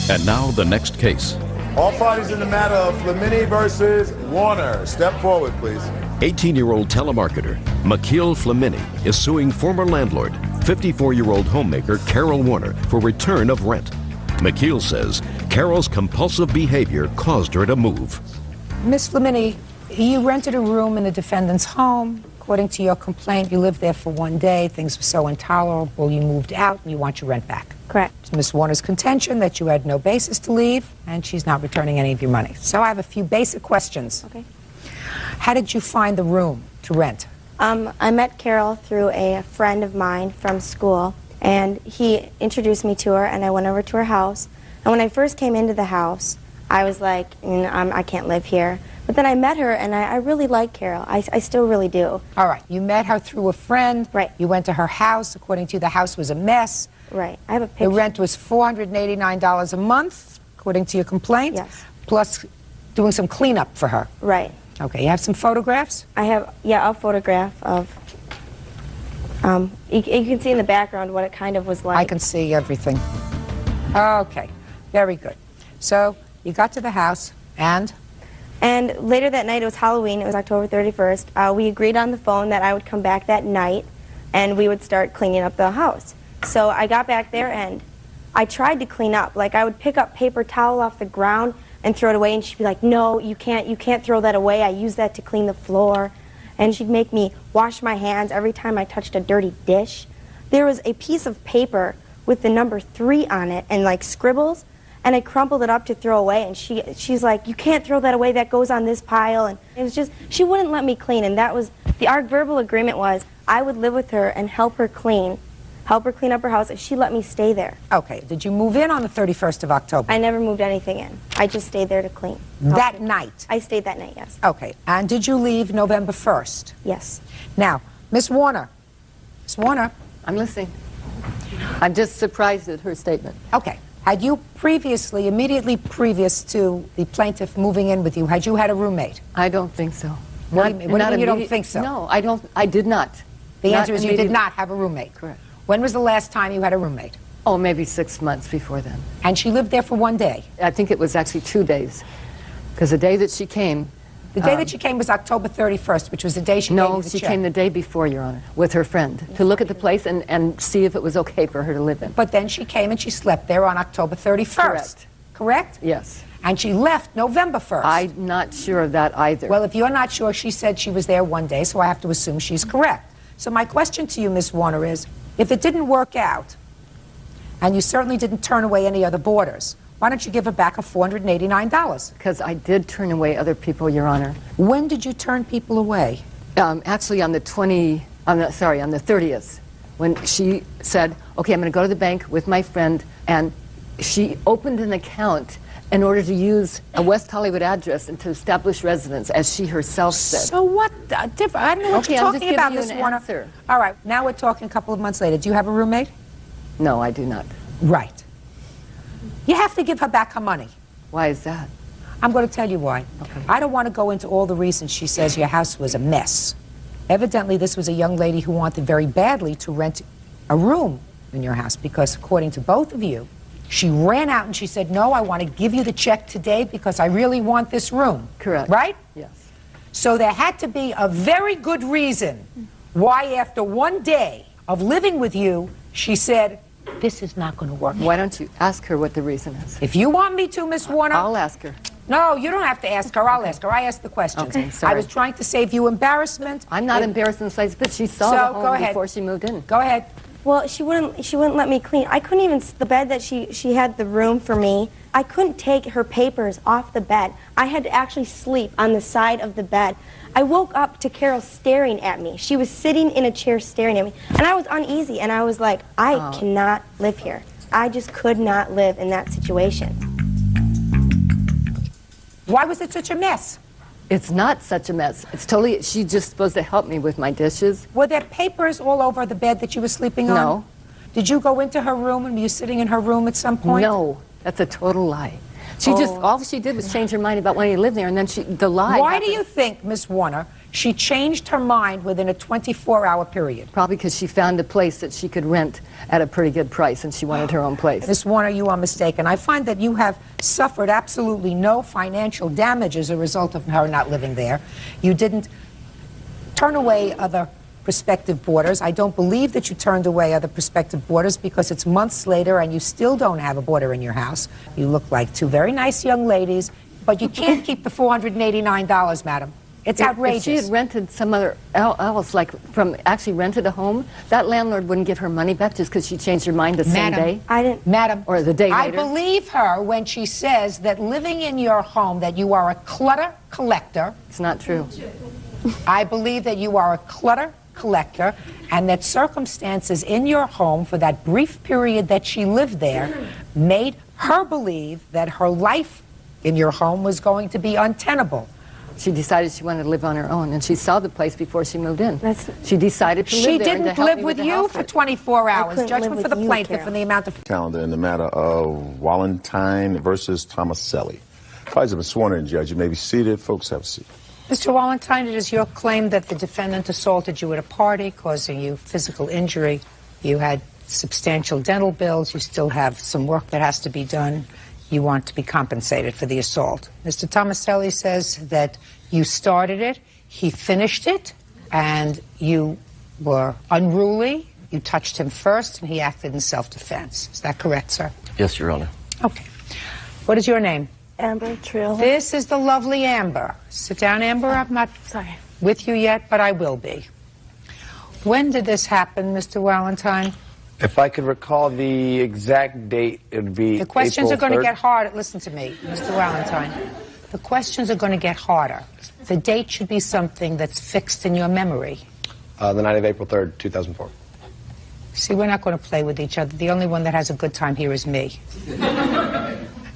And now the next case. All parties in the matter of Flamini versus Warner. Step forward, please. 18-year-old telemarketer Makil Flamini is suing former landlord, 54-year-old homemaker Carol Warner for return of rent. Makil says Carol's compulsive behavior caused her to move. Miss Flamini, you rented a room in the defendant's home. According to your complaint, you lived there for one day. Things were so intolerable, you moved out and you want your rent back. Correct. It's Miss Warner's contention that you had no basis to leave and she's not returning any of your money. So I have a few basic questions. Okay. How did you find the room to rent? I met Carol through a friend of mine from school, and he introduced me to her, and I went over to her house. And when I first came into the house, I was like, I can't live here. But then I met her, and I really like Carol. I still really do. All right. You met her through a friend. Right. You went to her house. According to you, the house was a mess. Right. I have a picture. The rent was $489 a month, according to your complaint. Yes. Plus doing some cleanup for her. Right. Okay. You have some photographs? I have, a photograph of, you can see in the background what it kind of was like. I can see everything. Okay. Very good. So you got to the house, and? And later that night, it was Halloween, it was October 31st, we agreed on the phone that I would come back that night and we would start cleaning up the house. So I got back there and I tried to clean up. Like, I would pick up paper towel off the ground and throw it away, and she'd be like, no, you can't throw that away. I use that to clean the floor. And she'd make me wash my hands every time I touched a dirty dish. There was a piece of paper with the number 3 on it and like scribbles, and I crumpled it up to throw away, and she's like, you can't throw that away, that goes on this pile. And it was just, she wouldn't let me clean, and that was, our verbal agreement was I would live with her and help her clean up her house if she let me stay there. Okay. Did you move in on the 31st of October? I never moved anything in. I just stayed there to clean. That night? I stayed that night, yes. Okay. And did you leave November 1st? Yes. Now, Miss Warner. Miss Warner. I'm listening. I'm just surprised at her statement. Okay. Had you previously, immediately previous to the plaintiff moving in with you, had you had a roommate? I don't think so. What do you mean you don't think so? No, I did not. The answer is you did not have a roommate. Correct. When was the last time you had a roommate? Oh, maybe 6 months before then. And she lived there for one day? I think it was actually 2 days. Because the day that she came... The day that she came was October 31st, which was the day she gave you the she check. came the day before, Your Honor, with her friend, to look at the place and see if it was okay for her to live in. But then she came and she slept there on October 31st. Correct. Correct? Yes. And she left November 1st. I'm not sure of that either. Well, if you're not sure, she said she was there one day, so I have to assume she's correct. So my question to you, Ms. Warner, is if it didn't work out, and you certainly didn't turn away any other boarders, why don't you give her back a $489? Because I did turn away other people, Your Honor. When did you turn people away? Actually on the 30th, when she said, okay, I'm going to go to the bank with my friend, and she opened an account in order to use a West Hollywood address and to establish residence, as she herself said. So what? I don't know what Okay, you're I'm just talking about, giving Miss you an Warner. answer. All right, now we're talking a couple of months later. Do you have a roommate? No, I do not. Right. You have to give her back her money. Why is that? I'm going to tell you why. Okay. I don't want to go into all the reasons she says your house was a mess. Evidently, this was a young lady who wanted very badly to rent a room in your house because, according to both of you, she ran out and she said, no, I want to give you the check today because I really want this room. Correct. Right? Yes. So there had to be a very good reason why, after one day of living with you, she said, this is not going to work. Why don't you ask her what the reason is? If you want me to, Miss Warner. I'll ask her. No, you don't have to ask her. I'll ask her. I asked the questions. Okay, sorry. I was trying to save you embarrassment. I'm not embarrassed in the slightest, but she saw So, the go home ahead. before she moved in. Go ahead. Well, she wouldn't let me clean. I couldn't even, the bed that she had the room for me, I couldn't take her papers off the bed. I had to actually sleep on the side of the bed. I woke up to Carol staring at me. She was sitting in a chair staring at me. And I was uneasy, and I was like, I cannot live here. I just could not live in that situation. Why was it such a mess? It's not such a mess. It's totally, she's just supposed to help me with my dishes. Were there papers all over the bed that you were sleeping on? No. Did you go into her room and were you sitting in her room at some point? No, that's a total lie. She just, all she did was change her mind about wanting to live there, and then the lie Why happened. do you think, Miss Warner, she changed her mind within a 24-hour period? Probably because she found a place that she could rent at a pretty good price, and she wanted her own place. Miss Warner, you are mistaken. I find that you have suffered absolutely no financial damage as a result of her not living there. You didn't turn away other prospective boarders. I don't believe that you turned away other prospective boarders because it's months later and you still don't have a boarder in your house. You look like two very nice young ladies, but you can't keep the $489, madam. It's outrageous. If she had rented some other else, like actually rented a home, that landlord wouldn't give her money back just because she changed her mind the same day. I didn't. Madam, or the day later. I believe her when she says that living in your home, that you are a clutter collector. It's not true. I believe that you are a clutter collector and that circumstances in your home for that brief period that she lived there made her believe that her life in your home was going to be untenable. She decided she wanted to live on her own, and she saw the place before she moved in. She decided to live She there and to didn't help live me with the you house for rent. 24 hours. couldn't Judgment live for the with you, plaintiff Carol. and the amount of... Calendar in the matter of Wallentyne versus Tomaselli. Parties have been sworn in, Judge. You may be seated. Folks, have a seat. Mr. Wallentyne, it is your claim that the defendant assaulted you at a party, causing you physical injury. You had substantial dental bills. You still have some work that has to be done. You want to be compensated for the assault. Mr. Tomaselli says that you started it, he finished it, and you were unruly. You touched him first, and he acted in self-defense. Is that correct, sir? Yes, Your Honor. Okay. What is your name? Amber Trill. This is the lovely Amber. Sit down, Amber. I'm not with you yet, but I will be. When did this happen, Mr. Wallentyne? If I could recall the exact date, it would be The questions April are going to 3rd. get harder. Listen to me, Mr. Wallentyne. The questions are going to get harder. The date should be something that's fixed in your memory. The night of April 3rd, 2004. See, we're not going to play with each other. The only one that has a good time here is me.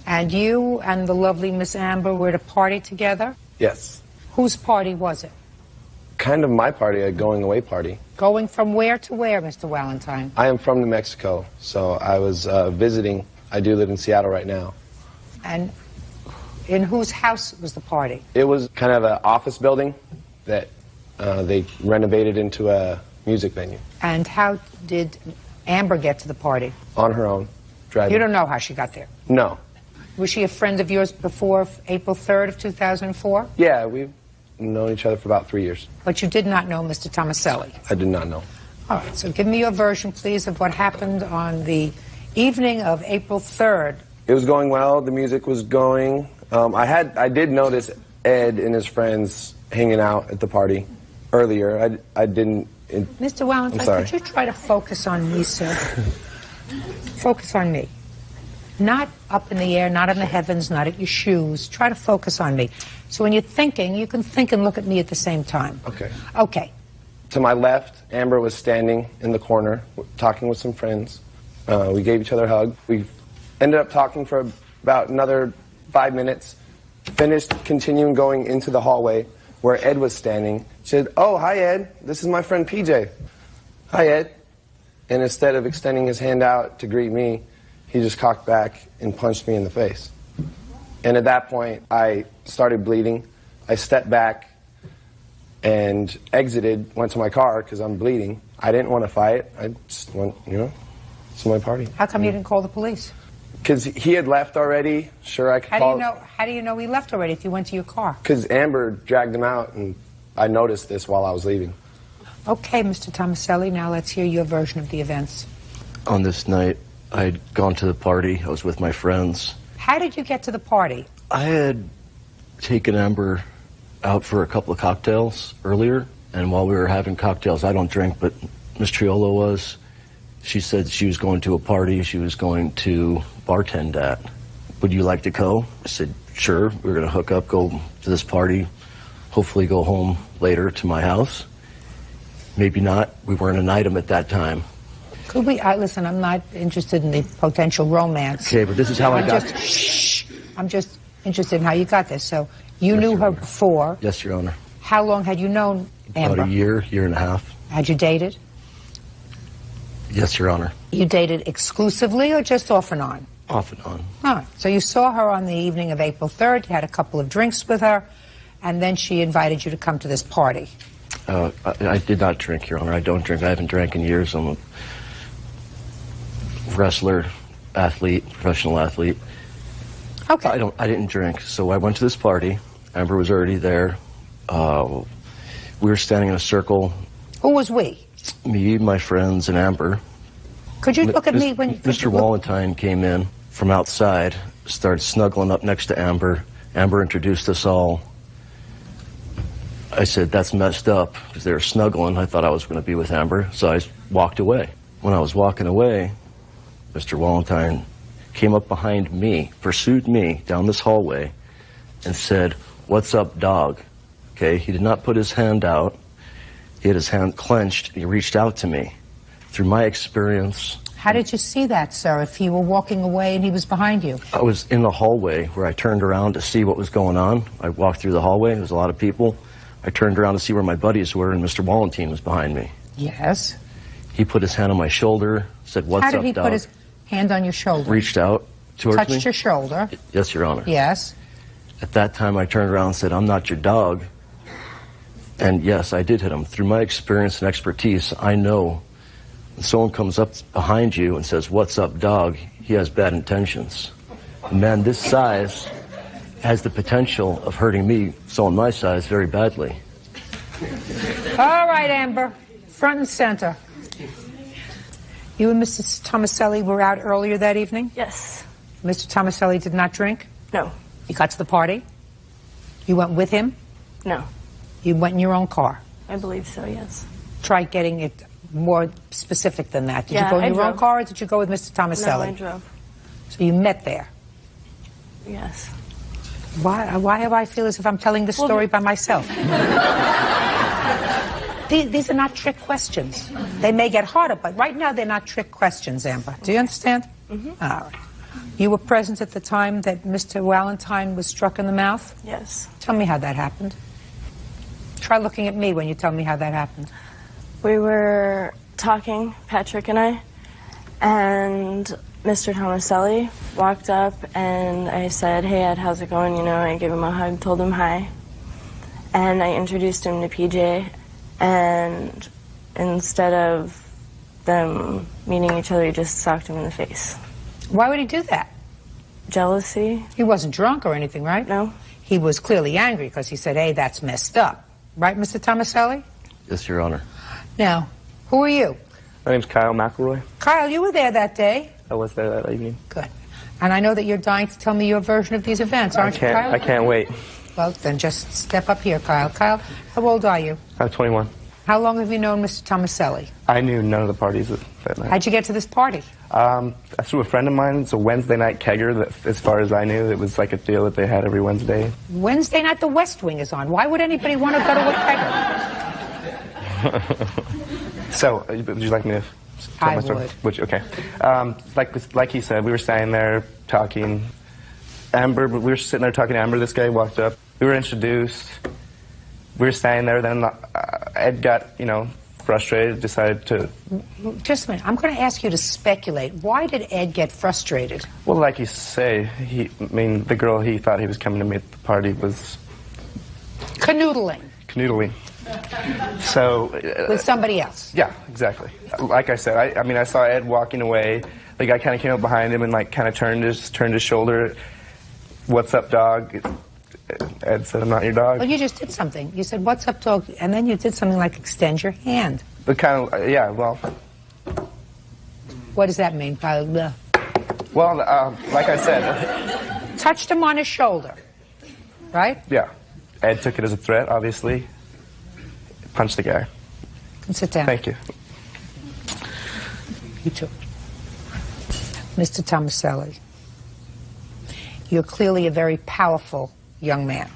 And you and the lovely Miss Amber were at a party together? Yes. Whose party was it? Kind of my party, a going away party. Going from where to where, Mr. Wallentyne? I am from New Mexico, so I was visiting. I do live in Seattle right now. And in whose house was the party? It was kind of an office building that they renovated into a music venue. And how did Amber get to the party? On her own, driving. You don't know how she got there? No. Was she a friend of yours before April 3rd of 2004? Yeah, we've known each other for about 3 years. But you did not know Mr. Tomaselli? I did not know. All right, so give me your version, please, of what happened on the evening of April 3rd. It was going well. The music was going. I did notice Ed and his friends hanging out at the party earlier. I didn't. Mr. Wallentyne, could you try to focus on me, sir? Focus on me. Not up in the air, not in the heavens, not at your shoes. Try to focus on me. So when you're thinking, you can think and look at me at the same time. Okay. Okay. To my left, Amber was standing in the corner, talking with some friends. We gave each other a hug. We ended up talking for about another 5 minutes, finished, continuing going into the hallway where Ed was standing. She said, "Oh, hi, Ed. This is my friend PJ." "Hi, Ed." And instead of extending his hand out to greet me, he just cocked back and punched me in the face. And at that point, I started bleeding. I stepped back and exited, went to my car because I'm bleeding. I didn't want to fight. I just went, to my party. How come you didn't call the police? Because he had left already. Sure, I could call. How do you know he left already if you went to your car? Because Amber dragged him out, and I noticed this while I was leaving. Okay, Mr. Tomaselli, now let's hear your version of the events. On this night, I'd gone to the party. I was with my friends. How did you get to the party? I had taken Amber out for a couple of cocktails earlier, and while we were having cocktails, I don't drink, but Miss Triolo was. She said she was going to a party she was going to bartend at. "Would you like to go?" I said, "Sure." We were going to hook up, go to this party, hopefully go home later to my house. Maybe not. We weren't an item at that time. Could we, listen, I'm not interested in the potential romance. Okay, but this is how I got... I'm just interested in how you got this. So you knew her before. Yes, Your Honor. How long had you known Amber? About a year and a half. Had you dated? Yes, Your Honor. You dated exclusively or just off and on? Off and on. All right. So you saw her on the evening of April 3rd, you had a couple of drinks with her, and then she invited you to come to this party. I did not drink, Your Honor. I don't drink. I haven't drank in years. I'm a wrestler, athlete, professional athlete. Okay. I didn't drink. So I went to this party. Amber was already there. We were standing in a circle. Who was we? Me, my friends, and Amber. Could you look at me when Mr. Walentine came in from outside, started snuggling up next to Amber. Amber introduced us all. I said, "That's messed up," because they were snuggling. I thought I was going to be with Amber, so I walked away. When I was walking away, Mr. Walentine came up behind me, pursued me down this hallway, and said, "What's up, dog?" Okay, he did not put his hand out. He had his hand clenched. He reached out to me. Through my experience... How did you see that, sir, if you were walking away and he was behind you? I was in the hallway where I turned around to see what was going on. I walked through the hallway. There was a lot of people. I turned around to see where my buddies were, and Mr. Walentine was behind me. Yes. He put his hand on my shoulder, said, "What's up, dog?" How did he put his hand on your shoulder? Reached out towards me. Touched your shoulder? Yes, Your Honor. Yes. At that time, I turned around and said, "I'm not your dog." And yes, I did hit him. Through my experience and expertise, I know when someone comes up behind you and says, "What's up, dog?" he has bad intentions. A man this size has the potential of hurting me, someone my size, very badly. All right, Amber. Front and center. You and Mrs. Tomaselli were out earlier that evening? Yes. Mr. Tomaselli did not drink? No. You got to the party? You went with him? No. You went in your own car? I believe so, yes. Try getting it more specific than that. Did Yeah, you go in I your own drove. car or did you go with Mr. Tomaselli? No, I drove. So you met there? Yes. Why do I feel as if I'm telling the story by myself? These are not trick questions. They may get harder, but right now they're not trick questions, Amber. Do you understand? Mm-hmm. All right. You were present at the time that Mr. Walentine was struck in the mouth? Yes. Tell me how that happened. Try looking at me when you tell me how that happened. We were talking, Patrick and I, and Mr. Tomaselli walked up and I said, "Hey Ed, how's it going?" I gave him a hug, told him hi. And I introduced him to PJ, and instead of them meeting each other, he just socked him in the face. Why would he do that? Jealousy. He wasn't drunk or anything, right? No. He was clearly angry because he said, "Hey, that's messed up." Right, Mr. Tomaselli? Yes, Your Honor. Now, who are you? My name's Kyle McElroy. Kyle, you were there that day. I was there that evening. Good. And I know that you're dying to tell me your version of these events, aren't you, Kyle? I can't wait. Well, then just step up here, Kyle. Kyle, how old are you? I'm 21. How long have you known Mr. Tomaselli? I knew none of the parties that night. How'd you get to this party? Through a friend of mine. It's a Wednesday night kegger that, as far as I knew, it was like a deal that they had every Wednesday. Wednesday night, the West Wing is on. Why would anybody want to go to a kegger? So, would you like me to tell my story? would. Okay. Like he said, we were standing there talking. Amber, we were sitting there talking to Amber. This guy walked up. We were introduced. We were standing there. Then Ed got, frustrated, decided to... Just a minute. I'm going to ask you to speculate. Why did Ed get frustrated? Well, like you say, the girl he thought he was coming to meet at the party was... Canoodling. So... with somebody else. Yeah, exactly. Like I said, I saw Ed walking away. The guy kind of came up behind him and kind of turned his shoulder. "What's up, dog?" Ed said, "I'm not your dog." Well, you just did something. You said, "What's up, dog?" And then you did something like extend your hand. But kind of, yeah, well... What does that mean? Well, like I said... Touched him on his shoulder, right? Yeah. Ed took it as a threat, obviously. Punched the guy. Sit down. Thank you. You too. Mr. Tomaselli, you're clearly a very powerful young man.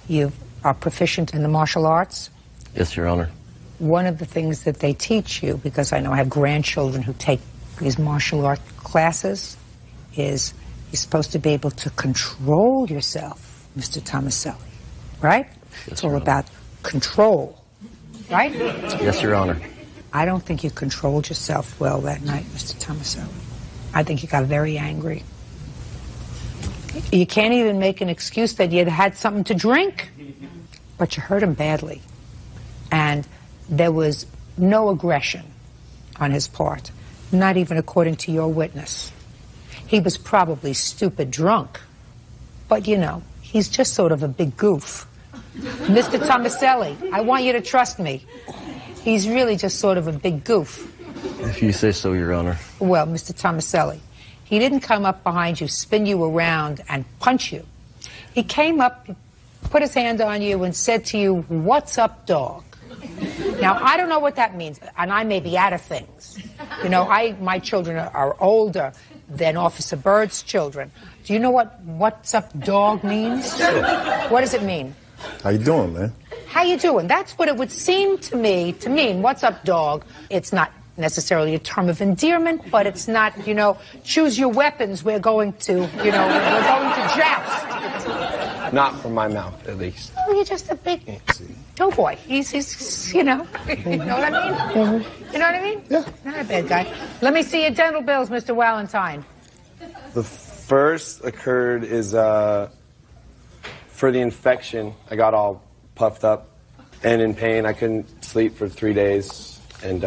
You are proficient in the martial arts. Yes, Your Honor. One of the things that they teach you, because I know I have grandchildren who take these martial art classes, is you're supposed to be able to control yourself, Mr. Tomaselli, right? Yes, it's all Your Honor. about control, right? Yes, Your Honor. I don't think you controlled yourself well that night, Mr. Tomaselli. I think you got very angry. You can't even make an excuse that you had something to drink, but you hurt him badly. And there was no aggression on his part, not even according to your witness. He was probably stupid drunk, but he's just sort of a big goof. Mr. Tomaselli, I want you to trust me. He's really just sort of a big goof. If you say so, Your Honor. Well, Mr. Tomaselli, he didn't come up behind you, spin you around, and punch you. He came up, put his hand on you, and said to you, "What's up, dog?" Now, I don't know what that means, and I may be out of things. My children are older than Officer Byrd's children. Do you know what "what's up, dog" means? What does it mean? How you doing, man? How you doing? That's what it would seem to me to mean. What's up, dog? It's not necessarily a term of endearment, but it's not, choose your weapons. We're going to, we're going to joust. Not from my mouth, at least. Oh, you're just a big doughboy. He's you know what I mean? Mm-hmm. You know what I mean? Yeah. Not a bad guy. Let me see your dental bills, Mr. Valentine. The first occurred is for the infection. I got all puffed up and in pain. I couldn't sleep for 3 days, and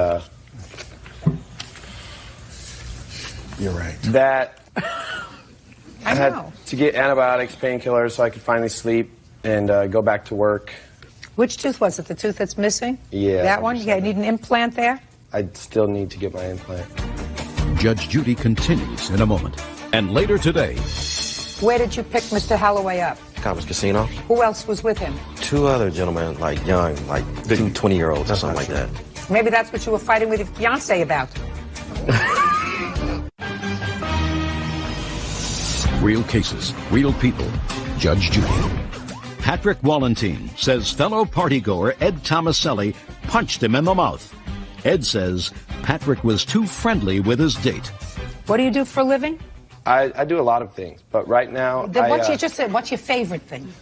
you're right. That I had know. to get antibiotics, painkillers, so I could finally sleep and go back to work. Which tooth was it? The tooth that's missing? Yeah. That one? You need an implant there? I still need to get my implant. Judge Judy continues in a moment. And later today, Where did you pick Mr. Holloway up? Commerce Casino. Who else was with him? 2 other gentlemen, young, 2 20-year-olds or something like that. Maybe that's what you were fighting with your fiancé about. real cases, real people. Judge Judy. Patrick Wallentine says fellow partygoer Ed Tomaselli punched him in the mouth. Ed says Patrick was too friendly with his date. What do you do for a living? I do a lot of things, but right now What you just said, what's your favorite thing?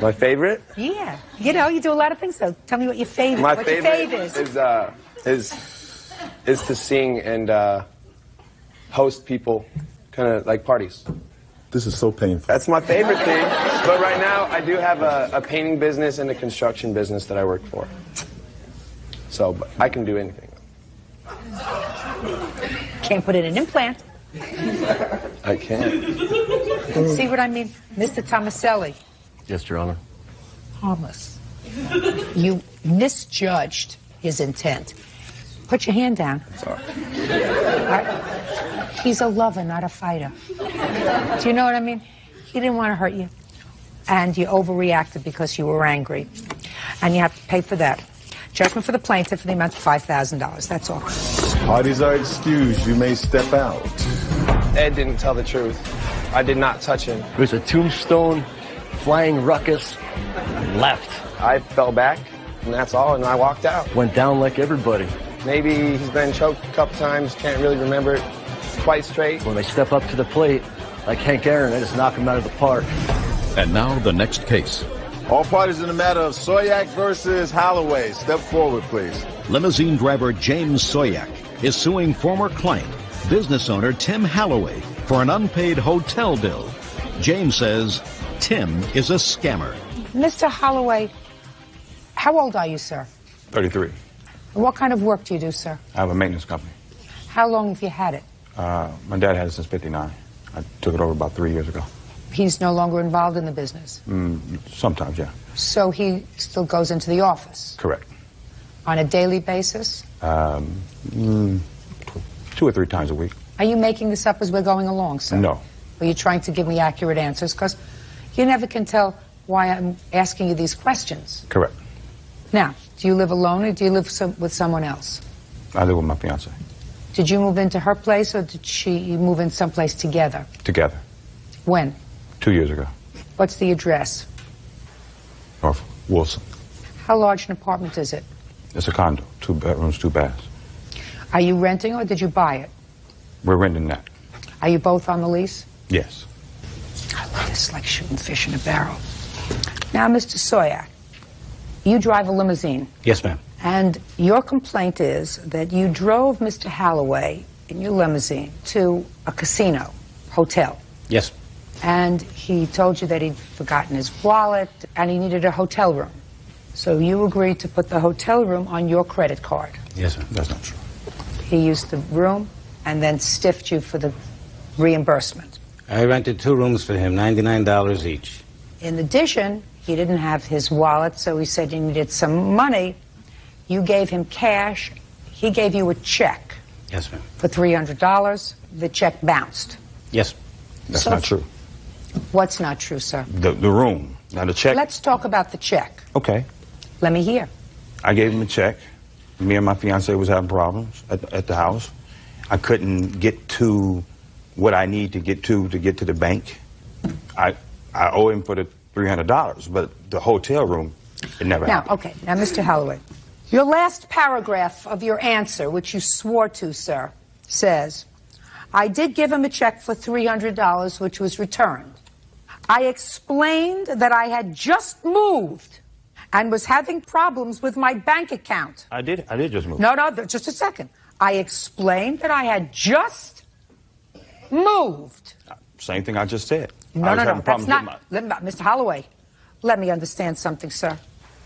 My favorite? Yeah. You do a lot of things, so tell me what your favorite, My what favorite your fave is. is to sing and host people, kind of like parties. This is so painful. That's my favorite thing. But right now, I do have a painting business and a construction business that I work for. So I can do anything. Can't put in an implant. I can't. See what I mean? Mr. Tomaselli. Yes, Your Honor. Harmless. You misjudged his intent. Put your hand down. Sorry. All right? He's a lover, not a fighter. Do you know what I mean? He didn't want to hurt you. And you overreacted because you were angry. And you have to pay for that. Judgment for the plaintiff for the amount of $5,000. That's all. Parties are excused. You may step out. Ed didn't tell the truth. I did not touch him. It was a tombstone, flying ruckus, left. I fell back, and that's all, and I walked out. Went down like everybody. Maybe he's been choked a couple times, can't really remember it quite straight. When they step up to the plate, Like Hank Aaron, I just knock him out of the park. And now the next case. All parties in the matter of Soyak versus Holloway. Step forward, please. Limousine driver James Soyak is suing former client, business owner Tim Holloway, for an unpaid hotel bill. James says Tim is a scammer. Mr. Holloway, how old are you, sir? 33. What kind of work do you do, sir? I have a maintenance company. How long have you had it? My dad had it since '59. I took it over about 3 years ago. He's no longer involved in the business. Sometimes, yeah. So he still goes into the office? Correct. On a daily basis? 2 or 3 times a week. Are you making this up as we're going along, sir? No. Are you trying to give me accurate answers? Because you never can tell why I'm asking you these questions. Correct. Now, do you live alone or do you live with someone else? I live with my fiance. Did you move into her place or did you move in someplace together? Together. When? 2 years ago. What's the address? North Wilson. How large an apartment is it? It's a condo. 2 bedrooms, 2 baths. Are you renting or did you buy it? We're renting that. Are you both on the lease? Yes. I love this, like shooting fish in a barrel. Now, Mr. Soyak, you drive a limousine. Yes, ma'am. And your complaint is that you drove Mr. Holloway in your limousine to a casino, hotel. Yes. And he told you that he'd forgotten his wallet and he needed a hotel room. So you agreed to put the hotel room on your credit card. Yes, ma'am. That's not true. He used the room and then stiffed you for the reimbursement. I rented 2 rooms for him, $99 each. In addition, he didn't have his wallet, so he said you needed some money. You gave him cash. He gave you a check. Yes, ma'am. For $300. The check bounced. Yes. That's not true. What's not true, sir? The room. Now the check. Let's talk about the check. Okay. Let me hear. I gave him a check. Me and my fiance was having problems at the house. I couldn't get to what I need to get to the bank. I owe him for the $300, but the hotel room, it never happened. Now, okay. Now, Mr. Holloway, your last paragraph of your answer, which you swore to, sir, says, I did give him a check for $300, which was returned. I explained that I had just moved and was having problems with my bank account. I did just move. No, just a second. I explained that I had just moved. Same thing I just said. No, that's not. Mr. Holloway, let me understand something, sir.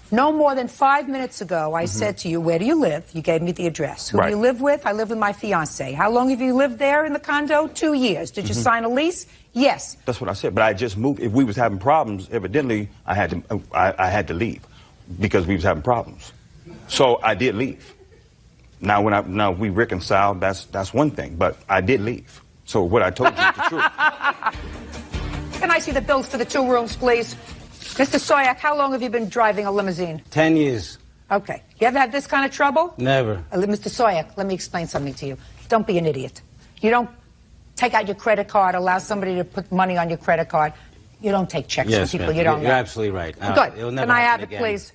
No more than 5 minutes ago, I said to you, where do you live? You gave me the address. Who do you live with? I live with my fiance. How long have you lived there in the condo? 2 years. Did you sign a lease? Yes. That's what I said. But I just moved. If we was having problems, evidently I had to leave because we was having problems. So I did leave. Now now we reconciled. That's one thing. But I did leave. So what I told you is the truth. Can I see the bills for the 2 rooms, please? Mr. Soyak, how long have you been driving a limousine? 10 years. Okay. You ever had this kind of trouble? Never. Mr. Soyak, let me explain something to you. Don't be an idiot. You don't take out your credit card, allow somebody to put money on your credit card. You don't take checks from people you don't know. You're absolutely right. Good. Can I have it, please?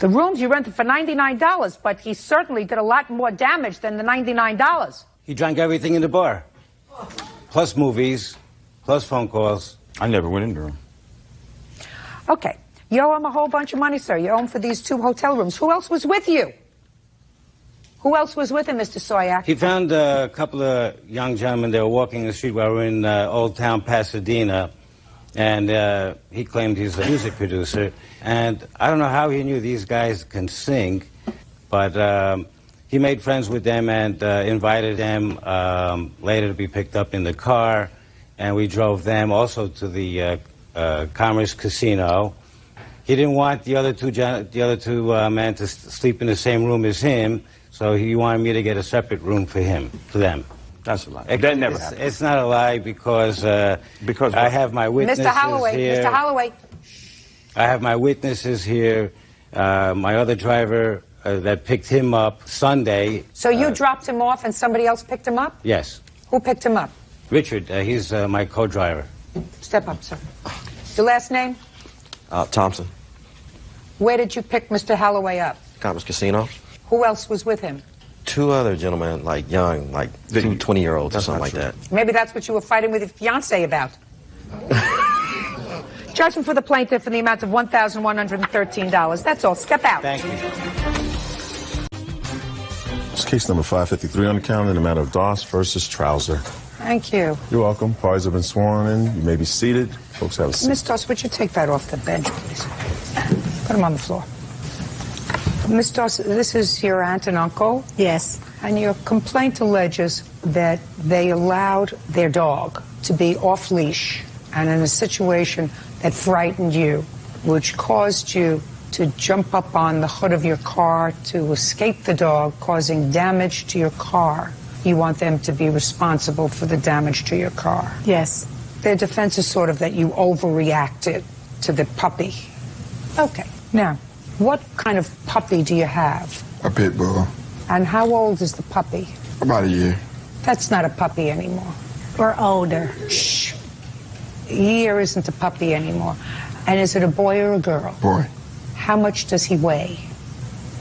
The rooms you rented for $99, but he certainly did a lot more damage than the $99. He drank everything in the bar. Plus movies, plus phone calls. I never went in the room. Okay. You owe him a whole bunch of money, sir. You owe him for these 2 hotel rooms. Who else was with you? Who else was with him, Mr. Soyak? He found a couple of young gentlemen. They were walking the street while we were in Old Town Pasadena. And he claimed he's a music producer. And I don't know how he knew these guys can sing, but he made friends with them and invited them later to be picked up in the car. And we drove them also to the Commerce Casino. He didn't want the other two men to sleep in the same room as him, so he wanted me to get a separate room for them. That's a lie. That never happened. It's not a lie because I have my witnesses Mr. Holloway, here. Mr. Holloway. I have my witnesses here. My other driver that picked him up Sunday. So you dropped him off and somebody else picked him up? Yes. Who picked him up? Richard. He's my co-driver. Step up, sir. Your last name? Thompson. Where did you pick Mr. Holloway up? Commerce Casino. Who else was with him? 2 other gentlemen, like young, like 2 20-year-olds or something like that. Maybe that's what you were fighting with your fiancé about. Judgment for the plaintiff in the amount of $1,113. That's all. Step out. Thank you. It's case number 553 on the calendar in the matter of Doss versus Trouser. Thank you. You're welcome. Parties have been sworn in. You may be seated. Folks have a seat. Miss Doss, would you take that off the bench, please? Put him on the floor. Miss Doss, this is your aunt and uncle? Yes. And your complaint alleges that they allowed their dog to be off leash and in a situation that frightened you, which caused you to jump up on the hood of your car to escape the dog, causing damage to your car. You want them to be responsible for the damage to your car. Yes. Their defense is sort of that you overreacted to the puppy. Okay. Now, what kind of puppy do you have? A pit bull. And how old is the puppy? About a year. That's not a puppy anymore. Or older. Shh. A year isn't a puppy anymore. And is it a boy or a girl? Boy. How much does he weigh?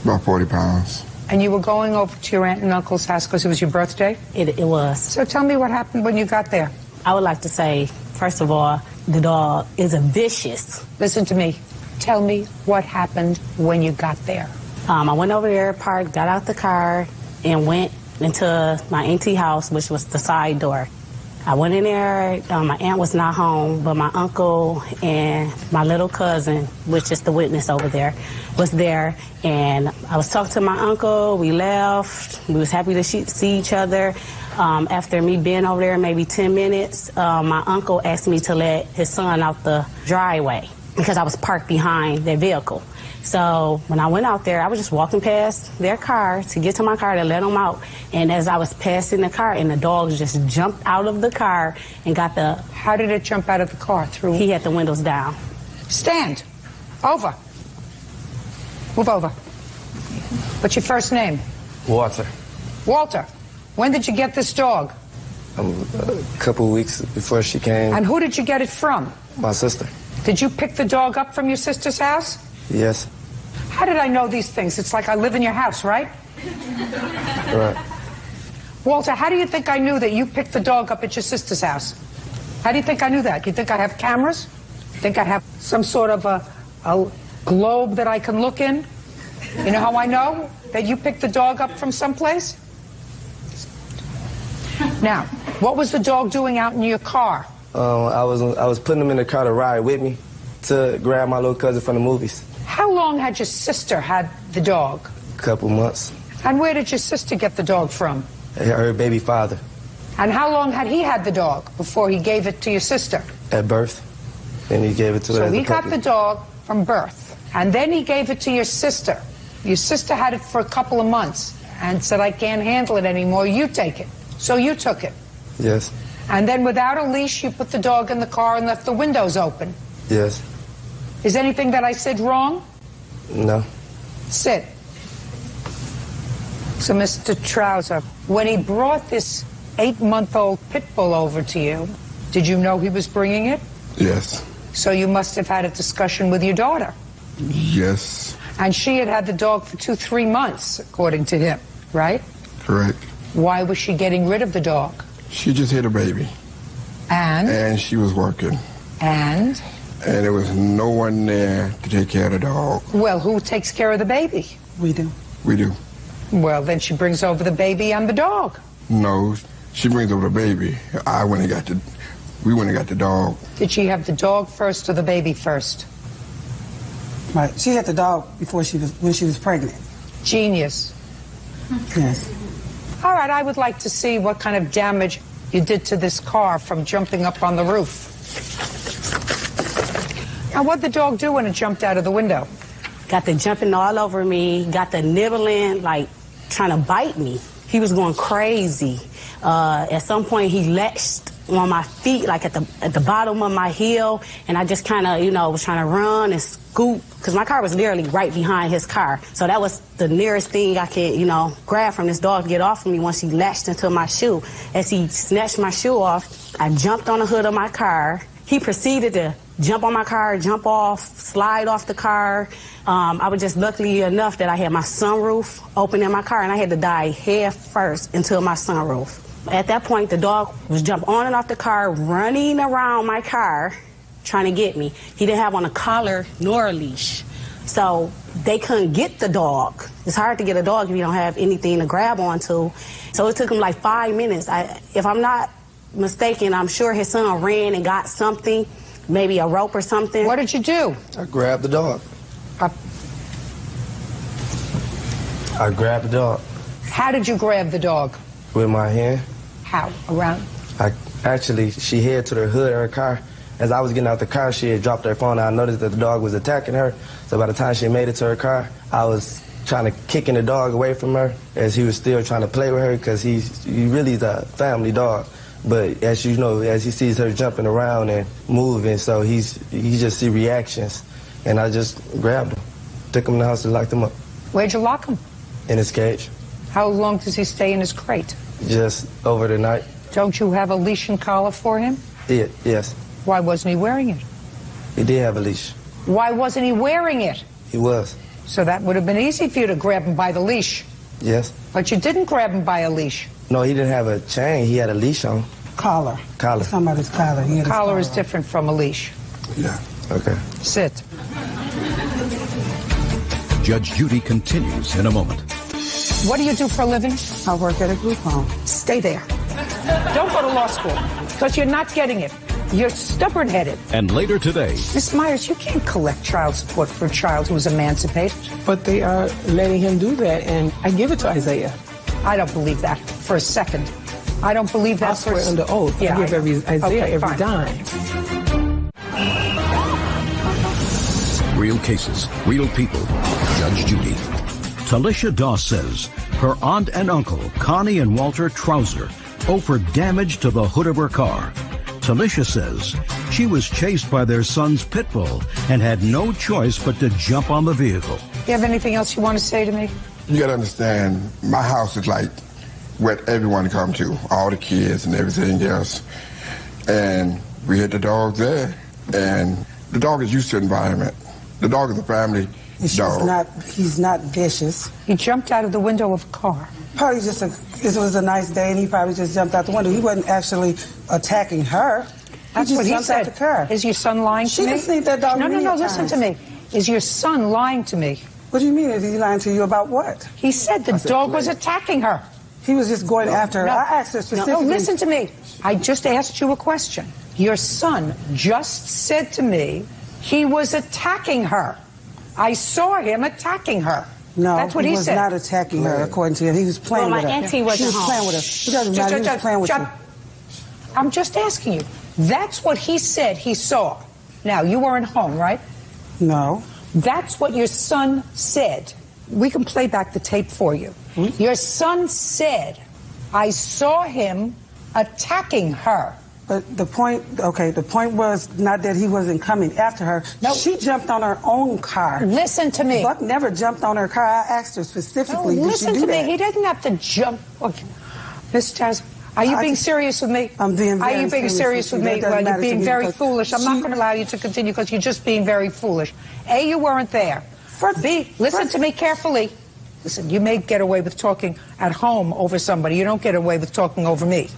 About 40 pounds. And you were going over to your aunt and uncle's house because it was your birthday? It was. So tell me what happened when you got there. I would like to say, first of all, the dog is vicious. Listen to me. Tell me what happened when you got there. I went over there, parked, got out the car, and went into my auntie house, which was the side door. I went in there, my aunt was not home, but my uncle and my little cousin, which is the witness over there, was there. And I was talking to my uncle, we left, we was happy to see each other. After me being over there maybe 10 minutes, my uncle asked me to let his son out the driveway because I was parked behind their vehicle. So when I went out there, I was just walking past their car to get to my car to let them out. And as I was passing the car, and the dog just jumped out of the car and got the... How did it jump out of the car? Through? He had the windows down. Stand. Over. Move over. What's your first name? Walter. Walter. When did you get this dog? A couple weeks before she came. And who did you get it from? My sister. Did you pick the dog up from your sister's house? Yes. How did I know these things? It's like I live in your house, right? Right. Walter, how do you think I knew that you picked the dog up at your sister's house? How do you think I knew that? You think I have cameras? Think I have some sort of a globe that I can look in? You know how I know that you picked the dog up from someplace? Now, what was the dog doing out in your car? I was putting him in the car to ride with me to grab my little cousin from the movies. How long had your sister had the dog? A couple months. And where did your sister get the dog from? Her baby father. And how long had he had the dog before he gave it to your sister? At birth. And he gave it to her. So he got the dog from birth. And then he gave it to your sister. Your sister had it for a couple of months and said, I can't handle it anymore, you take it. So you took it. Yes. And then without a leash, you put the dog in the car and left the windows open. Yes. Is anything that I said wrong? No. Sit. So, Mr. Trouser, when he brought this 8-month-old pit bull over to you, did you know he was bringing it? Yes. So you must have had a discussion with your daughter. Yes. And she had had the dog for 2-3 months, according to him, right? Correct. Why was she getting rid of the dog? She just hit a baby. And? And she was working. And? And there was no one there to take care of the dog. Well, who takes care of the baby? We do. We do. Well, then she brings over the baby and the dog. No, she brings over the baby. We went and got the dog. Did she have the dog first or the baby first? Right. She had the dog when she was pregnant. Genius. Yes. All right, I would like to see what kind of damage you did to this car from jumping up on the roof. Now, what'd the dog do when it jumped out of the window? Got the jumping all over me, got the nibbling, like trying to bite me. He was going crazy. At some point, he latched on my feet, like at the bottom of my heel, and I just kind of, was trying to run and scoop, because my car was literally right behind his car. So that was the nearest thing I could, grab from this dog to get off of me once he latched into my shoe. As he snatched my shoe off, I jumped on the hood of my car He proceeded to jump on my car, jump off, slide off the car. I was just lucky enough that I had my sunroof open in my car, and I had to dive head first into my sunroof. At that point, the dog was jumping on and off the car, running around my car, trying to get me. He didn't have on a collar nor a leash, so they couldn't get the dog. It's hard to get a dog if you don't have anything to grab onto. So it took him like 5 minutes. If I'm not mistaken, I'm sure his son ran and got something, maybe a rope or something. What did you do? I grabbed the dog. I grabbed the dog. How did you grab the dog? With my hand. How? Around? She hid to the hood of her car. As I was getting out the car, she had dropped her phone. I noticed that the dog was attacking her. So by the time she made it to her car, I was trying to kicking the dog away from her as he was still trying to play with her because he really is a family dog. But as you know, as he sees her jumping around and moving, so he just see reactions. And I just grabbed him, took him in the house and locked him up. Where'd you lock him? In his cage. How long does he stay in his crate? Just over the night. Don't you have a leash and collar for him? Yes. Why wasn't he wearing it? He did have a leash. Why wasn't he wearing it? He was. So that would have been easy for you to grab him by the leash. Yes. But you didn't grab him by a leash. No, he didn't have a chain. He had a leash on. Collar. Collar. Somebody's collar. Collar is different from a leash. Yeah. Okay. Sit. Judge Judy continues in a moment. What do you do for a living? I work at a group home. Stay there. Don't go to law school, because you're not getting it. You're stubborn-headed. And later today... Miss Myers, you can't collect child support for a child who's emancipated. But they are letting him do that, and I give it to Isaiah. I don't believe that for a second. I don't believe that I swear under oath. Yeah, I give Isaiah every dime. Real cases, real people. Judge Judy. Talisha Doss says her aunt and uncle, Connie and Walter Trouser, owe for damage to the hood of her car. Talisha says she was chased by their son's pit bull and had no choice but to jump on the vehicle. You have anything else you want to say to me? You gotta understand, my house is like what everyone come to, all the kids and everything else. And we had the dog there, and the dog is used to the environment. The dog is a family dog. He's not vicious. He jumped out of the window of a car. Probably just it was a nice day, and he probably just jumped out the window. He wasn't actually attacking her. That's what he said. Out the car. Is your son lying to me? She didn't seen that dog. No, listen to me. Is your son lying to me? What do you mean? Is he lying to you about what? He said the dog was attacking her. He was just going after her. No. I asked her specifically. No, listen to me. I just asked you a question. Your son just said to me he was attacking her. I saw him attacking her. No, that's what he was said. not attacking her, according to him. He was playing with her. My auntie wasn't home. He was playing with her. It doesn't matter. He was playing with her. I'm just asking you. That's what he said he saw. Now, you weren't home, right? No. That's what your son said. We can play back the tape for you. Your son said, I saw him attacking her. But the point was not that he wasn't coming after her. No. She jumped on her own car. Listen to me. Buck never jumped on her car. I asked her specifically, listen did she do to that? me. He didn't have to jump. Okay. Miss Chaz, are you being serious with me? I'm being very Are you being serious with me? Well, you're being very foolish. I'm not going to allow you to continue because you're just being very foolish. A, you weren't there. B, listen to me carefully. Listen, you may get away with talking at home over somebody. You don't get away with talking over me.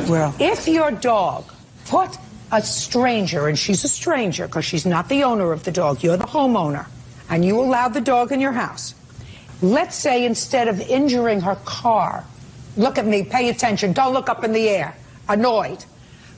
Well, if your dog put a stranger, and she's a stranger because she's not the owner of the dog, you're the homeowner, and you allowed the dog in your house, let's say instead of injuring her car, look at me, pay attention, don't look up in the air, annoyed.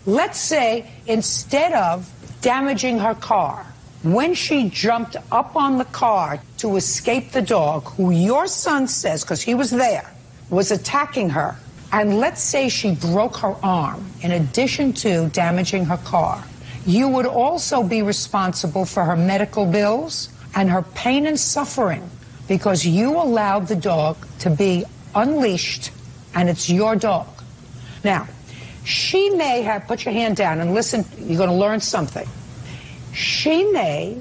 Let's say instead of damaging her car, when she jumped up on the car to escape the dog, who your son says, because he was there, was attacking her, and let's say she broke her arm in addition to damaging her car, you would also be responsible for her medical bills and her pain and suffering because you allowed the dog to be unleashed and it's your dog. Now, she may have, put your hand down and listen, you're going to learn something. She may,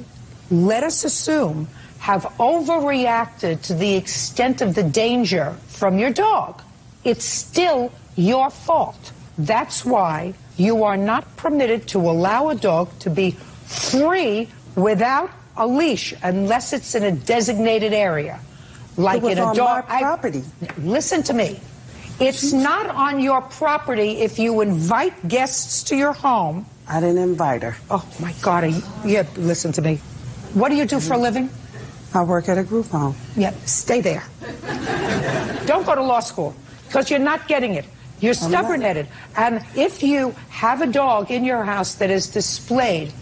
let us assume, have overreacted to the extent of the danger from your dog. It's still your fault. That's why You are not permitted to allow a dog to be free without a leash unless it's in a designated area. Like It was in a on dog my property. Listen to me. It's not on your property if you invite guests to your home. I didn't invite her. Oh my God! Yeah, listen to me. What do you do for a living? I work at a group home. Yeah, stay there. Don't go to law school because you're not getting it. You're stubborn-headed. And if you have a dog in your house that is displayed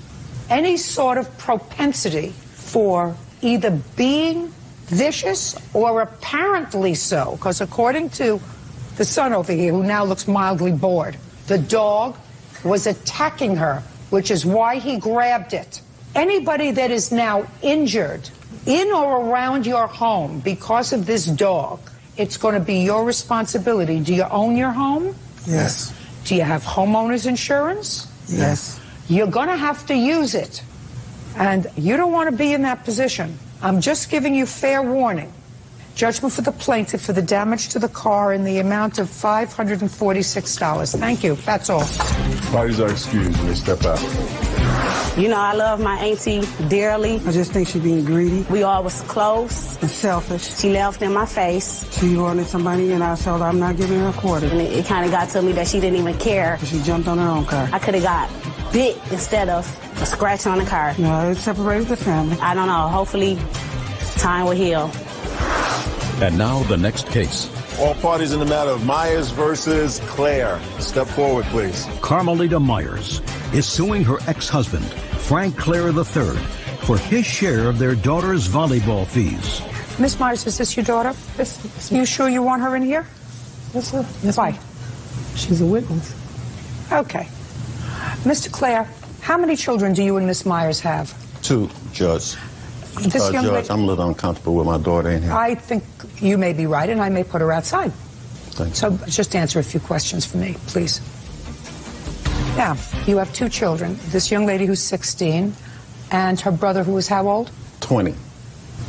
any sort of propensity for either being vicious or apparently so, because according to the son over here, who now looks mildly bored, the dog was attacking her, which is why he grabbed it. Anybody that is now injured in or around your home because of this dog, it's going to be your responsibility. Do you own your home? Yes. Do you have homeowners insurance? Yes. You're going to have to use it. And you don't want to be in that position. I'm just giving you fair warning. Judgment for the plaintiff for the damage to the car in the amount of $546. Thank you. That's all. Parties are excused. They step out. You know, I love my auntie dearly. I just think she's being greedy. We all was close. And selfish. She left in my face. She wanted somebody and I told her I'm not giving her a quarter. And it kind of got to me that she didn't even care. She jumped on her own car. I could have got bit instead of a scratch on the car. No, it separated the family. I don't know. Hopefully, time will heal. And now the next case. All parties in the matter of Myers versus Claire. Step forward, please. Carmelita Myers is suing her ex-husband, Frank Clare III, for his share of their daughter's volleyball fees. Miss Myers, is this your daughter? You sure you want her in here? Yes, sir. Why? She's a witness. Okay. Mr. Clare, how many children do you and Miss Myers have? 2, Judge. This young Judge, lady, I'm a little uncomfortable with my daughter in here. I think you may be right, and I may put her outside. Thanks. So just answer a few questions for me, please. Now, you have 2 children. This young lady who's 16, and her brother who is how old? 20.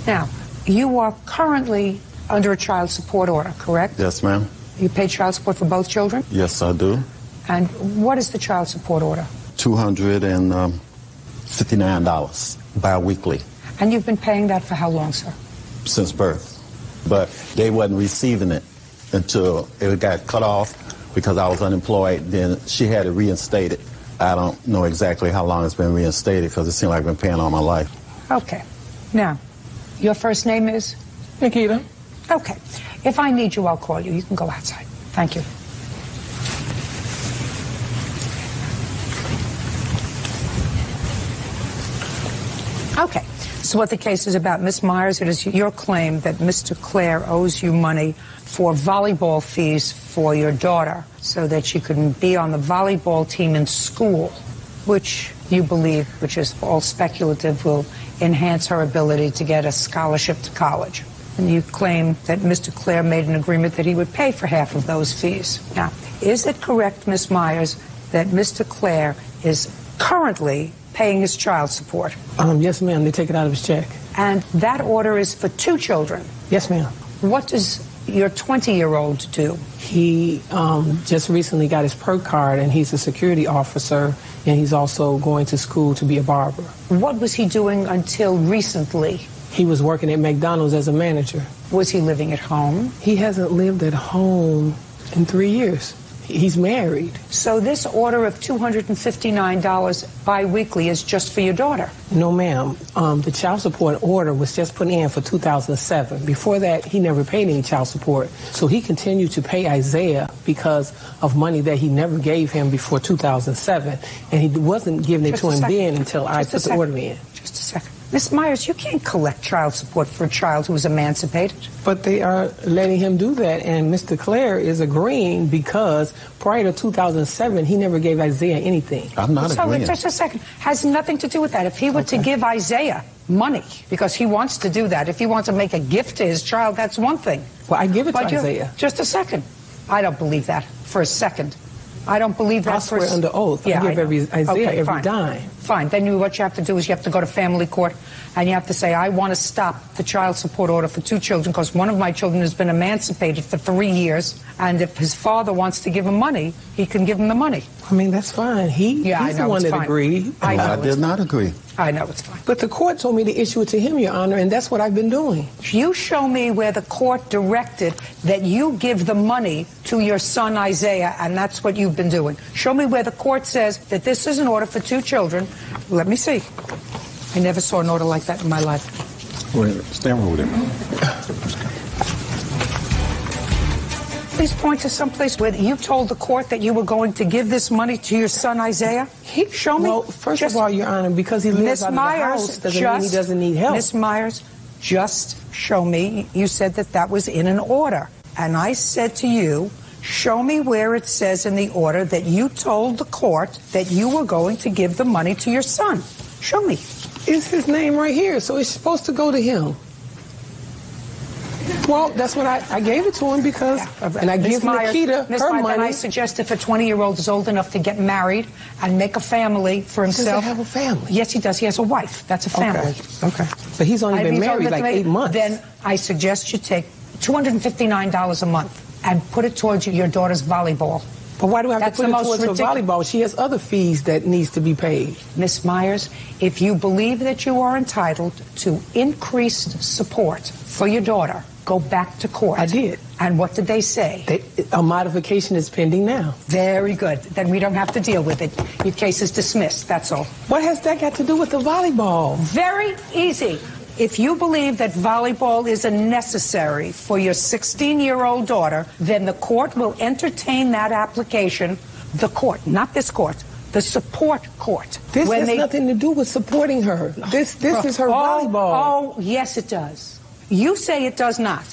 Now, you are currently under a child support order, correct? Yes, ma'am. You pay child support for both children? Yes, I do. And what is the child support order? $259 bi-weekly. And you've been paying that for how long, sir? Since birth. But they wasn't receiving it until it got cut off because I was unemployed. Then she had it reinstated. I don't know exactly how long it's been reinstated because it seemed like I've been paying all my life. Okay. Now, your first name is? Nikita. Okay. If I need you, I'll call you. You can go outside. Thank you. Okay. So what the case is about, Miss Myers, it is your claim that Mr. Clare owes you money for volleyball fees for your daughter so that she could be on the volleyball team in school, which you believe, which is all speculative, will enhance her ability to get a scholarship to college. And you claim that Mr. Clare made an agreement that he would pay for half of those fees. Now, is it correct, Miss Myers, that Mr. Clare is currently paying his child support? Yes, ma'am. They take it out of his check. And that order is for 2 children? Yes, ma'am. What does your 20-year-old do? He just recently got his PERK card, and he's a security officer, and he's also going to school to be a barber. What was he doing until recently? He was working at McDonald's as a manager. Was he living at home? He hasn't lived at home in 3 years. He's married. So this order of $259 biweekly is just for your daughter? No, ma'am. The child support order was just put in for 2007. Before that, he never paid any child support. So he continued to pay Isaiah because of money that he never gave him before 2007. And he wasn't giving it to him then until I put the order in. Just a second. Miss Myers, you can't collect child support for a child who is emancipated. But they are letting him do that, and Mr. Clare is agreeing because prior to 2007, he never gave Isaiah anything. I'm not agreeing. Just a second. Has nothing to do with that. If he were to give Isaiah money, because he wants to do that, if he wants to make a gift to his child, that's one thing. Well, I give it to Isaiah. Just a second. I don't believe that for a second. I don't believe that. I swear under oath. I give Isaiah every dime. Fine. Then what you have to do is you have to go to family court and you have to say, I want to stop the child support order for 2 children because one of my children has been emancipated for 3 years, and if his father wants to give him money, he can give him the money. I mean, that's fine. He's the one that agreed. I did not agree. I know it's fine. But the court told me to issue it to him, Your Honor, and that's what I've been doing. You show me where the court directed that you give the money to your son Isaiah, and that's what you've been doing. Show me where the court says that this is an order for 2 children. Let me see. I never saw an order like that in my life. Wait, stand with him. Please point to someplace where you told the court that you were going to give this money to your son Isaiah. Show me. Well, first of all, Your Honor, because he lives out of the house doesn't mean he doesn't need help. Miss Myers, just show me. You said that was in an order. And I said to you, show me where it says in the order that you told the court that you were going to give the money to your son. Show me. It's his name right here, so it's supposed to go to him. Well, that's what I gave it to him because, and I give Nikita her money. Then I suggest if a 20-year-old is old enough to get married and make a family for himself. Does he have a family? Yes, he does. He has a wife. That's a family. Okay. But he's only been married like 8 months. Then I suggest you take $259 a month and put it towards your daughter's volleyball. But why do I have to put it towards her volleyball? She has other fees that needs to be paid. Miss Myers, if you believe that you are entitled to increased support for your daughter, go back to court. I did. And what did they say? A modification is pending now. Very good. Then we don't have to deal with it. Your case is dismissed, that's all. What has that got to do with the volleyball? Very easy. If you believe that volleyball is necessary for your 16-year-old daughter, then the court will entertain that application. The court, not this court, the support court. This has nothing to do with supporting her. This is her volleyball. Oh, yes, it does. You say it does not.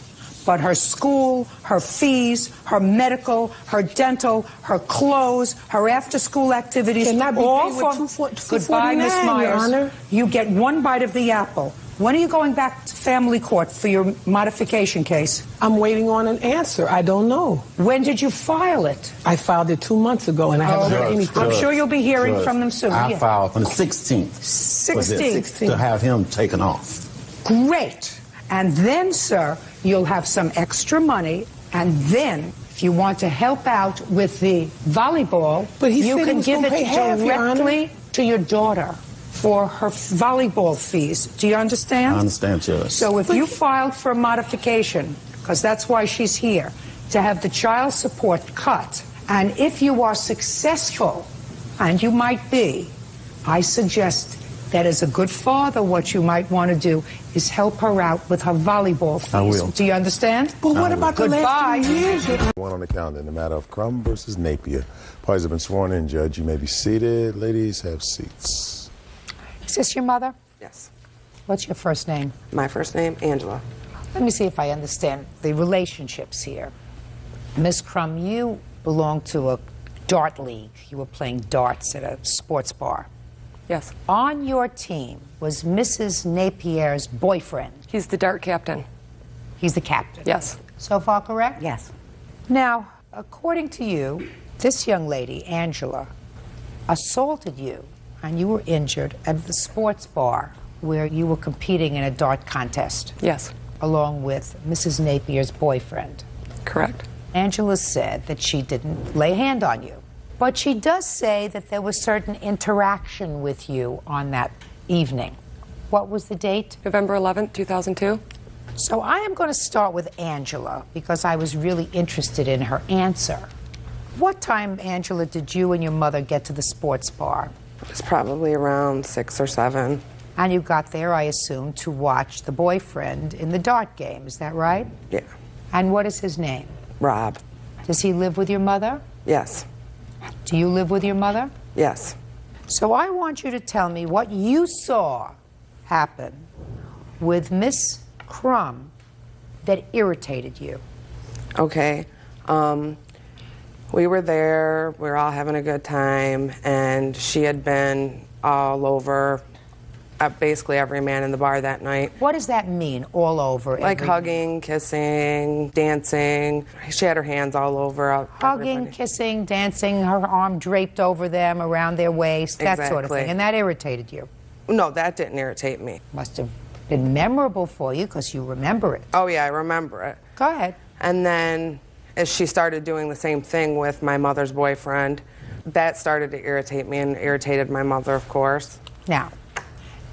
But her school, her fees, her medical, her dental, her clothes, her after-school activities, all for goodbye, Miss Myers. You get one bite of the apple. When are you going back to family court for your modification case? I'm waiting on an answer. I don't know. When did you file it? I filed it 2 months ago, and I haven't heard anything. I'm sure you'll be hearing from them soon. I filed on the 16th. 16th. To have him taken off. Great. And then, sir, you'll have some extra money, and then if you want to help out with the volleyball, you can give it directly to your daughter for her volleyball fees. Do you understand? I understand, Judge. So if you filed for a modification, because that's why she's here, to have the child support cut, and if you are successful, and you might be, I suggest that as a good father, what you might want to do is help her out with her volleyball fees. I will. Do you understand? But what about the last 3 years? One on the calendar in the matter of Crum versus Napier. Parties have been sworn in, Judge. You may be seated. Ladies, have seats. Is this your mother? Yes. What's your first name? My first name, Angela. Let me see if I understand the relationships here. Miss Crum, you belong to a dart league. You were playing darts at a sports bar. Yes. On your team was Mrs. Napier's boyfriend. He's the dart captain. He's the captain? Yes. So far correct? Yes. Now, according to you, this young lady, Angela, assaulted you and you were injured at the sports bar where you were competing in a dart contest. Yes. Along with Mrs. Napier's boyfriend. Correct. Angela said that she didn't lay a hand on you. But she does say that there was certain interaction with you on that evening. What was the date? November 11th, 2002. So I am going to start with Angela because I was really interested in her answer. What time, Angela, did you and your mother get to the sports bar? It was probably around 6 or 7. And you got there, I assume, to watch the boyfriend in the dart game. Is that right? Yeah. And what is his name? Rob. Does he live with your mother? Yes. Do you live with your mother? Yes. So I want you to tell me what you saw happen with Miss Crum that irritated you. Okay. We were there, we were all having a good time, and she had been all over basically every man in the bar that night. What does that mean, all over? Like hugging, kissing, dancing. She had her hands all over. Hugging, kissing, dancing, her arm draped over them, around their waist, that sort of Exactly. thing. And that irritated you? No, that didn't irritate me. Must have been memorable for you because you remember it. Oh, yeah, I remember it. Go ahead. And then as she started doing the same thing with my mother's boyfriend, that started to irritate me and irritated my mother, of course. Now,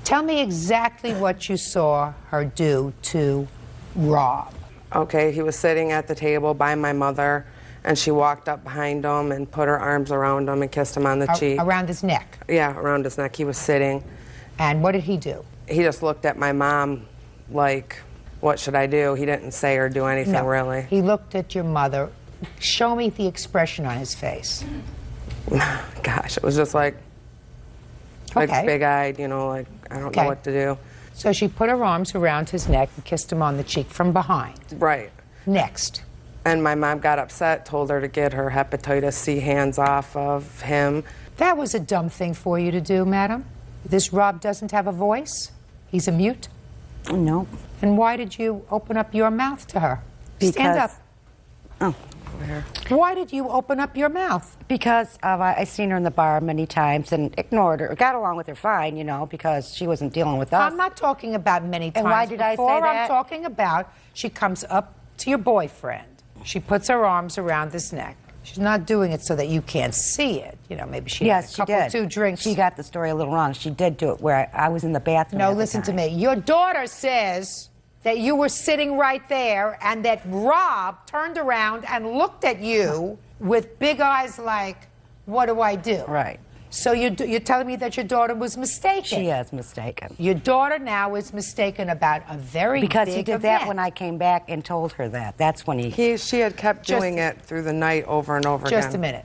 tell me exactly what you saw her do to Rob. Okay, he was sitting at the table by my mother, and she walked up behind him and put her arms around him and kissed him on the cheek. Around his neck? Yeah, around his neck. He was sitting. And what did he do? He just looked at my mom like, what should I do? He didn't say or do anything, No. really. He looked at your mother. Show me the expression on his face. Gosh, it was just like Okay. big-eyed, you know, like, I don't know what to do. So she put her arms around his neck and kissed him on the cheek from behind. Right. Next. And my mom got upset, told her to get her hepatitis C hands off of him. That was a dumb thing for you to do, madam. This Rob doesn't have a voice? He's a mute? No. And why did you open up your mouth to her? Stand up. Oh. Why did you open up your mouth? Because I seen her in the bar many times and ignored her. Got along with her fine, you know, because she wasn't dealing with us. I'm not talking about many times. And why did I say Before, that? I'm talking about she comes up to your boyfriend. She puts her arms around his neck. She's not doing it so that you can't see it. You know, maybe she had a couple, 2 drinks. She got the story a little wrong. She did do it where I was in the bathroom. No, at the listen to time. me. Your daughter says that you were sitting right there and that Rob turned around and looked at you with big eyes like, what do I do? Right. So you're telling me that your daughter was mistaken? She is mistaken. Your daughter now is mistaken about a very Because big he did event. that when I came back and told her that. That's when She had kept doing it through the night over and over again. Just a minute.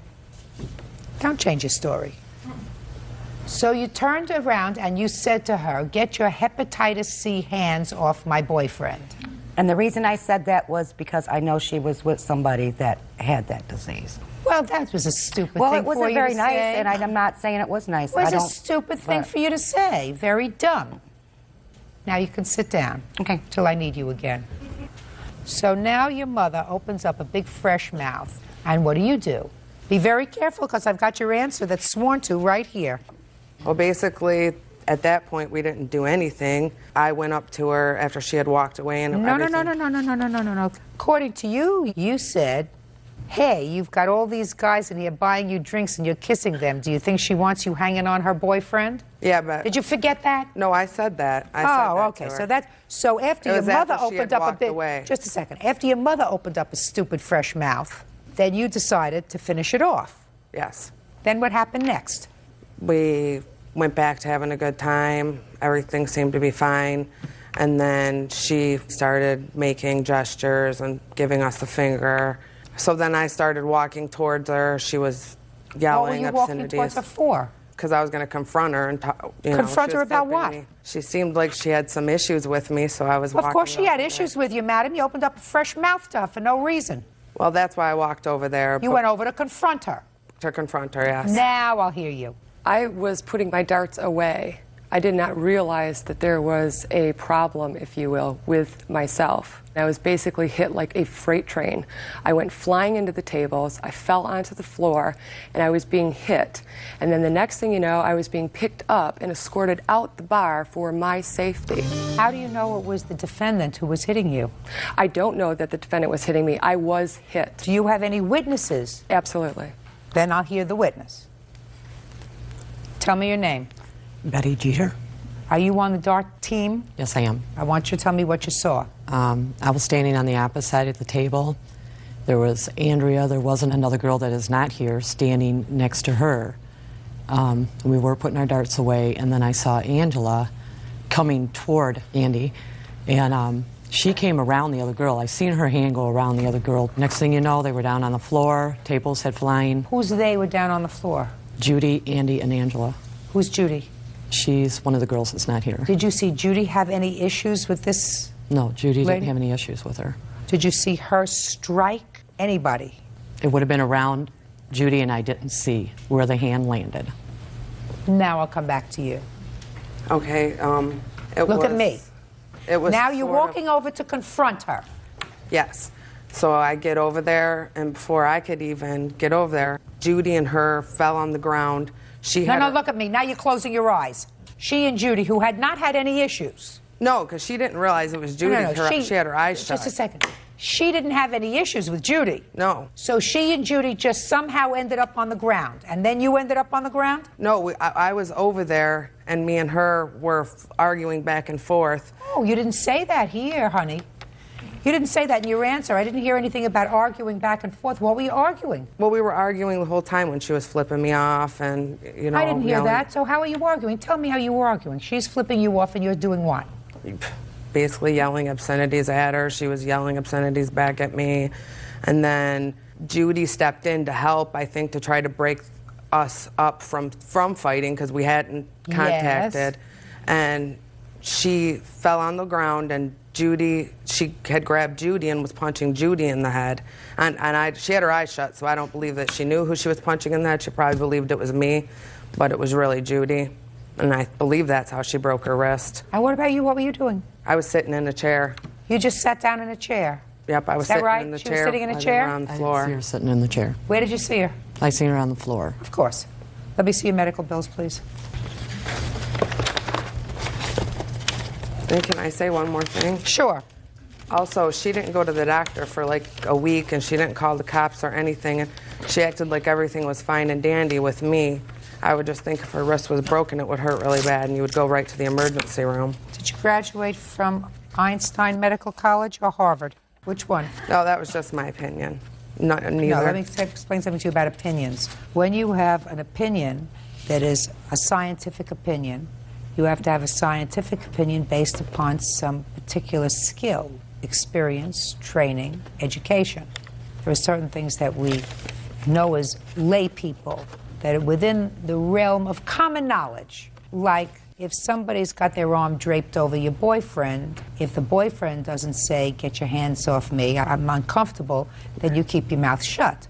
Don't change your story. So you turned around and you said to her, get your hepatitis C hands off my boyfriend. And the reason I said that was because I know she was with somebody that had that disease. Well, that was a stupid Well, thing it for wasn't you very to nice, say. and I'm not saying it was nice. It was I a don't- stupid thing but- for you to say. Very dumb. Now you can sit down. Okay. Till I need you again. So now your mother opens up a big fresh mouth. And what do? Be very careful because I've got your answer that's sworn to right here. Well, basically, at that point, we didn't do anything. I went up to her after she had walked away and No. everything. According to you, you said, hey, you've got all these guys in here buying you drinks and you're kissing them. Do you think she wants you hanging on her boyfriend? Yeah, but... Did you forget that? No, I said that. I said that okay. to her. So after It your was mother after she opened had up a walked big... away. Just a second. After your mother opened up a stupid fresh mouth, then you decided to finish it off. Yes. Then what happened next? We went back to having a good time. Everything seemed to be fine. And then she started making gestures and giving us the finger. So then I started walking towards her. She was yelling What were you walking obscenities. towards her for? Because I was going to confront her and Confront her about what? She seemed like she had some issues with me, so I was Of walking course she had over issues with you, madam. You opened up a fresh mouth to her for no reason. Well, that's why I walked over there. You went over to confront her. To confront her, yes. Now I'll hear you. I was putting my darts away. I did not realize that there was a problem, if you will, with myself. I was basically hit like a freight train. I went flying into the tables, I fell onto the floor, and I was being hit. And then the next thing you know, I was being picked up and escorted out the bar for my safety. How do you know it was the defendant who was hitting you? I don't know that the defendant was hitting me. I was hit. Do you have any witnesses? Absolutely. Then I'll hear the witness. Tell me your name. Betty Jeter. Are you on the dart team? Yes, I am. I want you to tell me what you saw. I was standing on the opposite side of the table. There was Andrea. There wasn't another girl that is not here standing next to her. We were putting our darts away, and then I saw Angela coming toward Andy, and she came around the other girl. I seen her hand go around the other girl. Next thing you know, they were down on the floor. Tables had flying. Who's they were down on the floor? Judy, Andy, and Angela. Who's Judy? She's one of the girls that's not here. Did you see Judy have any issues with this? No, Judy lady? didn't have any issues with her. Did you see her strike anybody? It would have been around Judy, and I didn't see where the hand landed. Now I'll come back to you. Okay, Look at me. It was now you're sort of- walking over to confront her. Yes. So I get over there, and before I could even get over there, Judy and her fell on the ground. No, look at me. Now you're closing your eyes. She and Judy, who had not had any issues. No, because she didn't realize it was Judy. She had her eyes shut. Just a second. She didn't have any issues with Judy. No. So she and Judy just somehow ended up on the ground. And then you ended up on the ground? No, I was over there, and me and her were arguing back and forth. Oh, you didn't say that here, honey. You didn't say that in your answer. I didn't hear anything about arguing back and forth. What were you arguing? Well, we were arguing the whole time when she was flipping me off, and, you know. I didn't hear yelling. that. So how are you arguing? Tell me how you were arguing. She's flipping you off, and you're doing what? Basically yelling obscenities at her. She was yelling obscenities back at me. And then Judy stepped in to help, I think, to try to break us up from fighting because we hadn't contacted. Yes. And she fell on the ground, and Judy, she had grabbed Judy and was punching Judy in the head. And she had her eyes shut, so I don't believe that she knew who she was punching in the head. She probably believed it was me, but it was really Judy. And I believe that's how she broke her wrist. And what about you? What were you doing? I was sitting in a chair. You just sat down in a chair? Yep, I was Is that sitting right? in the She chair. was sitting in a I chair? on the I floor. didn't see her sitting in the chair. Where did you see her? I seen her on the floor. Of course. Let me see your medical bills, please. And can I say one more thing? Sure. Also, she didn't go to the doctor for like a week, and she didn't call the cops or anything, and she acted like everything was fine and dandy with me. I would just think if her wrist was broken, it would hurt really bad, and you would go right to the emergency room. Did you graduate from Einstein Medical College or Harvard? Which one? No, that was just my opinion. Neither. No, let me explain something to you about opinions. When you have an opinion that is a scientific opinion, you have to have a scientific opinion based upon some particular skill, experience, training, education. There are certain things that we know as lay people that are within the realm of common knowledge, like if somebody's got their arm draped over your boyfriend, if the boyfriend doesn't say, "Get your hands off me, I'm uncomfortable," then you keep your mouth shut.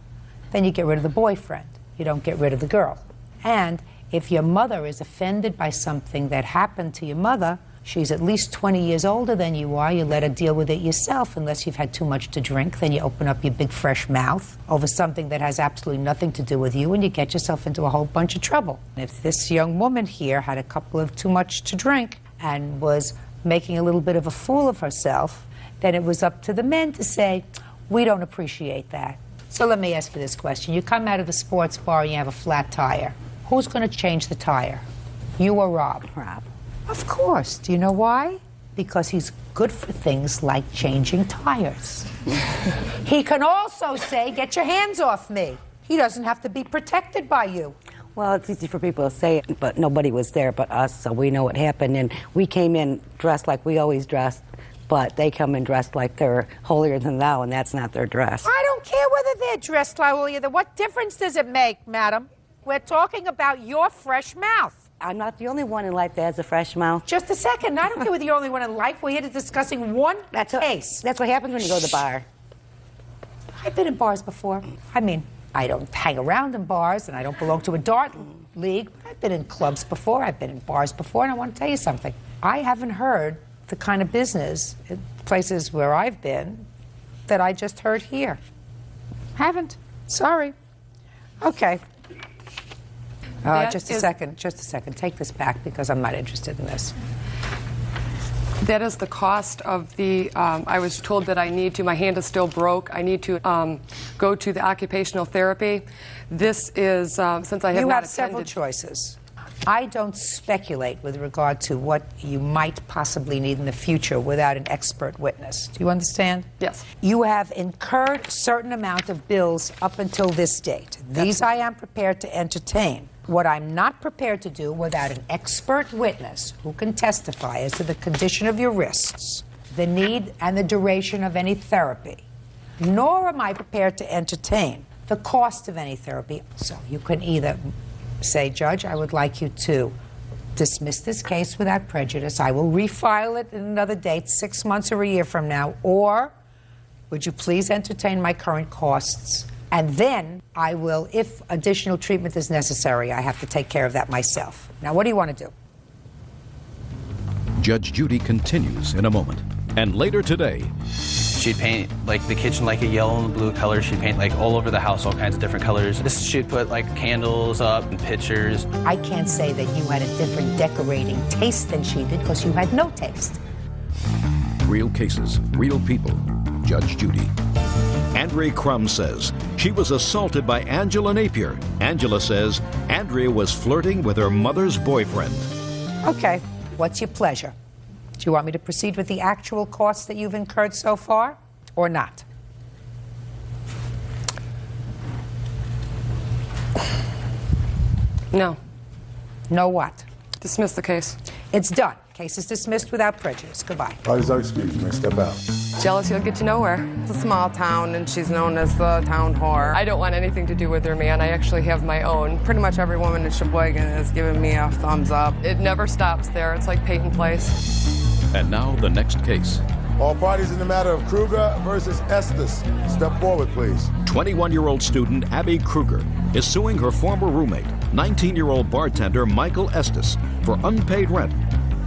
Then you get rid of the boyfriend. You don't get rid of the girl. And if your mother is offended by something that happened to your mother, she's at least 20 years older than you are, you let her deal with it yourself unless you've had too much to drink. Then you open up your big fresh mouth over something that has absolutely nothing to do with you, and you get yourself into a whole bunch of trouble. If this young woman here had a couple of too much to drink and was making a little bit of a fool of herself, then it was up to the men to say, "We don't appreciate that." So let me ask you this question. You come out of the sports bar and you have a flat tire. Who's going to change the tire? You or Rob? Rob. Of course. Do you know why? Because he's good for things like changing tires. He can also say, "Get your hands off me." He doesn't have to be protected by you. Well, it's easy for people to say it, but nobody was there but us, so we know what happened. And we came in dressed like we always dressed, but they come in dressed like they're holier than thou, and that's not their dress. I don't care whether they're dressed like either. What difference does it make, madam? We're talking about your fresh mouth. I'm not the only one in life that has a fresh mouth. Just a second. I don't care whether you're the only one in life. We're here discussing one case. That's what happens when you go to the bar. I've been in bars before. I mean, I don't hang around in bars, and I don't belong to a dart league. But I've been in clubs before. I've been in bars before, and I want to tell you something. I haven't heard the kind of business in places where I've been that I just heard here. Haven't. Sorry. Okay. Just a second. Take this back because I'm not interested in this. That is the cost of the, I was told that I need to, my hand is still broke, I need to go to the occupational therapy. This is, since I have not attended. You have several choices. I don't speculate with regard to what you might possibly need in the future without an expert witness. Do you understand? Yes. You have incurred a certain amount of bills up until this date. These I am prepared to entertain. What I'm not prepared to do without an expert witness who can testify as to the condition of your wrists, the need and the duration of any therapy, nor am I prepared to entertain the cost of any therapy. So you can either say, "Judge, I would like you to dismiss this case without prejudice. I will refile it in another date, 6 months or a year from now," or would you please entertain my current costs? And then I will, if additional treatment is necessary, I have to take care of that myself. Now, what do you want to do? Judge Judy continues in a moment. And later today, she'd paint like the kitchen like a yellow and blue color. She'd paint like all over the house, all kinds of different colors. She'd put like candles up and pictures. I can't say that you had a different decorating taste than she did because you had no taste. real cases, real people. Judge Judy. Andrea Crum says she was assaulted by Angela Napier. Angela says Andrea was flirting with her mother's boyfriend. Okay, what's your pleasure? Do you want me to proceed with the actual costs that you've incurred so far, or not? No. No what? Dismiss the case. It's done. Case is dismissed without prejudice. Goodbye. Parties are excused. You may step out. Jealous you'll get to nowhere. It's a small town, and she's known as the town whore. I don't want anything to do with her, man. I actually have my own. Pretty much every woman in Sheboygan has given me a thumbs up. It never stops there. It's like Peyton Place. And now the next case. All parties in the matter of Kruger versus Estes. Step forward, please. 21-year-old student Abby Kruger is suing her former roommate, 19-year-old bartender Michael Estes, for unpaid rent.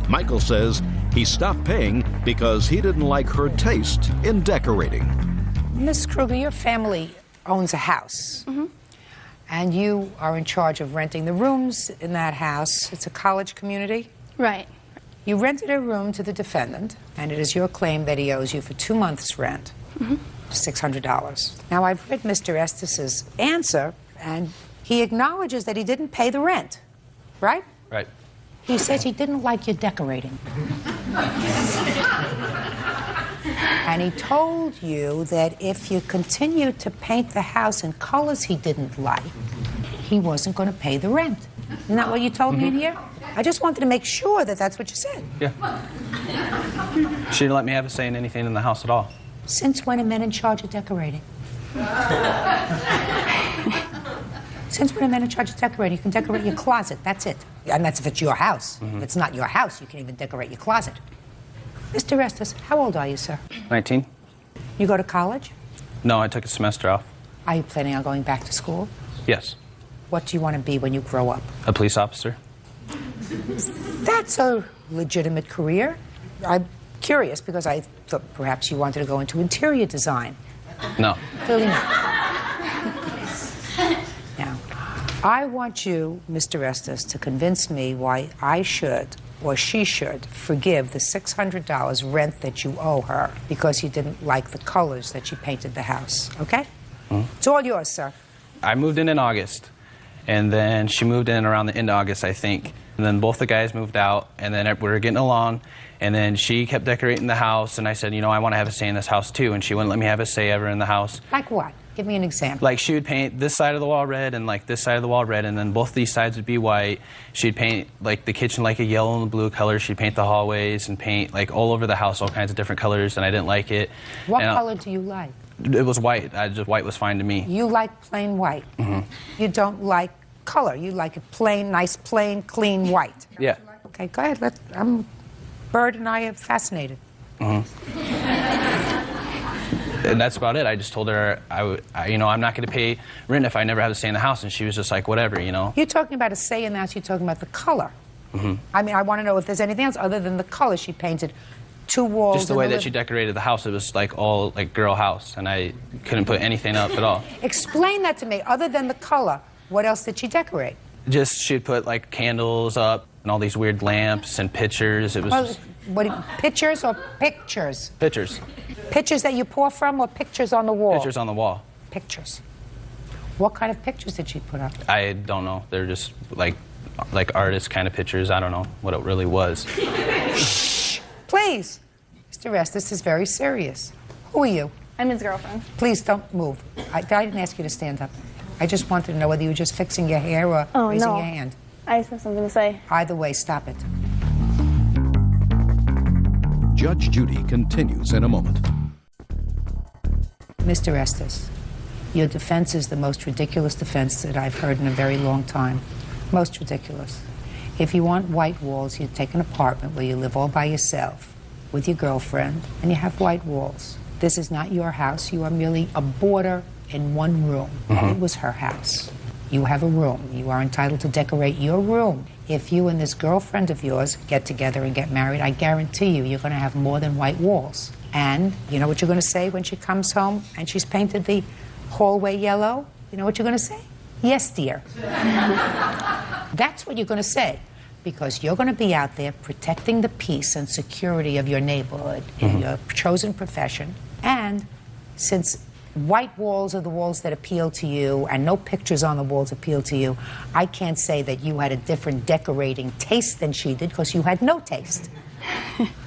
Michael says he stopped paying because he didn't like her taste in decorating. Miss Kruger, your family owns a house. Mm-hmm. And you are in charge of renting the rooms in that house. It's a college community? Right. You rented a room to the defendant, and it is your claim that he owes you for 2 months' rent, $600. Now, I've read Mr. Estes's answer, and he acknowledges that he didn't pay the rent, right? Right. He says he didn't like your decorating. And he told you that if you continued to paint the house in colors he didn't like, he wasn't going to pay the rent. Isn't that what you told me in here? I just wanted to make sure that that's what you said. Yeah. She didn't let me have a say in anything in the house at all. Since when are men in charge of decorating? Since when are men in charge of decorating? You can decorate your closet, that's it. And that's if it's your house. If it's not your house, you can even decorate your closet. Mr. Estes, how old are you, sir? 19. You go to college? No, I took a semester off. Are you planning on going back to school? Yes. What do you want to be when you grow up? A police officer. That's a legitimate career. I'm curious because I thought perhaps you wanted to go into interior design. No. Clearly not. Now, I want you, Mr. Estes, to convince me why I should, or she should, forgive the $600 rent that you owe her because you didn't like the colors that she painted the house, okay? It's all yours, sir. I moved in August, and then she moved in around the end of August, I think. And then both the guys moved out, and then we were getting along, and then she kept decorating the house, and I said, you know, I want to have a say in this house too, and she wouldn't let me have a say ever in the house. Like what? Give me an example. Like she would paint this side of the wall red and like this side of the wall red, and then both these sides would be white. She'd paint like the kitchen like a yellow and blue color. She'd paint the hallways and paint like all over the house all kinds of different colors, and I didn't like it. What color do you like? It was white. White was fine to me. You like plain white. You don't like color. You like it plain, nice, plain, clean white. Yeah. Okay, go ahead. Bird and I are fascinated. And that's about it. I just told her, you know, I'm not going to pay rent if I never have to stay in the house, and she was just like, whatever, you know. You're talking about a say in the house. You're talking about the color. I mean, I want to know if there's anything else other than the color. She painted 2 walls. Just the way that she decorated the house, it was like all like girl house, and I couldn't put anything up at all. Explain that to me. Other than the color, what else did she decorate? Just she'd put like candles up and all these weird lamps and pictures. It was just Pictures or pictures? pictures. Pictures that you pour from or pictures on the wall? Pictures on the wall. Pictures. What kind of pictures did she put up? I don't know. They're just like artist kind of pictures. I don't know what it really was. Shh! Please. Mr. Rest, this is very serious. Who are you? I'm his girlfriend. Please don't move. I didn't ask you to stand up. I just wanted to know whether you were just fixing your hair or raising your hand. I just have something to say. Either way, stop it. Judge Judy continues in a moment. Mr. Estes, your defense is the most ridiculous defense that I've heard in a very long time. Most ridiculous. If you want white walls, you take an apartment where you live all by yourself with your girlfriend, and you have white walls. This is not your house. You are merely a boarder in one room. It was her house. You have a room. You are entitled to decorate your room. If you and this girlfriend of yours get together and get married, I guarantee you're going to have more than white walls. And you know what you're going to say when she comes home and she's painted the hallway yellow? You know what you're going to say? Yes, dear. That's what you're going to say, because you're going to be out there protecting the peace and security of your neighborhood in your chosen profession. And since white walls are the walls that appeal to you and no pictures on the walls appeal to you, I can't say that you had a different decorating taste than she did, because you had no taste.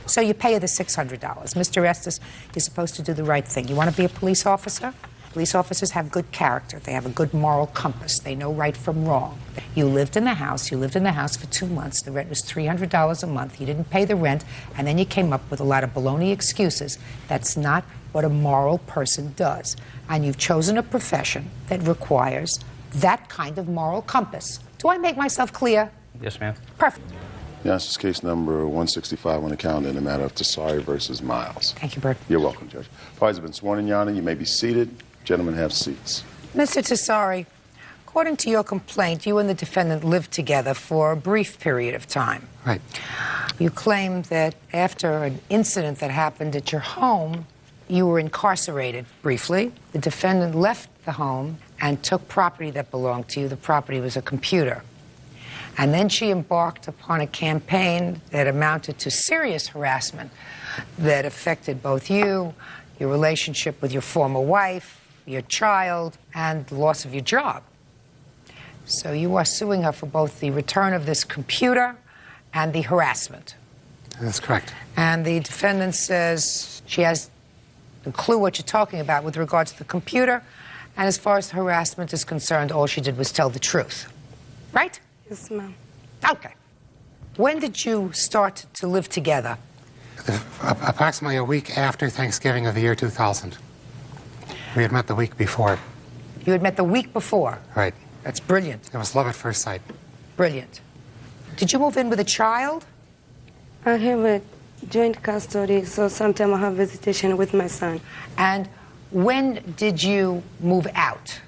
So you pay her the $600. Mr. Estes, you're supposed to do the right thing. You want to be a police officer? Police officers have good character. They have a good moral compass. They know right from wrong. You lived in the house. You lived in the house for 2 months. The rent was $300 a month. You didn't pay the rent, and then you came up with a lot of baloney excuses. That's not what a moral person does. And you've chosen a profession that requires that kind of moral compass. Do I make myself clear? Yes, ma'am. Perfect. Yes, it's case number 165 on the calendar in the matter of Tesari versus Miles. Thank you, Bert. You're welcome, Judge. Parties have been sworn in, Your Honor. You may be seated. Gentlemen, have seats. Mr. Tesari, according to your complaint, you and the defendant lived together for a brief period of time. Right. You claim that after an incident that happened at your home, you were incarcerated briefly. The defendant left the home and took property that belonged to you. The property was a computer. And then she embarked upon a campaign that amounted to serious harassment that affected both you, your relationship with your former wife, your child, and the loss of your job. So you are suing her for both the return of this computer and the harassment. That's correct. And the defendant says she has no clue what you're talking about with regard to the computer, and as far as the harassment is concerned, all she did was tell the truth. Right? Yes, ma'am. Okay. When did you start to live together? Approximately a week after Thanksgiving of the year 2000. We had met the week before. You had met the week before? Right. That's brilliant. It was love at first sight. Brilliant. Did you move in with a child? I have a joint custody, so sometimes I have visitation with my son. And when did you move out?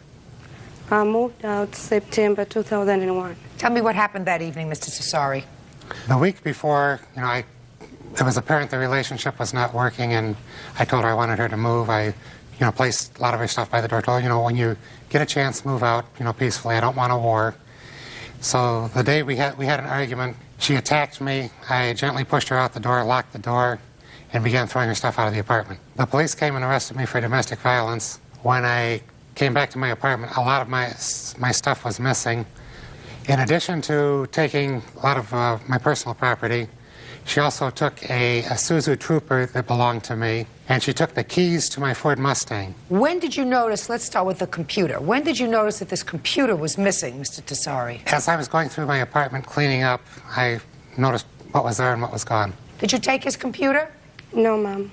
I moved out September 2001. Tell me what happened that evening, Mr. Tesari. The week before, it was apparent the relationship was not working, and I told her I wanted her to move. I, placed a lot of her stuff by the door. Told her, when you get a chance, move out, peacefully. I don't want a war. So the day we had an argument, she attacked me. I gently pushed her out the door, locked the door, and began throwing her stuff out of the apartment. The police came and arrested me for domestic violence. When I came back to my apartment, a lot of my stuff was missing. In addition to taking a lot of my personal property, she also took a Isuzu Trooper that belonged to me, and she took the keys to my Ford Mustang. When did you notice, let's start with the computer, when did you notice that this computer was missing, Mr. Tesari? As I was going through my apartment cleaning up, I noticed what was there and what was gone. Did you take his computer? No, ma'am.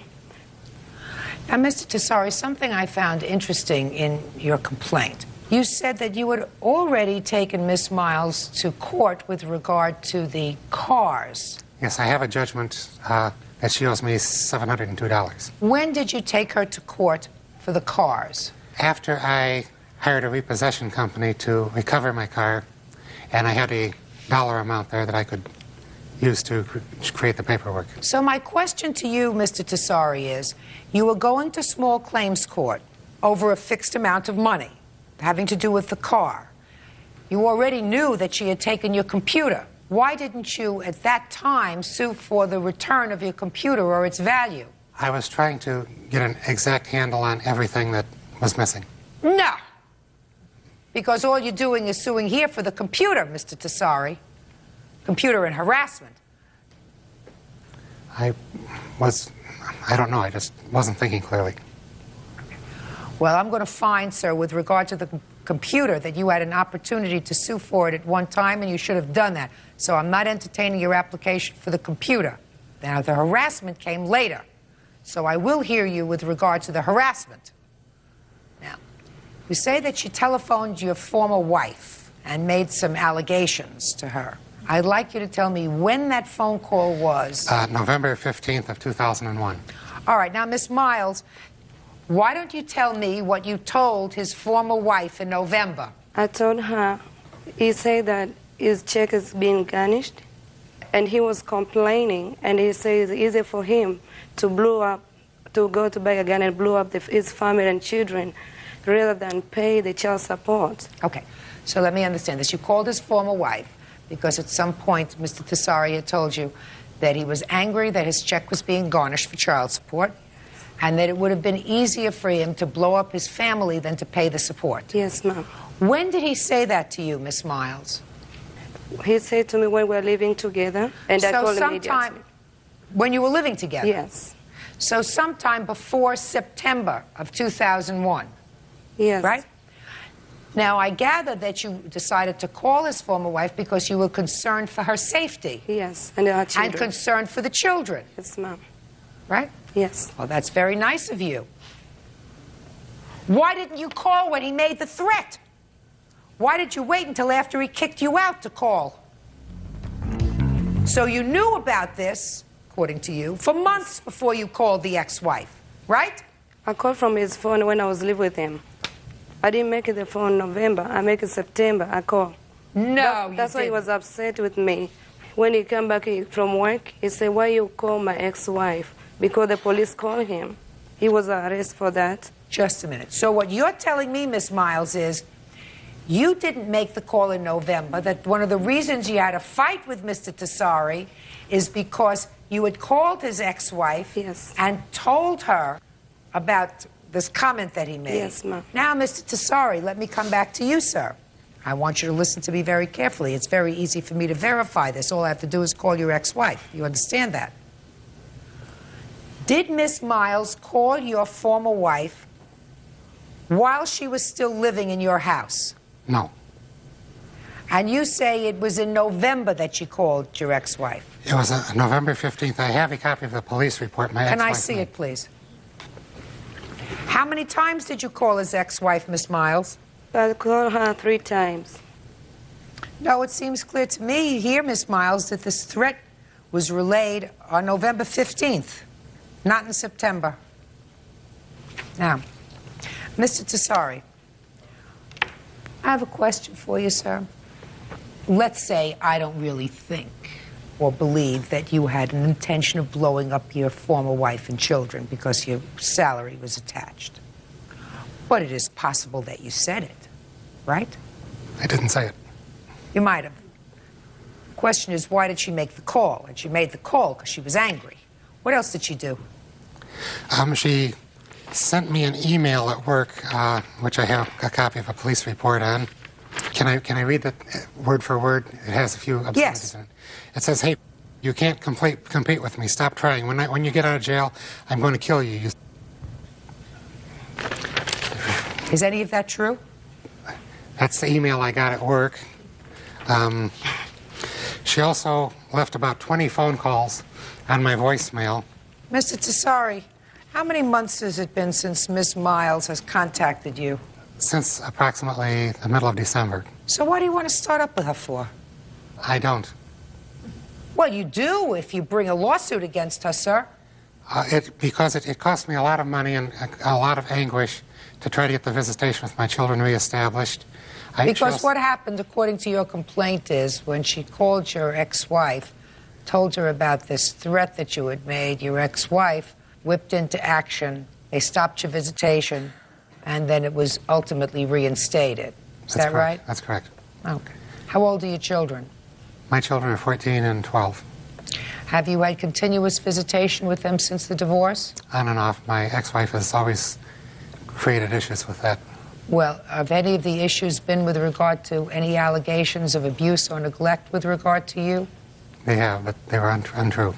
Now, Mr. Tesari, something I found interesting in your complaint. You said that you had already taken Miss Miles to court with regard to the cars. Yes, I have a judgment that she owes me $702. When did you take her to court for the cars? After I hired a repossession company to recover my car, and I had a dollar amount there that I could use to create the paperwork. So my question to you, Mr. Tesari, is you were going to small claims court over a fixed amount of money having to do with the car. You already knew that she had taken your computer. Why didn't you, at that time, sue for the return of your computer or its value? I was trying to get an exact handle on everything that was missing. No. Because all you're doing is suing here for the computer, Mr. Tesari. Computer and harassment. I don't know, I just wasn't thinking clearly. Well, I'm going to find, sir, with regard to the computer, that you had an opportunity to sue for it at one time, and you should have done that. So I'm not entertaining your application for the computer. Now, the harassment came later, so I will hear you with regard to the harassment. Now, you say that you telephoned your former wife and made some allegations to her. I'd like you to tell me when that phone call was. November 15th of 2001. All right, now, Miss Miles, why don't you tell me what you told his former wife in November? I told her, he said that his check is being garnished, and he was complaining, and he said it's easy for him to go to buy a gun and blow up his family and children rather than pay the child support. Okay, so let me understand this. You called his former wife because at some point Mr. Tessari had told you that he was angry that his check was being garnished for child support and that it would have been easier for him to blow up his family than to pay the support. Yes, ma'am. When did he say that to you, Miss Miles? He said to me when we were living together, and I told him immediately. When you were living together? Yes. So sometime before September of 2001? Yes. Right? Now, I gather that you decided to call his former wife because you were concerned for her safety. Yes, and our children. And concerned for the children. Yes, ma'am. Right? Yes. Well, that's very nice of you. Why didn't you call when he made the threat? Why did you wait until after he kicked you out to call? So you knew about this, according to you, for months before you called the ex-wife, right? I called from his phone when I was living with him. I didn't make it the phone in November. I make it September. I called. No, That's why he was upset with me. When he came back from work, he said, why you call my ex-wife? Because the police called him. He was arrested for that. Just a minute. So what you're telling me, Miss Miles, is you didn't make the call in November, that one of the reasons you had a fight with Mr. Tessari is because you had called his ex-wife and told her about this comment that he made. Yes, ma'am. Now, Mr. Tessari, let me come back to you, sir. I want you to listen to me very carefully. It's very easy for me to verify this. All I have to do is call your ex-wife. You understand that? Did Miss Miles call your former wife while she was still living in your house? No. And you say it was in November that you called your ex-wife? It was November 15th. I have a copy of the police report. My Can I ex-wife see made. it, please? How many times did you call his ex-wife, Miss Miles? I called her 3 times. No, it seems clear to me here, Miss Miles, that this threat was relayed on November 15th, not in September. Now, Mr. Tessari, I have a question for you, sir. Let's say I don't really think or believe that you had an intention of blowing up your former wife and children because your salary was attached. But it is possible that you said it, right? I didn't say it. You might have. The question is, why did she make the call? And she made the call because she was angry. What else did she do? She sent me an email at work, which I have a copy of a police report on. Can I read that word for word? It has a few obscenities in it. It says, hey, you can't compete with me. Stop trying. When you get out of jail, I'm going to kill you. Is any of that true? That's the email I got at work. She also left about 20 phone calls on my voicemail. Mr. Tessari, how many months has it been since Miss Miles has contacted you? Since approximately the middle of December. So why do you want to start up with her for? I don't. Well, you do if you bring a lawsuit against her, sir. Because it cost me a lot of money and a lot of anguish to try to get the visitation with my children reestablished. Because what happened, according to your complaint, is when she called your ex-wife, told her about this threat that you had made, your ex-wife whipped into action, they stopped your visitation, and then it was ultimately reinstated. Is that right? That's correct. Okay. How old are your children? My children are 14 and 12. Have you had continuous visitation with them since the divorce? On and off. My ex-wife has always created issues with that. Well, have any of the issues been with regard to any allegations of abuse or neglect with regard to you? They have, but they were untrue.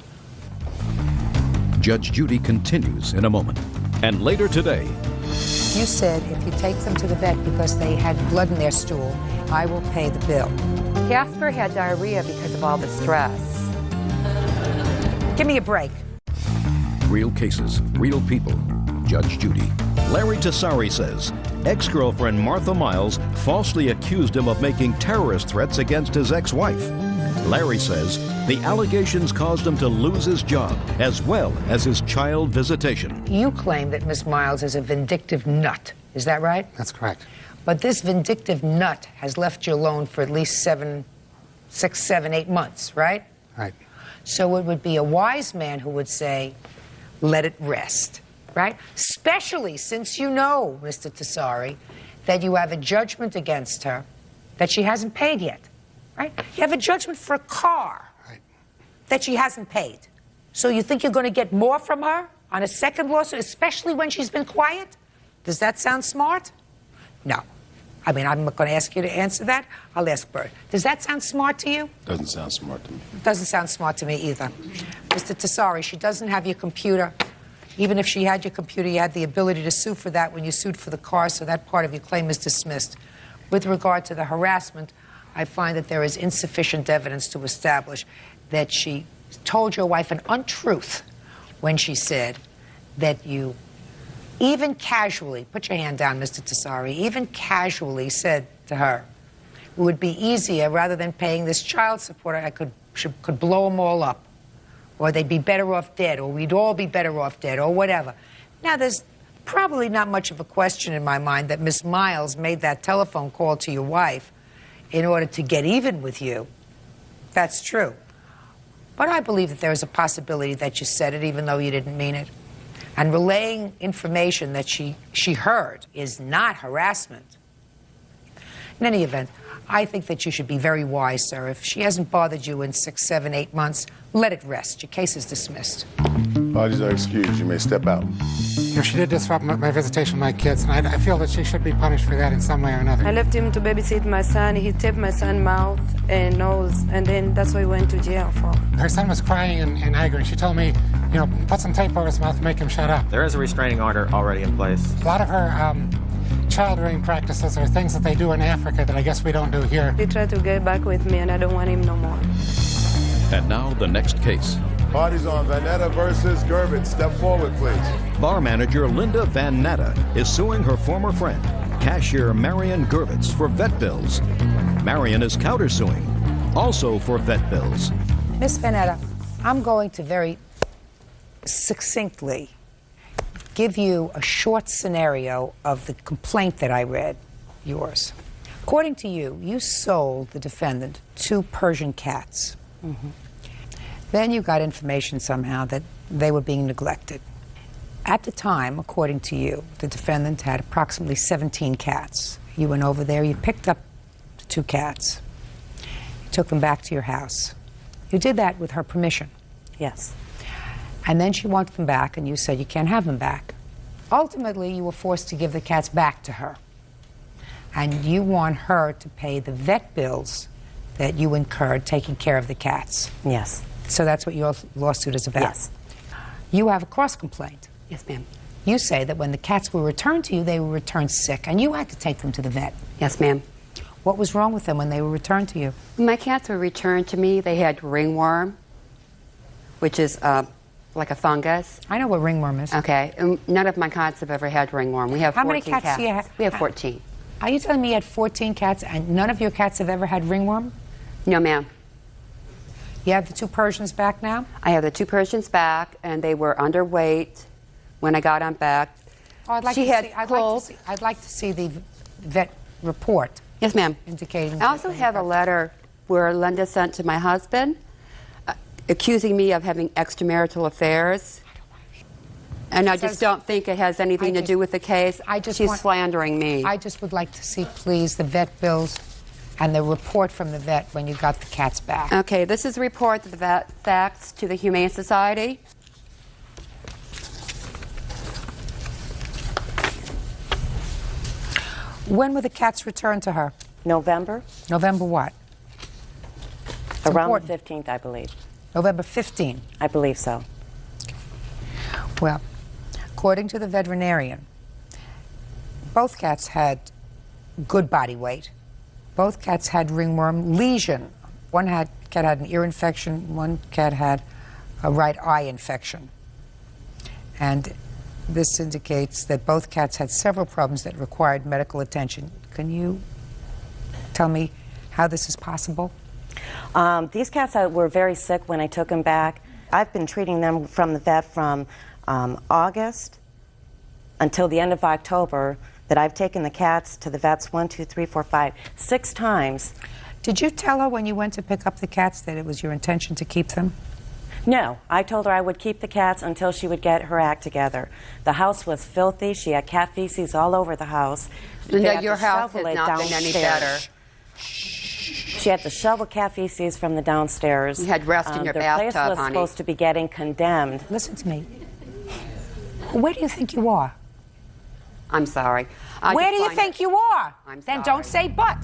Judge Judy continues in a moment. And later today, you said if you take them to the vet because they had blood in their stool, I will pay the bill. Casper had diarrhea because of all the stress. Give me a break. real cases, real people. Judge Judy. Larry Tessari says ex-girlfriend Martha Miles falsely accused him of making terrorist threats against his ex-wife. Larry says the allegations caused him to lose his job as well as his child visitation. You claim that Miss Miles is a vindictive nut. Is that right? That's correct. But this vindictive nut has left you alone for at least 6, 7, 8 months, right? Right. So it would be a wise man who would say, let it rest, right? Especially since you know, Mr. Tessari, that you have a judgment against her that she hasn't paid yet, right? You have a judgment for a car that she hasn't paid. So you think you're going to get more from her on a second lawsuit, especially when she's been quiet? Does that sound smart? No. I mean, I'm not going to ask you to answer that. I'll ask Bert. Does that sound smart to you? Doesn't sound smart to me. Doesn't sound smart to me either. Mr. Tessari, she doesn't have your computer. Even if she had your computer, you had the ability to sue for that when you sued for the car, so that part of your claim is dismissed. With regard to the harassment, I find that there is insufficient evidence to establish that she told your wife an untruth when she said that you even casually, put your hand down, Mr. Tessari, even casually said to her, it would be easier, rather than paying this child support, I could blow them all up. Or they'd be better off dead, or we'd all be better off dead, or whatever. Now, there's probably not much of a question in my mind that Miss Miles made that telephone call to your wife in order to get even with you. That's true. But I believe that there is a possibility that you said it even though you didn't mean it. And relaying information that she heard is not harassment. In any event, I think that you should be very wise, sir. If she hasn't bothered you in 6, 7, 8 months, let it rest. Your case is dismissed. Parties are excused. You may step out. You know, she did disrupt my visitation with my kids, and I feel that she should be punished for that in some way or another. I left him to babysit my son. He taped my son's mouth and nose, and then that's what he went to jail for. Her son was crying and angry, and she told me, you know, put some tape over his mouth to make him shut up. There is a restraining order already in place. A lot of her child rearing practices are things that they do in Africa that I guess we don't do here. He tried to get back with me, and I don't want him no more. And now the next case. Parties on Vanetta versus Gervitz. Step forward, please. Bar manager Linda Van Natta is suing her former friend, cashier Marion Gervitz, for vet bills. Marion is countersuing, also for vet bills. Miss Vanetta, I'm going to very succinctly give you a short scenario of the complaint that I read, yours. According to you, you sold the defendant 2 Persian cats. Mm-hmm. Then you got information somehow that they were being neglected. At the time, according to you, the defendant had approximately 17 cats. You went over there, you picked up the 2 cats. You took them back to your house. You did that with her permission. Yes. And then she wanted them back, and you said you can't have them back. Ultimately, you were forced to give the cats back to her. And you want her to pay the vet bills that you incurred taking care of the cats. Yes. So that's what your lawsuit is about? Yes. You have a cross-complaint. Yes, ma'am. You say that when the cats were returned to you, they were returned sick, and you had to take them to the vet. Yes, ma'am. What was wrong with them when they were returned to you? When my cats were returned to me, they had ringworm, which is like a fungus. I know what ringworm is. Okay. None of my cats have ever had ringworm. We have 14 How many cats do you have? We have 14. Are you telling me you had 14 cats and none of your cats have ever had ringworm? No, ma'am. You have the 2 Persians back now? I have the 2 Persians back, and they were underweight when I got them back. Oh, I'd like to see the vet report. Yes, ma'am. Indicating. I also have a letter where Linda sent to my husband accusing me of having extramarital affairs. And I just don't think it has anything to do with the case. She's slandering me. I just would like to see, please, the vet bills and the report from the vet when you got the cats back. Okay, this is a report that the vet faxed to the Humane Society. When were the cats returned to her? November. November what? Around the 15th, I believe. November 15th? I believe so. Well, according to the veterinarian, both cats had good body weight. Both cats had ringworm lesion. One cat had an ear infection, one cat had a right eye infection. And this indicates that both cats had several problems that required medical attention. Can you tell me how this is possible? These cats were very sick when I took them back. I've been treating them from the vet from August until the end of October, that I've taken the cats to the vets 6 times. Did you tell her when you went to pick up the cats that it was your intention to keep them? No, I told her I would keep the cats until she would get her act together. The house was filthy. She had cat feces all over the house. Linda, your house has not been any better. She had to shovel cat feces from the downstairs. You had rest in your bathtub, The place was honey. supposed to be getting condemned. Listen to me. Where do you think you are? I'm sorry. Where do you think you are? Then don't say but.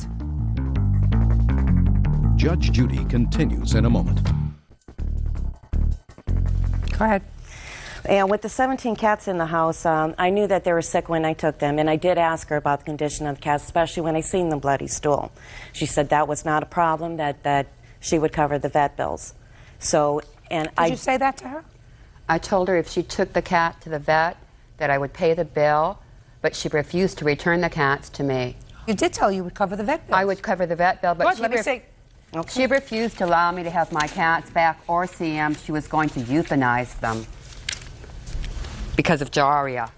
Judge Judy continues in a moment. Go ahead. And with the 17 cats in the house, I knew that they were sick when I took them, and I did ask her about the condition of the cats, especially when I seen the bloody stool. She said that was not a problem, that she would cover the vet bills. So, and Did you say that to her? I told her if she took the cat to the vet, that I would pay the bill, but she refused to return the cats to me. You did tell her you would cover the vet bill. I would cover the vet bill, but Good, let me see. She refused to allow me to have my cats back or see them. She was going to euthanize them because of diarrhea.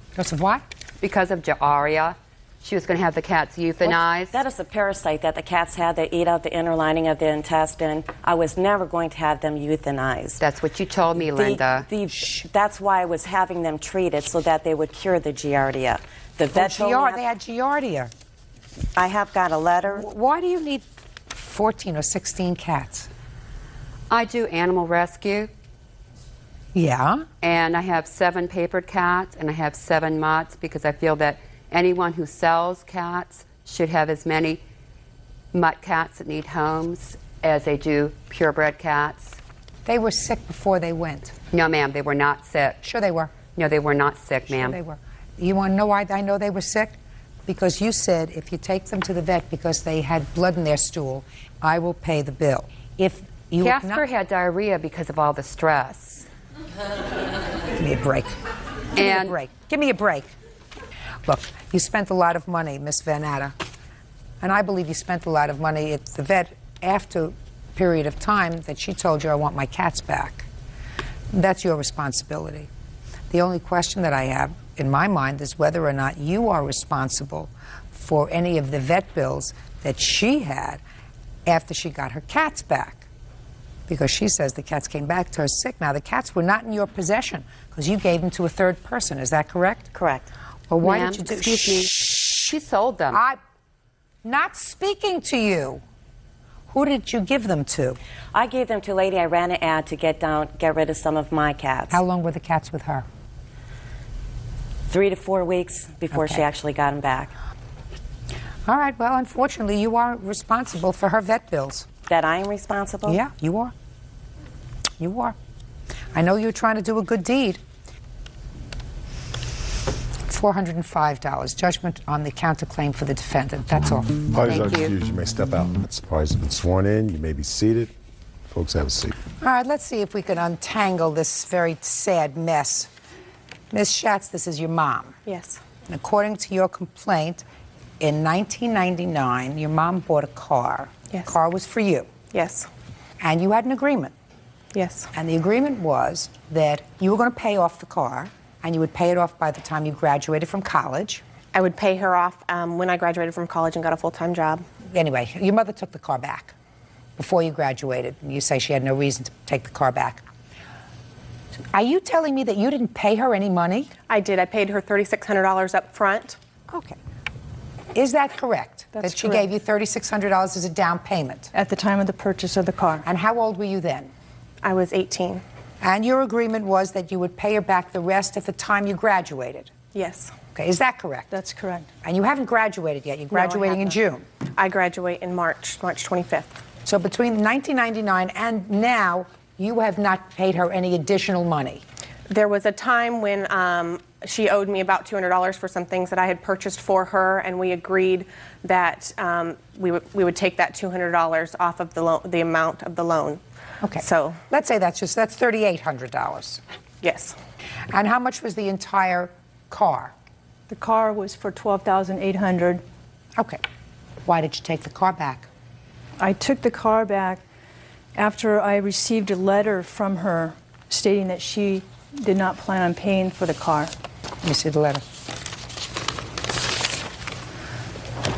Because of what? Because of diarrhea. She was going to have the cats euthanized. That is a parasite that the cats had that eat out the inner lining of the intestine. I was never going to have them euthanized. That's what you told me, Linda. That's why I was having them treated, so that they would cure the giardia. The vet told me they had giardia. I have got a letter. Why do you need 14 or 16 cats? I do animal rescue. Yeah. And I have 7 papered cats, and I have 7 mutts, because I feel that anyone who sells cats should have as many mutt cats that need homes as they do purebred cats. They were sick before they went. No, ma'am, they were not sick. Sure they were. No, they were not sick, ma'am. Sure they were. You want to know why I know they were sick? Because you said if you take them to the vet because they had blood in their stool, I will pay the bill. If you Casper had diarrhea because of all the stress. Give me a break. Give me a break. Give me a break. Look, you spent a lot of money, Miss Van Atta, and I believe you spent a lot of money at the vet after a period of time that she told you, I want my cats back. That's your responsibility. The only question that I have in my mind is whether or not you are responsible for any of the vet bills that she had after she got her cats back. Because she says the cats came back to her sick. Now, the cats were not in your possession because you gave them to a third person. Is that correct? Correct. Well, why did you do... Excuse me. She sold them. I'm not speaking to you. Who did you give them to? I gave them to a lady. I ran an ad to get rid of some of my cats. How long were the cats with her? 3 to 4 weeks before she actually got them back. All right, well, unfortunately, you are responsible for her vet bills. That I am responsible? Yeah, you are. You are. I know you're trying to do a good deed. $405. Judgment on the counterclaim for the defendant. That's all. Parties are Thank you. excused. You may step out. Parties have been sworn in. You may be seated. Folks, have a seat. All right, let's see if we can untangle this very sad mess. Ms. Schatz, this is your mom. Yes. And according to your complaint, in 1999, your mom bought a car. Yes. The car was for you. Yes. And you had an agreement. Yes. And the agreement was that you were going to pay off the car, and you would pay it off by the time you graduated from college. I would pay her off when I graduated from college and got a full-time job. Anyway, your mother took the car back before you graduated, and you say she had no reason to take the car back. Are you telling me that you didn't pay her any money? I did. I paid her $3,600 up front. Okay. Is that correct? That's that she correct. gave you $3,600 as a down payment? At the time of the purchase of the car. And how old were you then? I was 18. And your agreement was that you would pay her back the rest at the time you graduated? Yes. Okay, is that correct? That's correct. And you haven't graduated yet. You're No, I graduating in haven't. June. I graduate in March 25th. So between 1999 and now, you have not paid her any additional money? There was a time when she owed me about $200 for some things that I had purchased for her, and we agreed that we would take that $200 off of the amount of the loan. Okay. So let's say that's $3,800. Yes. And how much was the entire car? The car was for $12,800. Okay. Why did you take the car back? I took the car back after I received a letter from her stating that she did not plan on paying for the car. Let me see the letter.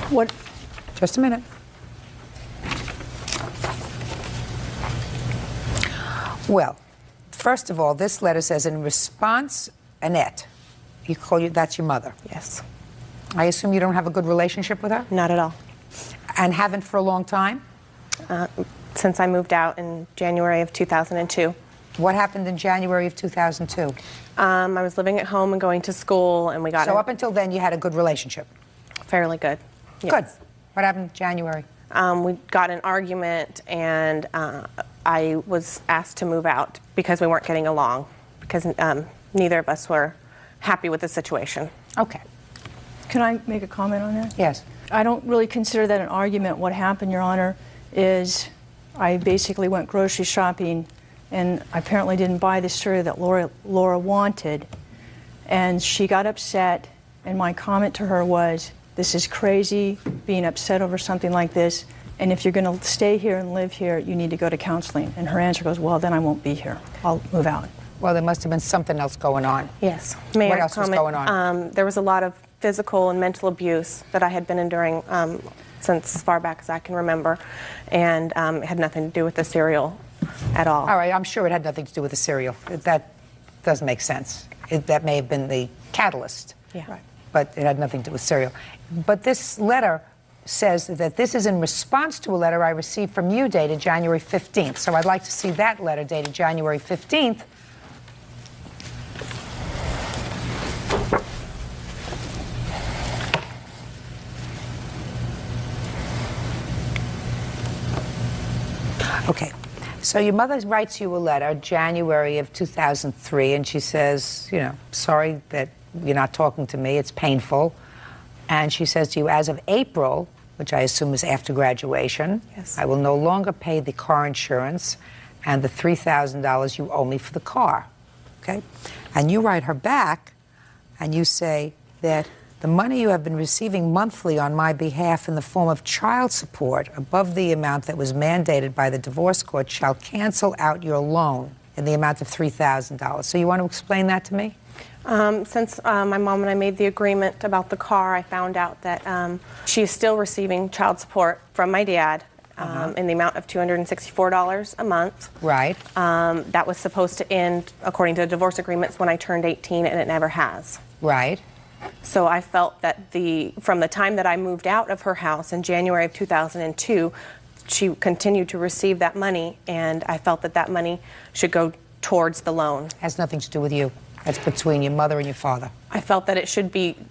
What? Just a minute. Well, first of all, this letter says, in response, Annette, that's your mother. Yes. I assume you don't have a good relationship with her? Not at all. And haven't for a long time? Since I moved out in January of 2002. What happened in January of 2002? I was living at home and going to school, and we got... So up until then, you had a good relationship? Fairly good. Yes. Good. What happened in January? We got an argument, and I was asked to move out because we weren't getting along, because neither of us were happy with the situation. Okay. Can I make a comment on that? Yes. I don't really consider that an argument. What happened, Your Honor, is I basically went grocery shopping, and I apparently didn't buy the cereal that Laura wanted. And she got upset, and my comment to her was, this is crazy, being upset over something like this, and if you're going to stay here and live here, you need to go to counseling. And her answer goes, well, then I won't be here. I'll move out. Well, there must have been something else going on. Yes. What else was going on? There was a lot of physical and mental abuse that I had been enduring since as far back as I can remember, and it had nothing to do with the cereal at all. All right, I'm sure it had nothing to do with the cereal. That doesn't make sense. That may have been the catalyst. Yeah. Right. But it had nothing to do with cereal. But this letter says that this is in response to a letter I received from you dated January 15th. So I'd like to see that letter dated January 15th. Okay. So your mother writes you a letter, January of 2003, and she says, you know, sorry that you're not talking to me, it's painful. And she says to you, as of April, which I assume is after graduation, yes, I will no longer pay the car insurance and the $3,000 you owe me for the car. Okay? And you write her back, and you say that the money you have been receiving monthly on my behalf in the form of child support above the amount that was mandated by the divorce court shall cancel out your loan in the amount of $3,000. So you want to explain that to me? Since my mom and I made the agreement about the car, I found out that she is still receiving child support from my dad in the amount of $264 a month. Right. That was supposed to end, according to the divorce agreements, when I turned 18, and it never has. Right. So I felt that from the time that I moved out of her house in January of 2002, she continued to receive that money, and I felt that that money should go towards the loan. Has nothing to do with you. That's between your mother and your father. I felt that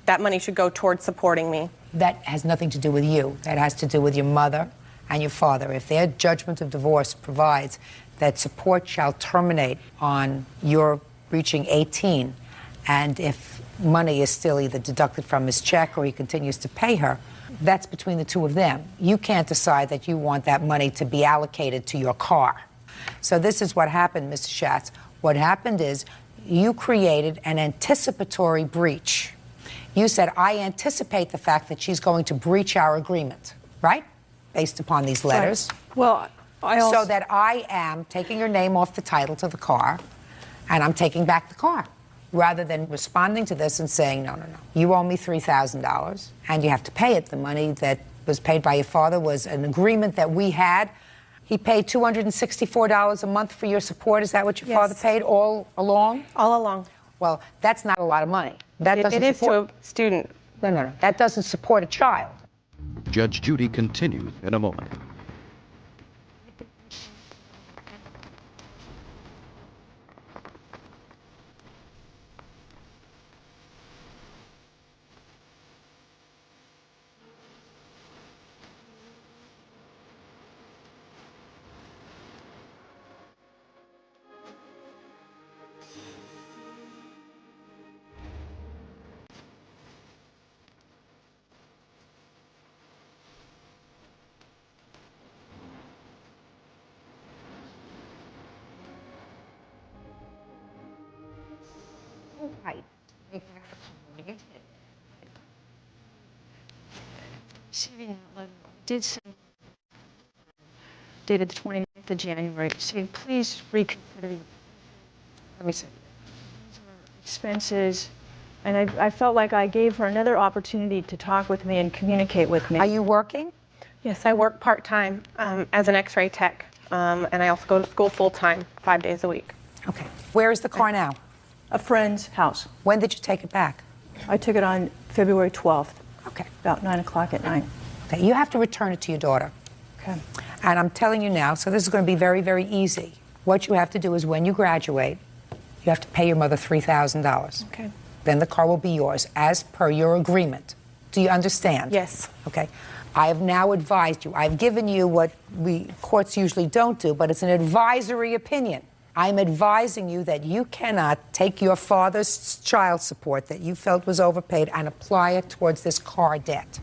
that money should go towards supporting me. That has nothing to do with you. That has to do with your mother and your father. If their judgment of divorce provides that support shall terminate on your reaching 18, and if money is still either deducted from his check or he continues to pay her, that's between the two of them. You can't decide that you want that money to be allocated to your car. So this is what happened, Mr. Schatz. What happened is you created an anticipatory breach. You said, I anticipate the fact that she's going to breach our agreement, right? Based upon these letters. Right. Well, I also... So that I am taking your name off the title to the car, and I'm taking back the car, rather than responding to this and saying, no, no, no, you owe me $3,000, and you have to pay it. The money that was paid by your father was an agreement that we had. He paid $264 a month for your support. Is that what your father paid all along? All along. Well, that's not a lot of money. That doesn't it is support to a student. No, no, no. That doesn't support a child. Judge Judy continues in a moment. Right. Did some dated the 29th of January, saying, please reconsider your, let me see, expenses. And I felt like I gave her another opportunity to talk with me and communicate with me. Are you working? Yes, I work part-time as an x-ray tech, and I also go to school full-time, 5 days a week. Okay. Where is the car now? A friend's house. When did you take it back? I took it on February 12th. Okay. About 9 o'clock at night. Okay, you have to return it to your daughter. Okay. And I'm telling you now, so this is going to be very, very easy. What you have to do is when you graduate, you have to pay your mother $3,000. Okay. Then the car will be yours as per your agreement. Do you understand? Yes. Okay. I have now advised you. I've given you what courts usually don't do, but it's an advisory opinion. I'm advising you that you cannot take your father's child support that you felt was overpaid and apply it towards this car debt.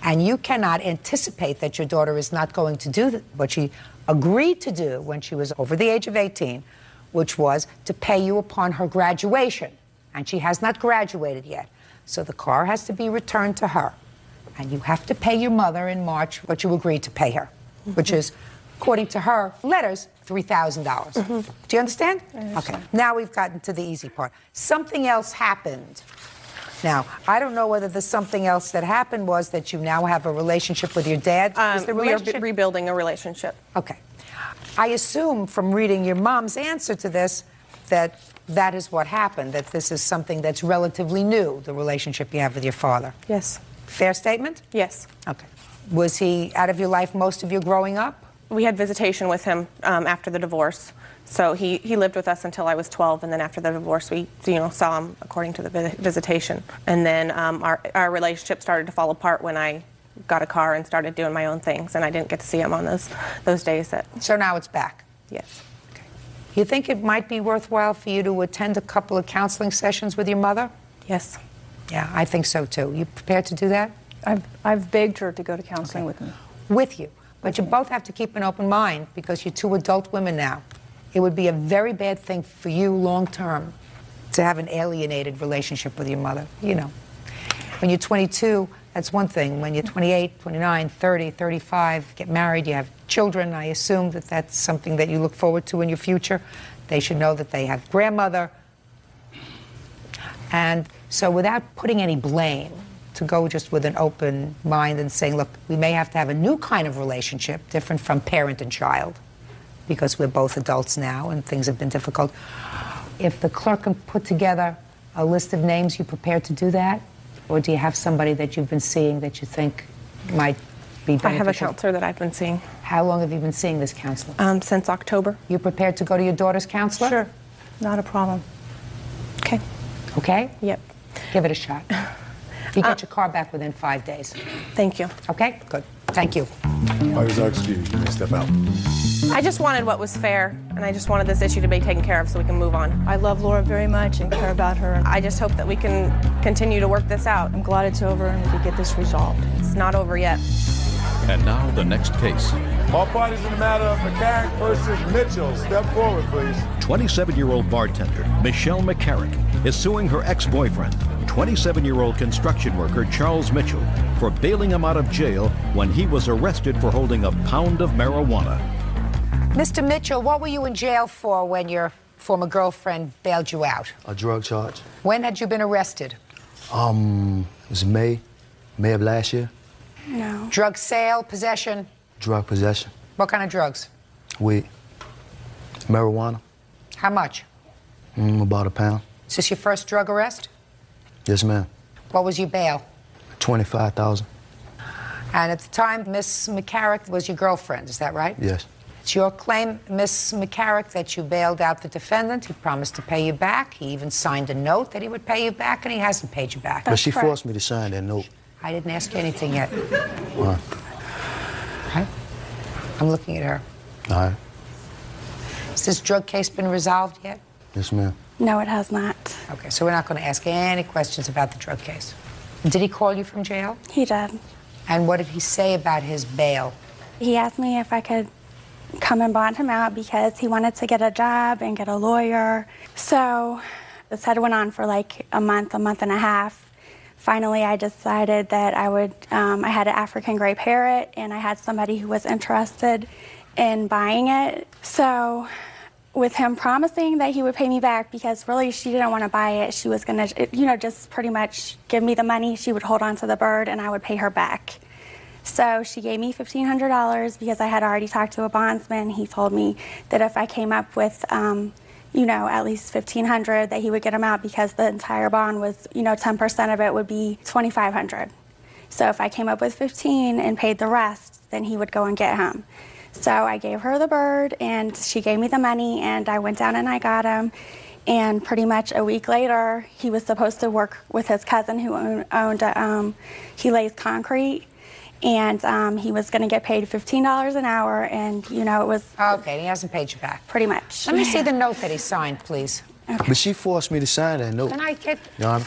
And you cannot anticipate that your daughter is not going to do what she agreed to do when she was over the age of 18, which was to pay you upon her graduation. And she has not graduated yet. So the car has to be returned to her. And you have to pay your mother in March what you agreed to pay her, which is, according to her letters, $3,000. Do you understand? I understand? Okay. Now we've gotten to the easy part. Something else happened. Now, I don't know whether the something else that happened was that you now have a relationship with your dad. Is the We are relationship rebuilding a relationship. Okay. I assume from reading your mom's answer to this that that is what happened, that this is something that's relatively new, the relationship you have with your father. Yes. Fair statement? Yes. Okay. Was he out of your life most of your growing up? We had visitation with him after the divorce. So he lived with us until I was 12, and then after the divorce, we saw him according to the visitation. And then our relationship started to fall apart when I got a car and started doing my own things, and I didn't get to see him on those days. So now it's back? Yes. Okay. You think it might be worthwhile for you to attend a couple of counseling sessions with your mother? Yes. Yeah, I think so too. You prepared to do that? I've begged her to go to counseling with me. With you. But you both have to keep an open mind because you're two adult women now. It would be a very bad thing for you long term to have an alienated relationship with your mother. You know, when you're 22, that's one thing. When you're 28, 29, 30, 35, get married, you have children, I assume that that's something that you look forward to in your future. They should know that they have grandmother. And so without putting any blame, to go just with an open mind and saying, look, we may have to have a new kind of relationship, different from parent and child, because we're both adults now and things have been difficult. If the clerk can put together a list of names, you prepared to do that? Or do you have somebody that you've been seeing that you think might be beneficial? I have a counselor that I've been seeing. How long have you been seeing this counselor? Since October. You prepared to go to your daughter's counselor? Sure. Not a problem. Okay. Okay? Yep. Give it a shot. You get your car back within 5 days. Thank you. Okay? Good. Thank you. I was excused. You may step out. I just wanted what was fair, and I just wanted this issue to be taken care of so we can move on. I love Laura very much and care about her. I just hope that we can continue to work this out. I'm glad it's over and we can get this resolved. It's not over yet. And now the next case. All parties in the matter of McCarrick versus Mitchell. Step forward, please. 27-year-old bartender Michelle McCarrick is suing her ex-boyfriend, 27-year-old construction worker Charles Mitchell, for bailing him out of jail when he was arrested for holding a pound of marijuana. Mr. Mitchell, what were you in jail for when your former girlfriend bailed you out? A drug charge. When had you been arrested? It was May of last year. No. Drug sale, possession? Drug possession. What kind of drugs? Weed. Marijuana. How much? About a pound. Is this your first drug arrest? Yes, ma'am. What was your bail? $25,000. And at the time, Miss McCarrick was your girlfriend, is that right? Yes. It's your claim, Miss McCarrick, that you bailed out the defendant. He promised to pay you back. He even signed a note that he would pay you back, and he hasn't paid you back. But she forced me to sign that note. I didn't ask you anything yet. All right. Right? I'm looking at her. All right. Has this drug case been resolved yet? Yes, ma'am. No, it has not. Okay, so we're not going to ask any questions about the drug case. Did he call you from jail? He did. And what did he say about his bail? He asked me if I could come and bond him out because he wanted to get a job and get a lawyer. So this had went on for like a month and a half. Finally, I decided that I had an African gray parrot, and I had somebody who was interested in buying it. So with him promising that he would pay me back, because really she didn't want to buy it. She was going to, you know, just pretty much give me the money. She would hold on to the bird and I would pay her back. So she gave me $1,500 because I had already talked to a bondsman. He told me that if I came up with, you know, at least $1,500, that he would get him out, because the entire bond was, you know, 10% of it would be $2,500. So if I came up with 15 and paid the rest, then he would go and get him. So I gave her the bird, and she gave me the money, and I went down and I got him. And pretty much a week later, he was supposed to work with his cousin who owned, he lays concrete, and he was going to get paid $15 an hour, and, you know, it was... Okay, he hasn't paid you back. Pretty much. Let me see the note that he signed, please. Okay. But she forced me to sign that note. Can I get... No,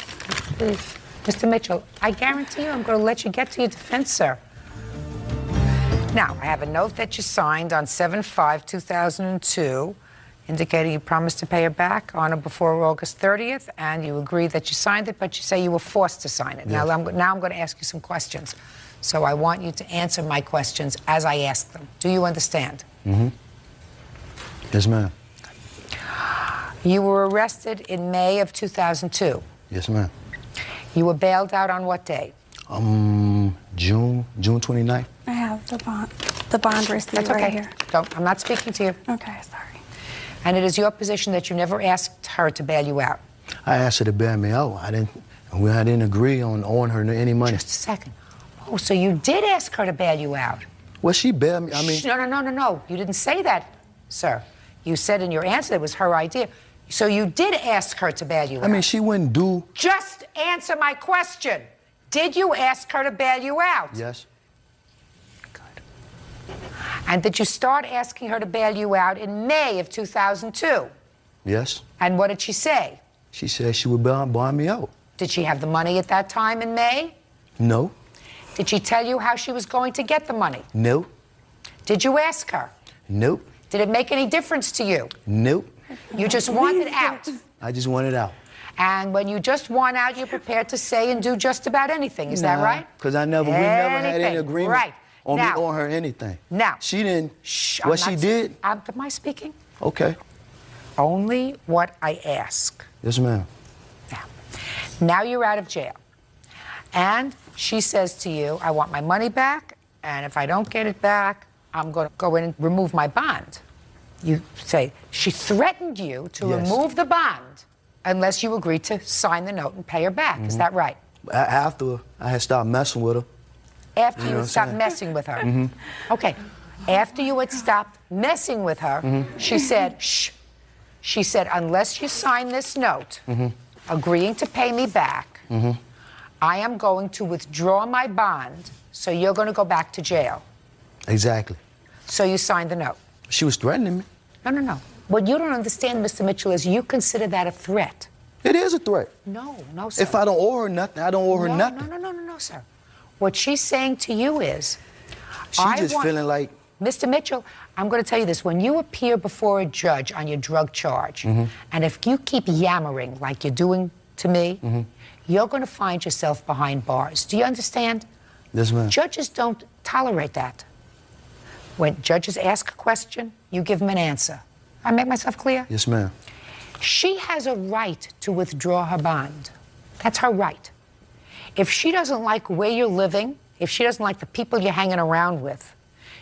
Please. Mr. Mitchell, I guarantee you I'm going to let you get to your defense, sir. Now, I have a note that you signed on 7/5/2002, indicating you promised to pay her back on or before August 30th, and you agreed that you signed it, but you say you were forced to sign it. Yes. Now I'm going to ask you some questions. So I want you to answer my questions as I ask them. Do you understand? Mm-hmm. Yes, ma'am. You were arrested in May of 2002. Yes, ma'am. You were bailed out on what day? June 29th. I have the bond receipt That's okay. right here. Don't, I'm not speaking to you. Okay, sorry. And it is your position that you never asked her to bail you out? I asked her to bail me out. I didn't agree on owing her any money. Just a second. Oh, so you did ask her to bail you out? Well, she bailed me. I mean... No. You didn't say that, sir. You said in your answer it was her idea. So you did ask her to bail you out? I mean, she wouldn't do... Just answer my question. Did you ask her to bail you out? Yes. Good. And did you start asking her to bail you out in May of 2002? Yes. And what did she say? She said she would bond me out. Did she have the money at that time in May? No. Did she tell you how she was going to get the money? No. Did you ask her? Nope. Did it make any difference to you? Nope. You just wanted out. I just wanted out. And when you just want out, you're prepared to say and do just about anything. Is that right? Because we never had any agreement on me owing her anything. Now. She didn't. Shh. What she did? Am I speaking? Okay. Only what I ask. Yes, ma'am. Now you're out of jail. And she says to you, I want my money back, and if I don't get it back, I'm going to go in and remove my bond. You say, she threatened you to remove the bond unless you agreed to sign the note and pay her back. Is that right? After I had stopped messing with her. After you had stopped messing with her? Okay. After you had stopped messing with her, she said, shh. She said, unless you sign this note agreeing to pay me back, I am going to withdraw my bond, so you're going to go back to jail. Exactly. So you signed the note. She was threatening me. No. What you don't understand, Mr. Mitchell, is you consider that a threat. It is a threat. No, sir. If I don't owe her nothing, I don't owe her nothing. No, sir. What she's saying to you is... She's just feeling like... Mr. Mitchell, I'm going to tell you this. When you appear before a judge on your drug charge, and if you keep yammering like you're doing to me, you're going to find yourself behind bars. Do you understand? Yes, ma'am. Judges don't tolerate that. When judges ask a question, you give them an answer. I make myself clear? Yes, ma'am. She has a right to withdraw her bond. That's her right. If she doesn't like where you're living, if she doesn't like the people you're hanging around with,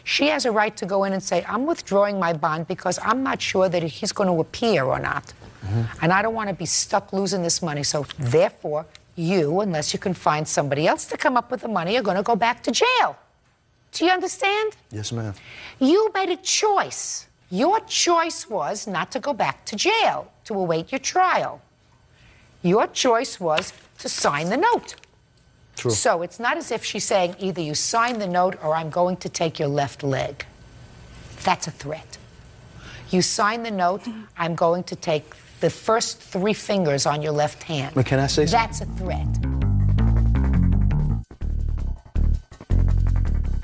she has a right to go in and say, I'm withdrawing my bond because I'm not sure that he's going to appear or not. And I don't want to be stuck losing this money. So therefore, you, unless you can find somebody else to come up with the money, are going to go back to jail. Do you understand? Yes, ma'am. You made a choice. Your choice was not to go back to jail to await your trial. Your choice was to sign the note. True. So it's not as if she's saying either you sign the note or I'm going to take your left leg. That's a threat. You sign the note, I'm going to take the first 3 fingers on your left hand. But can I say something? That's a threat.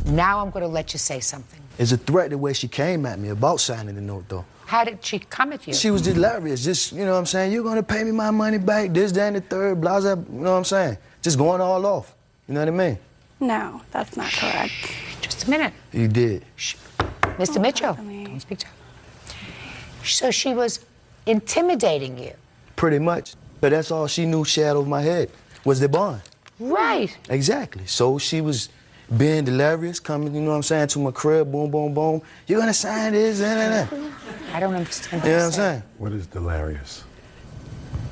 Now I'm going to let you say something. It's a threat the way she came at me about signing the note, though. How did she come at you? She was delirious. Just, you know what I'm saying? You're going to pay me my money back, this, that, and the third, blah, blah, you know what I'm saying? Just going all off. You know what I mean? No, that's not correct. Just a minute. You did. Shh. Mr. Mitchell, don't speak to her. So she was intimidating you. Pretty much. But that's all she knew she had over my head was the bond. Right. Exactly. So she was being delirious, coming, you know what I'm saying, to my crib, boom, boom, boom. You're gonna sign this, I don't understand You know what I'm saying? What is delirious?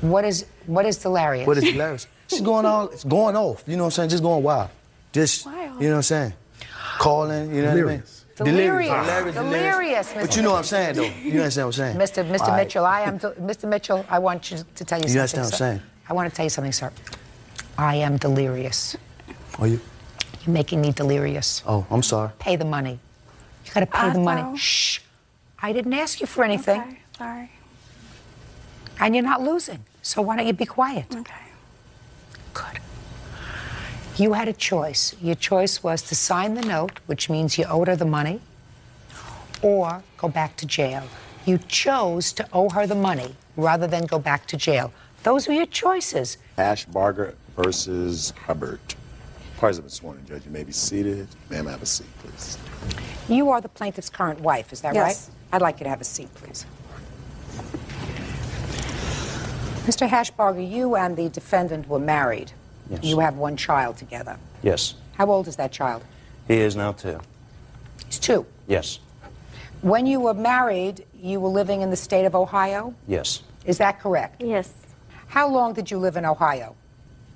What is delirious? What is delirious? She's going off, you know what I'm saying, just going wild. Just, you know what I'm saying? Calling, you know what I mean? Delirious. But you know what I'm saying, though. You understand what I'm saying? Mr. Mitchell, Mr. Mitchell, I want you to tell you something. You understand what I'm saying? I want to tell you something, sir. I am delirious. Are you? You're making me delirious. Oh, I'm sorry. Pay the money. You got to pay the money. Shh. I didn't ask you for anything. Okay, sorry. And you're not losing. So why don't you be quiet? Okay. Good. You had a choice. Your choice was to sign the note, which means you owed her the money, or go back to jail. You chose to owe her the money rather than go back to jail. Those were your choices. Ashbarger versus Hubbard. Parties have been sworn in, Judge. You may be seated. Ma'am, have a seat, please. You are the plaintiff's current wife, is that Yes. right? I'd like you to have a seat, please. Mr. Hashbarger, you and the defendant were married. Yes. You have one child together. Yes. How old is that child? He is now 2. He's 2. Yes. When you were married, you were living in the state of Ohio? Yes. Is that correct? Yes. How long did you live in Ohio?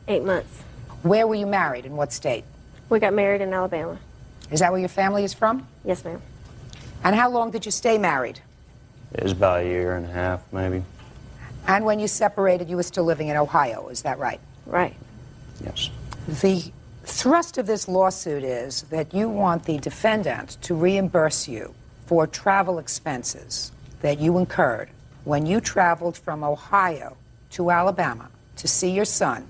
8 months. Where were you married? In what state? We got married in Alabama. Is that where your family is from? Yes, ma'am. And how long did you stay married? It was about a year and a half, maybe. And when you separated, you were still living in Ohio, is that right? Right. Yes. The thrust of this lawsuit is that you want the defendant to reimburse you for travel expenses that you incurred when you traveled from Ohio to Alabama to see your son,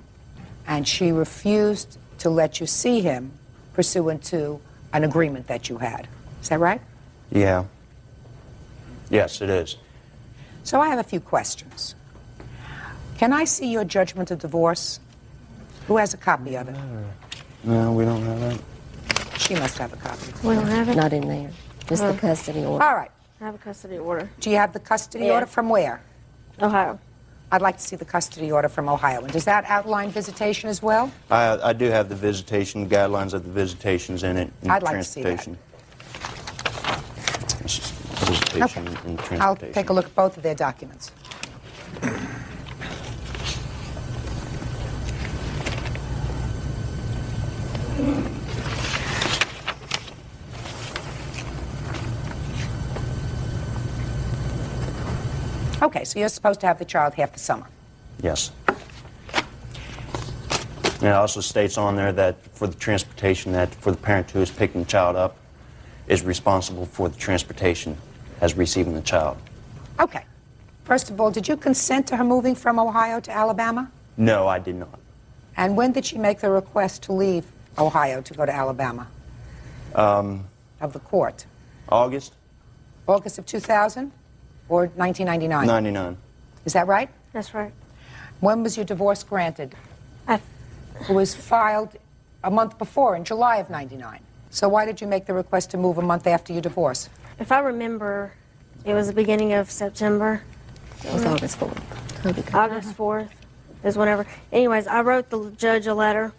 and she refused to let you see him pursuant to an agreement that you had. Is that right? Yeah. Yes, it is. So I have a few questions. Can I see your judgment of divorce? Who has a copy of it? No, we don't have that. She must have a copy. We don't have it? Not in there. Just the custody order. All right. I have a custody order. Do you have the custody Yeah. order from where? Ohio. I'd like to see the custody order from Ohio. And does that outline visitation as well? I do have the visitation, guidelines of the visitations in it. And I'd like to see that. transportation. Visitation and transportation. I'll take a look at both of their documents. Okay, so you're supposed to have the child half the summer. Yes. And it also states on there that for the transportation, that for the parent who is picking the child up is responsible for the transportation as receiving the child. Okay. First of all, did you consent to her moving from Ohio to Alabama? No, I did not. And when did she make the request to leave Ohio to go to Alabama? Of the court? August August of 2000 or 1999? 99. Is that right? That's right. When was your divorce granted? It was filed a month before, in July of 99. So why did you make the request to move a month after your divorce? If I remember, it was the beginning of September. It was August 4th. August 4th is whenever. Anyways, I wrote the judge a letter,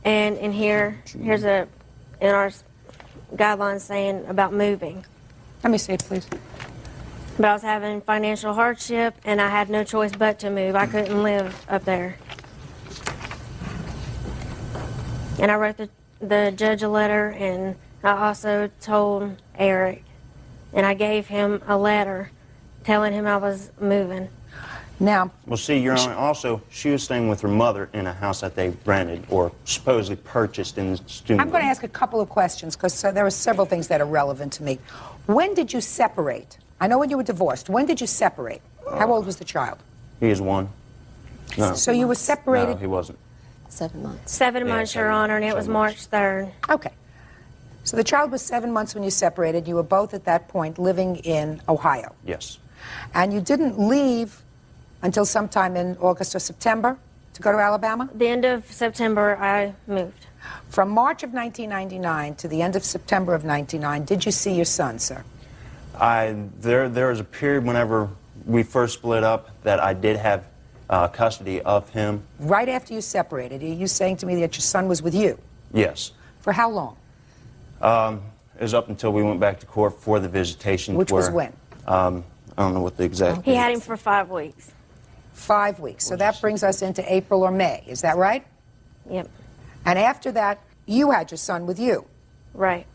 and in here's in our guidelines saying about moving. Let me see it, please. But I was having financial hardship, and I had no choice but to move. I couldn't live up there. And I wrote the judge a letter, and I also told Eric, and I gave him a letter telling him I was moving. Now, Well, see, Your Honor, also, she was staying with her mother in a house that they rented or supposedly purchased in the student. I'm going to ask a couple of questions because there are several things that are relevant to me. When did you separate? I know when you were divorced. When did you separate? How old was the child? He is 1. No. So you were separated? No, he wasn't. 7 months. 7 months, Your Honor, and it was March 3rd. Okay. So the child was 7 months when you separated. You were both at that point living in Ohio. Yes. And you didn't leave until sometime in August or September to go to Alabama? The end of September, I moved. From March of 1999 to the end of September of 99, did you see your son, sir? There was a period whenever we first split up that I did have custody of him. Right after you separated, are you saying to me that your son was with you? Yes. For how long? It was up until we went back to court for the visitation. Which was when? I don't know what the exact... He had him for 5 weeks. 5 weeks. So that brings us into April or May. Is that right? Yep. And after that, you had your son with you. Right.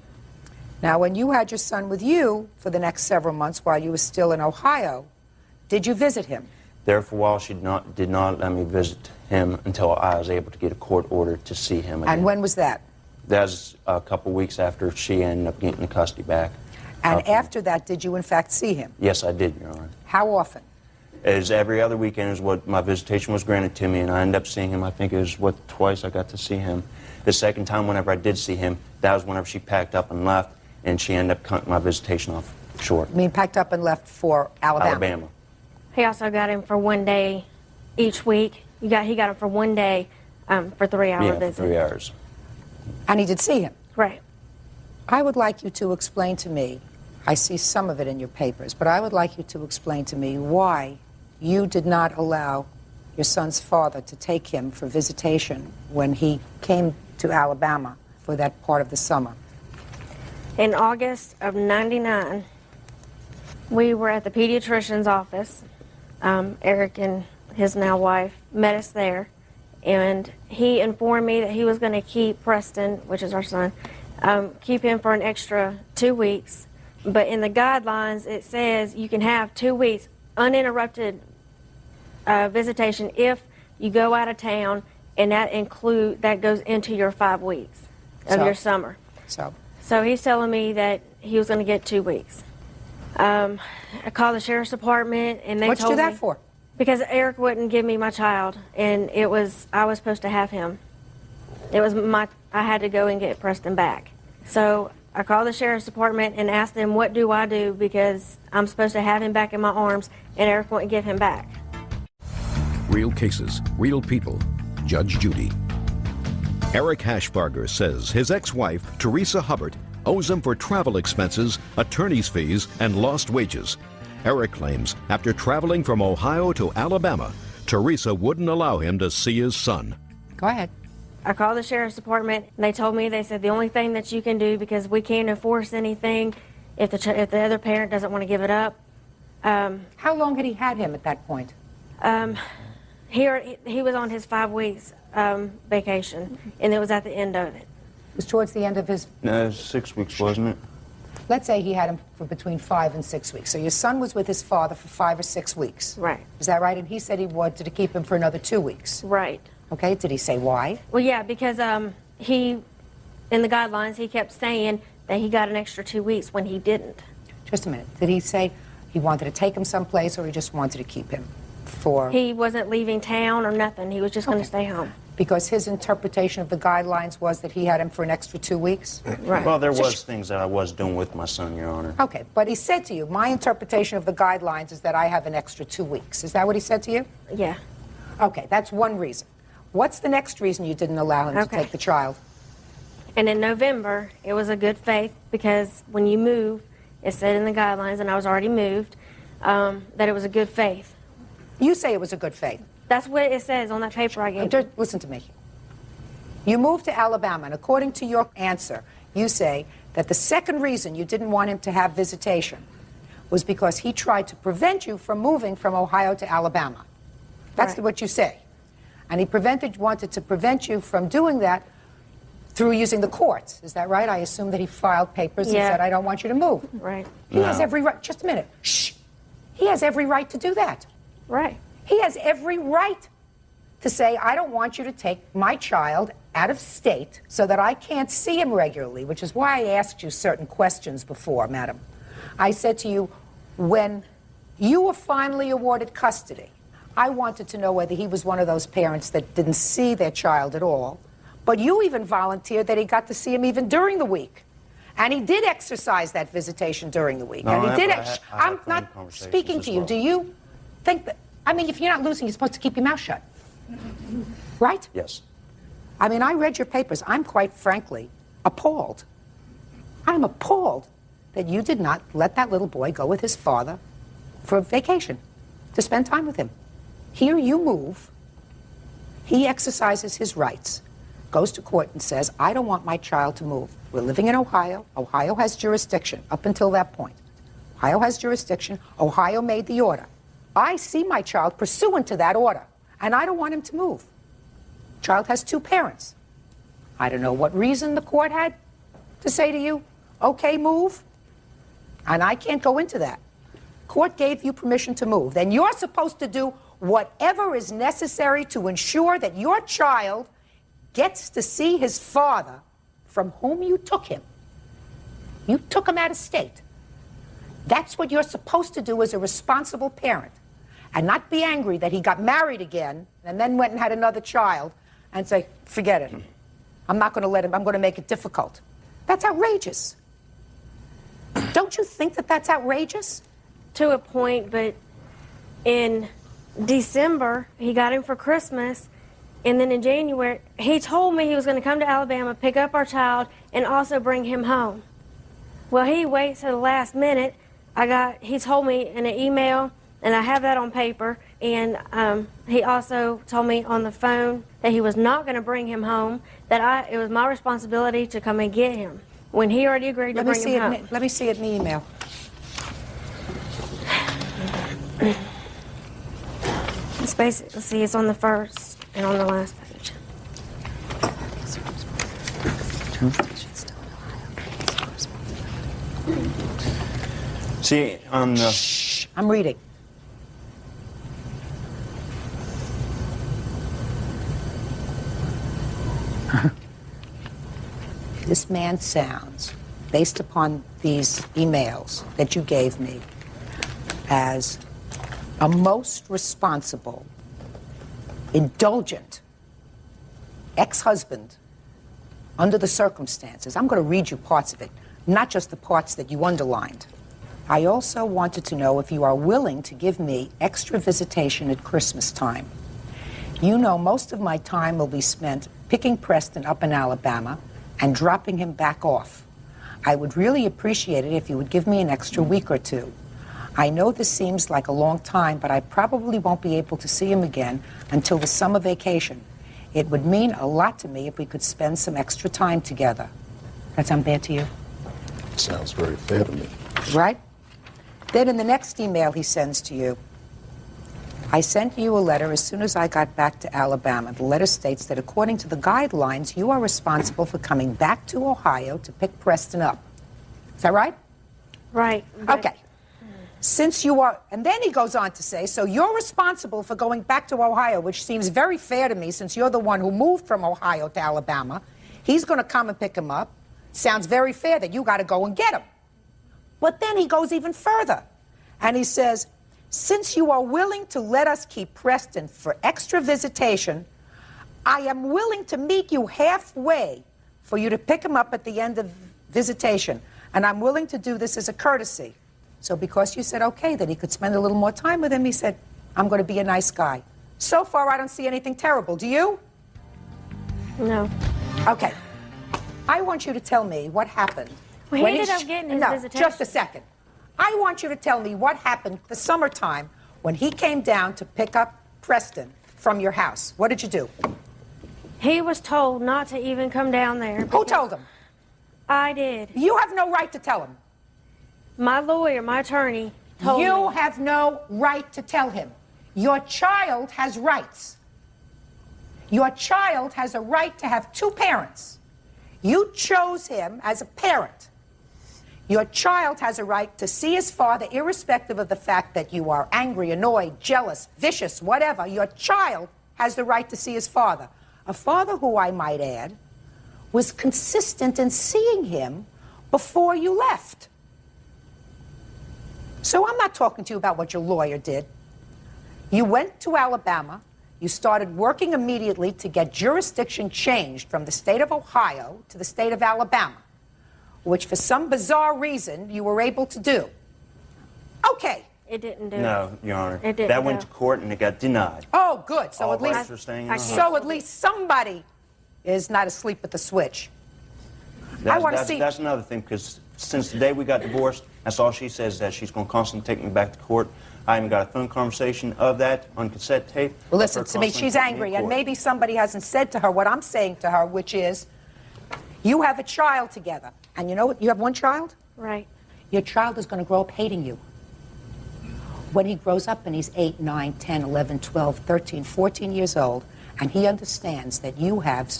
Now, when you had your son with you for the next several months while you were still in Ohio, did you visit him? There for a while, she did not let me visit him until I was able to get a court order to see him again. And when was that? That was a couple weeks after she ended up getting the custody back. And after that, did you in fact see him? Yes, I did, Your Honor. How often? It was every other weekend is what my visitation was granted to me, and I ended up seeing him. I think it was, twice I got to see him. The second time, whenever I did see him, that was whenever she packed up and left, and she ended up cutting my visitation off short. You mean packed up and left for Alabama? Alabama. He also got him for 1 day each week. He got him for 1 day for 3-hour visit. For 3 hours. And he did see him? Right. I would like you to explain to me, I see some of it in your papers, but I would like you to explain to me why you did not allow your son's father to take him for visitation when he came to Alabama for that part of the summer. In August of '99, we were at the pediatrician's office. Eric and his now wife met us there, and he informed me that he was going to keep Preston, which is our son, keep him for an extra 2 weeks. But in the guidelines, it says you can have 2 weeks uninterrupted visitation if you go out of town, and that goes into your 5 weeks of your summer. So he's telling me that he was going to get 2 weeks. I called the sheriff's department, and they What'd you told do me that for? Because Eric wouldn't give me my child, and I was supposed to have him. I had to go and get Preston back. So I called the sheriff's department and asked them, what do I do, because I'm supposed to have him back in my arms, and Eric wouldn't give him back. Real cases, real people. Judge Judy. Eric Hashbarger says his ex-wife, Teresa Hubbard, owes him for travel expenses, attorney's fees, and lost wages. Eric claims after traveling from Ohio to Alabama, Teresa wouldn't allow him to see his son. Go ahead. I called the sheriff's department, and they told me, they said the only thing that you can do, because we can't enforce anything if the other parent doesn't want to give it up. How long had he had him at that point? He was on his 5 weeks vacation, and it was at the end of it. It was towards the end of his... No, 6 weeks, wasn't it? Let's say he had him for between 5 and 6 weeks. So your son was with his father for 5 or 6 weeks. Right. Is that right? And he said he wanted to keep him for another 2 weeks. Right. Okay, did he say why? Well, yeah, because in the guidelines, he kept saying that he got an extra 2 weeks when he didn't. Just a minute. Did he say he wanted to take him someplace, or he just wanted to keep him for... He wasn't leaving town or nothing. He was just going to stay home. Because his interpretation of the guidelines was that he had him for an extra 2 weeks? Right. Well, there was things that I was doing with my son, Your Honor. Okay, but he said to you, my interpretation of the guidelines is that I have an extra 2 weeks. Is that what he said to you? Yeah. Okay, that's one reason. What's the next reason you didn't allow him to take the child? And in November, it was a good faith, because when you move, it said in the guidelines, and I was already moved, that it was a good faith. You say it was a good faith. That's what it says on that paper I gave you. Listen to me. You moved to Alabama, and according to your answer, you say that the second reason you didn't want him to have visitation was because he tried to prevent you from moving from Ohio to Alabama. That's what you say. And he wanted to prevent you from doing that through using the courts. Is that right? I assume that he filed papers and said, I don't want you to move. Right. He has every right. Just a minute. Shh. He has every right to do that. Right. He has every right to say, I don't want you to take my child out of state so that I can't see him regularly, which is why I asked you certain questions before, madam. I said to you, when you were finally awarded custody, I wanted to know whether he was one of those parents that didn't see their child at all, but you even volunteered that he got to see him even during the week. And he did exercise that visitation during the week. No, and he did. I'm not speaking to you. Do you think that, I mean, if you're not losing, you're supposed to keep your mouth shut. Right? Yes. I mean, I read your papers. I'm quite frankly appalled. I'm appalled that you did not let that little boy go with his father for a vacation, to spend time with him. Here you move. He exercises his rights, goes to court and says, I don't want my child to move. We're living in Ohio. Ohio has jurisdiction up until that point. Ohio has jurisdiction. Ohio made the order. I see my child pursuant to that order, and I don't want him to move. Child has two parents. I don't know what reason the court had to say to you, okay, move. And I can't go into that. Court gave you permission to move. Then you're supposed to do whatever is necessary to ensure that your child gets to see his father from whom you took him. You took him out of state. That's what you're supposed to do as a responsible parent. And not be angry that he got married again and then went and had another child and say, forget it. I'm not going to let him, I'm going to make it difficult. That's outrageous. Don't you think that that's outrageous? To a point, but in December, he got him for Christmas, and then in January, he told me he was going to come to Alabama, pick up our child, and also bring him home. Well, he waits to the last minute. He told me in an email, and I have that on paper, and he also told me on the phone that he was not going to bring him home, that it was my responsibility to come and get him, when he already agreed to bring him home. Let me see it in the email. It's basically, see, it's on the first and on the last page. See, on the... Shh, I'm reading. This man sounds, based upon these emails that you gave me, as a most responsible, indulgent ex-husband under the circumstances. I'm going to read you parts of it, not just the parts that you underlined. I also wanted to know if you are willing to give me extra visitation at Christmas time. You know, most of my time will be spent picking Preston up in Alabama and dropping him back off. I would really appreciate it if you would give me an extra week or two. I know this seems like a long time, but I probably won't be able to see him again until the summer vacation. It would mean a lot to me if we could spend some extra time together. That sound bad to you? Sounds very fair to me. Right? Then in the next email he sends to you, I sent you a letter as soon as I got back to Alabama. The letter states that according to the guidelines, you are responsible for coming back to Ohio to pick Preston up. Is that right? Right. Okay. Since you are, and then he goes on to say, so you're responsible for going back to Ohio, which seems very fair to me since you're the one who moved from Ohio to Alabama. He's going to come and pick him up. Sounds very fair that you got to go and get him. But then he goes even further, and he says, since you are willing to let us keep Preston for extra visitation, I am willing to meet you halfway for you to pick him up at the end of visitation, and I'm willing to do this as a courtesy. So because you said okay, that he could spend a little more time with him, he said, I'm going to be a nice guy. So far, I don't see anything terrible. Do you? No. Okay. I want you to tell me what happened. Well, he ended up getting his visitation. Just a second. I want you to tell me what happened the summertime when he came down to pick up Preston from your house. What did you do? He was told not to even come down there. Who told him? I did. You have no right to tell him. My lawyer, my attorney, told me. You have no right to tell him. Your child has rights. Your child has a right to have two parents. You chose him as a parent. Your child has a right to see his father, irrespective of the fact that you are angry, annoyed, jealous, vicious, whatever. Your child has the right to see his father. A father who, I might add, was consistent in seeing him before you left. So I'm not talking to you about what your lawyer did. You went to Alabama. You started working immediately to get jurisdiction changed from the state of Ohio to the state of Alabama, which for some bizarre reason you were able to do. Okay. It didn't do it. No, Your Honor. It didn't that went to court and it got denied. Oh, good. So All at least rights are staying in so at least somebody is not asleep at the switch. I want to see. That's another thing, because since the day we got divorced, that's all she says, that she's going to constantly take me back to court. I even got a phone conversation of that on cassette tape. Well, listen to me. She's angry, and maybe somebody hasn't said to her what I'm saying to her, which is, you have a child together, and you know what? You have one child? Right. Your child is going to grow up hating you. When he grows up and he's 8, 9, 10, 11, 12, 13, 14 years old, and he understands that you have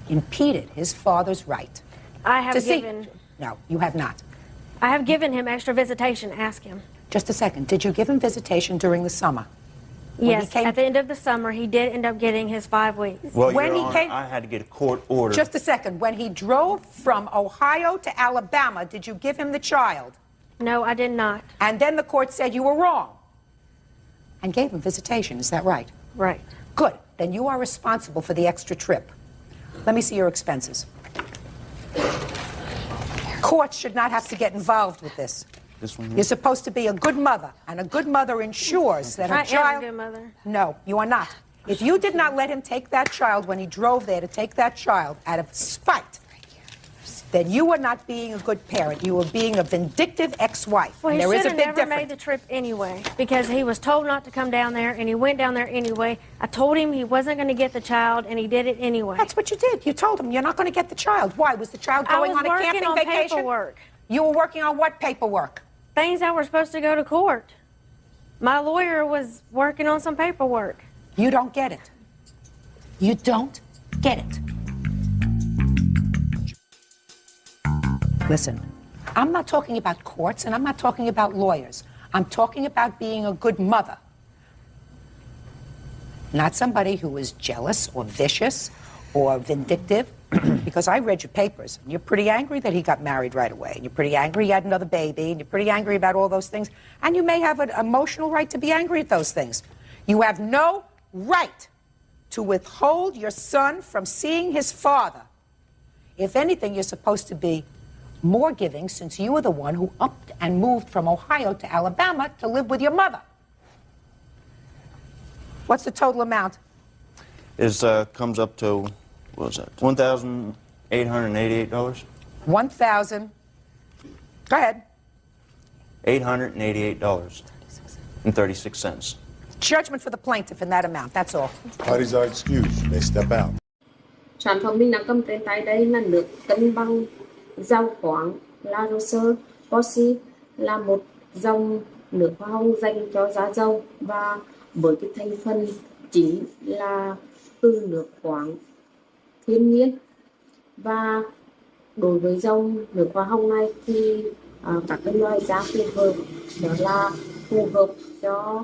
impeded his father's right. I have given... No, you have not. I have given him extra visitation. Ask him. Just a second. Did you give him visitation during the summer? Yes, at the end of the summer, he did end up getting his 5 weeks. Well, Your Honor, I had to get a court order. Just a second. When he drove from Ohio to Alabama, did you give him the child? No, I did not. And then the court said you were wrong and gave him visitation. Is that right? Right. Good. Then you are responsible for the extra trip. Let me see your expenses. Courts should not have to get involved with this. This one here? You're supposed to be a good mother, and a good mother ensures that her child... I am a good mother. No, you are not. If you did not let him take that child when he drove there to take that child out of spite, then you were not being a good parent. You were being a vindictive ex-wife. Well, he there is should a have big never difference. made the trip anyway, because he was told not to come down there, and he went down there anyway. I told him he wasn't going to get the child, and he did it anyway. That's what you did. You told him you're not going to get the child. Why? Was the child going on a camping vacation? Paperwork. You were working on what paperwork? Things that were supposed to go to court. My lawyer was working on some paperwork. You don't get it. You don't get it. Listen, I'm not talking about courts, and I'm not talking about lawyers. I'm talking about being a good mother. Not somebody who is jealous or vicious or vindictive, because I read your papers, and you're pretty angry that he got married right away, and you're pretty angry he had another baby, and you're pretty angry about all those things, and you may have an emotional right to be angry at those things. You have no right to withhold your son from seeing his father. If anything, you're supposed to be more giving, since you were the one who upped and moved from Ohio to Alabama to live with your mother. What's the total amount? It comes up to, what was that, $1,888. 1,000. Go ahead. $888.36. Judgment for the plaintiff in that amount, that's all. Parties are excused. You may step out. Sản phẩm mình đang cầm trên tay đây là nước cân bằng rau khoáng La Roser Posi, là một dòng nước hoa hồng dành cho da dầu, và với cái thành phần chính là từ nước khoáng thiên nhiên. Và đối với dòng nước hoa hồng này thì các cái loại da phù hợp, đó là phù hợp cho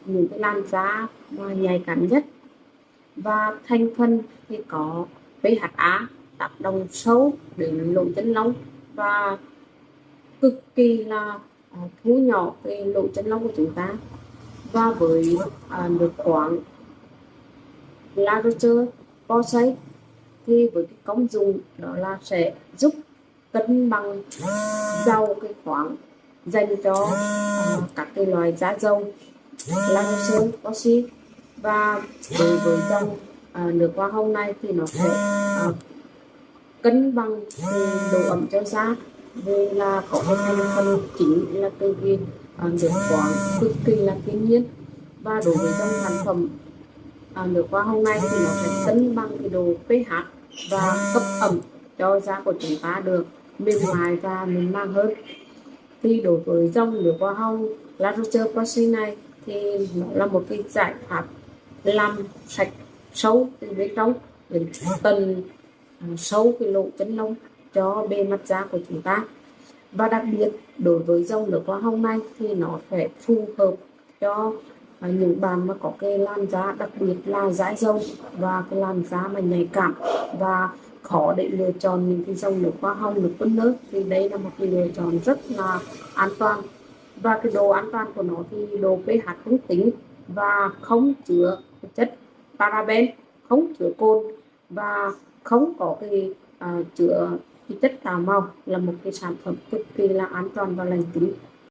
những cái làn da mà nhạy cảm nhất. Và thành phần thì có PHA tác động sâu đến lỗ chân lông và cực kỳ là thu nhỏ cái lỗ chân lông của chúng ta. Và với nước khoáng La Roser Posay thì với cái công dụng đó là sẽ giúp cân bằng dầu cái khoáng dành cho các cái loại da dầu La Roser Posay. Và đối với dòng nước hoa hồng này thì nó sẽ cân bằng độ ẩm cho da, vì là có cái thành phần chính là từ cái nước khoáng cực kỳ là thiên nhiên. Và đối với dòng sản phẩm nước hoa hồng này thì nó sẽ cân bằng cái độ pH và cấp ẩm cho da của chúng ta được mềm mại và mịn màng hơn. Thì đối với dòng nước hoa hồng La Roser Posay này thì nó là một cái giải pháp làm sạch sâu từ bên trong đến tận sâu cái lỗ chân lông cho bề mặt da của chúng ta. Và đặc biệt đối với dòng nước hoa hồng này thì nó sẽ phù hợp cho những bạn mà có cái làn da đặc biệt là dãi dầu và cái làn da mà nhạy cảm và khó để lựa chọn những cái dòng nước hoa hồng, nước phun nước, thì đây là một cái lựa chọn rất là an toàn. Và cái độ an toàn của nó thì độ pH không tính và không chứa chất paraben, không chứa cồn và không có cái chứa cái chất tạo màu, là một cái sản phẩm cực kỳ là an toàn và lành tính.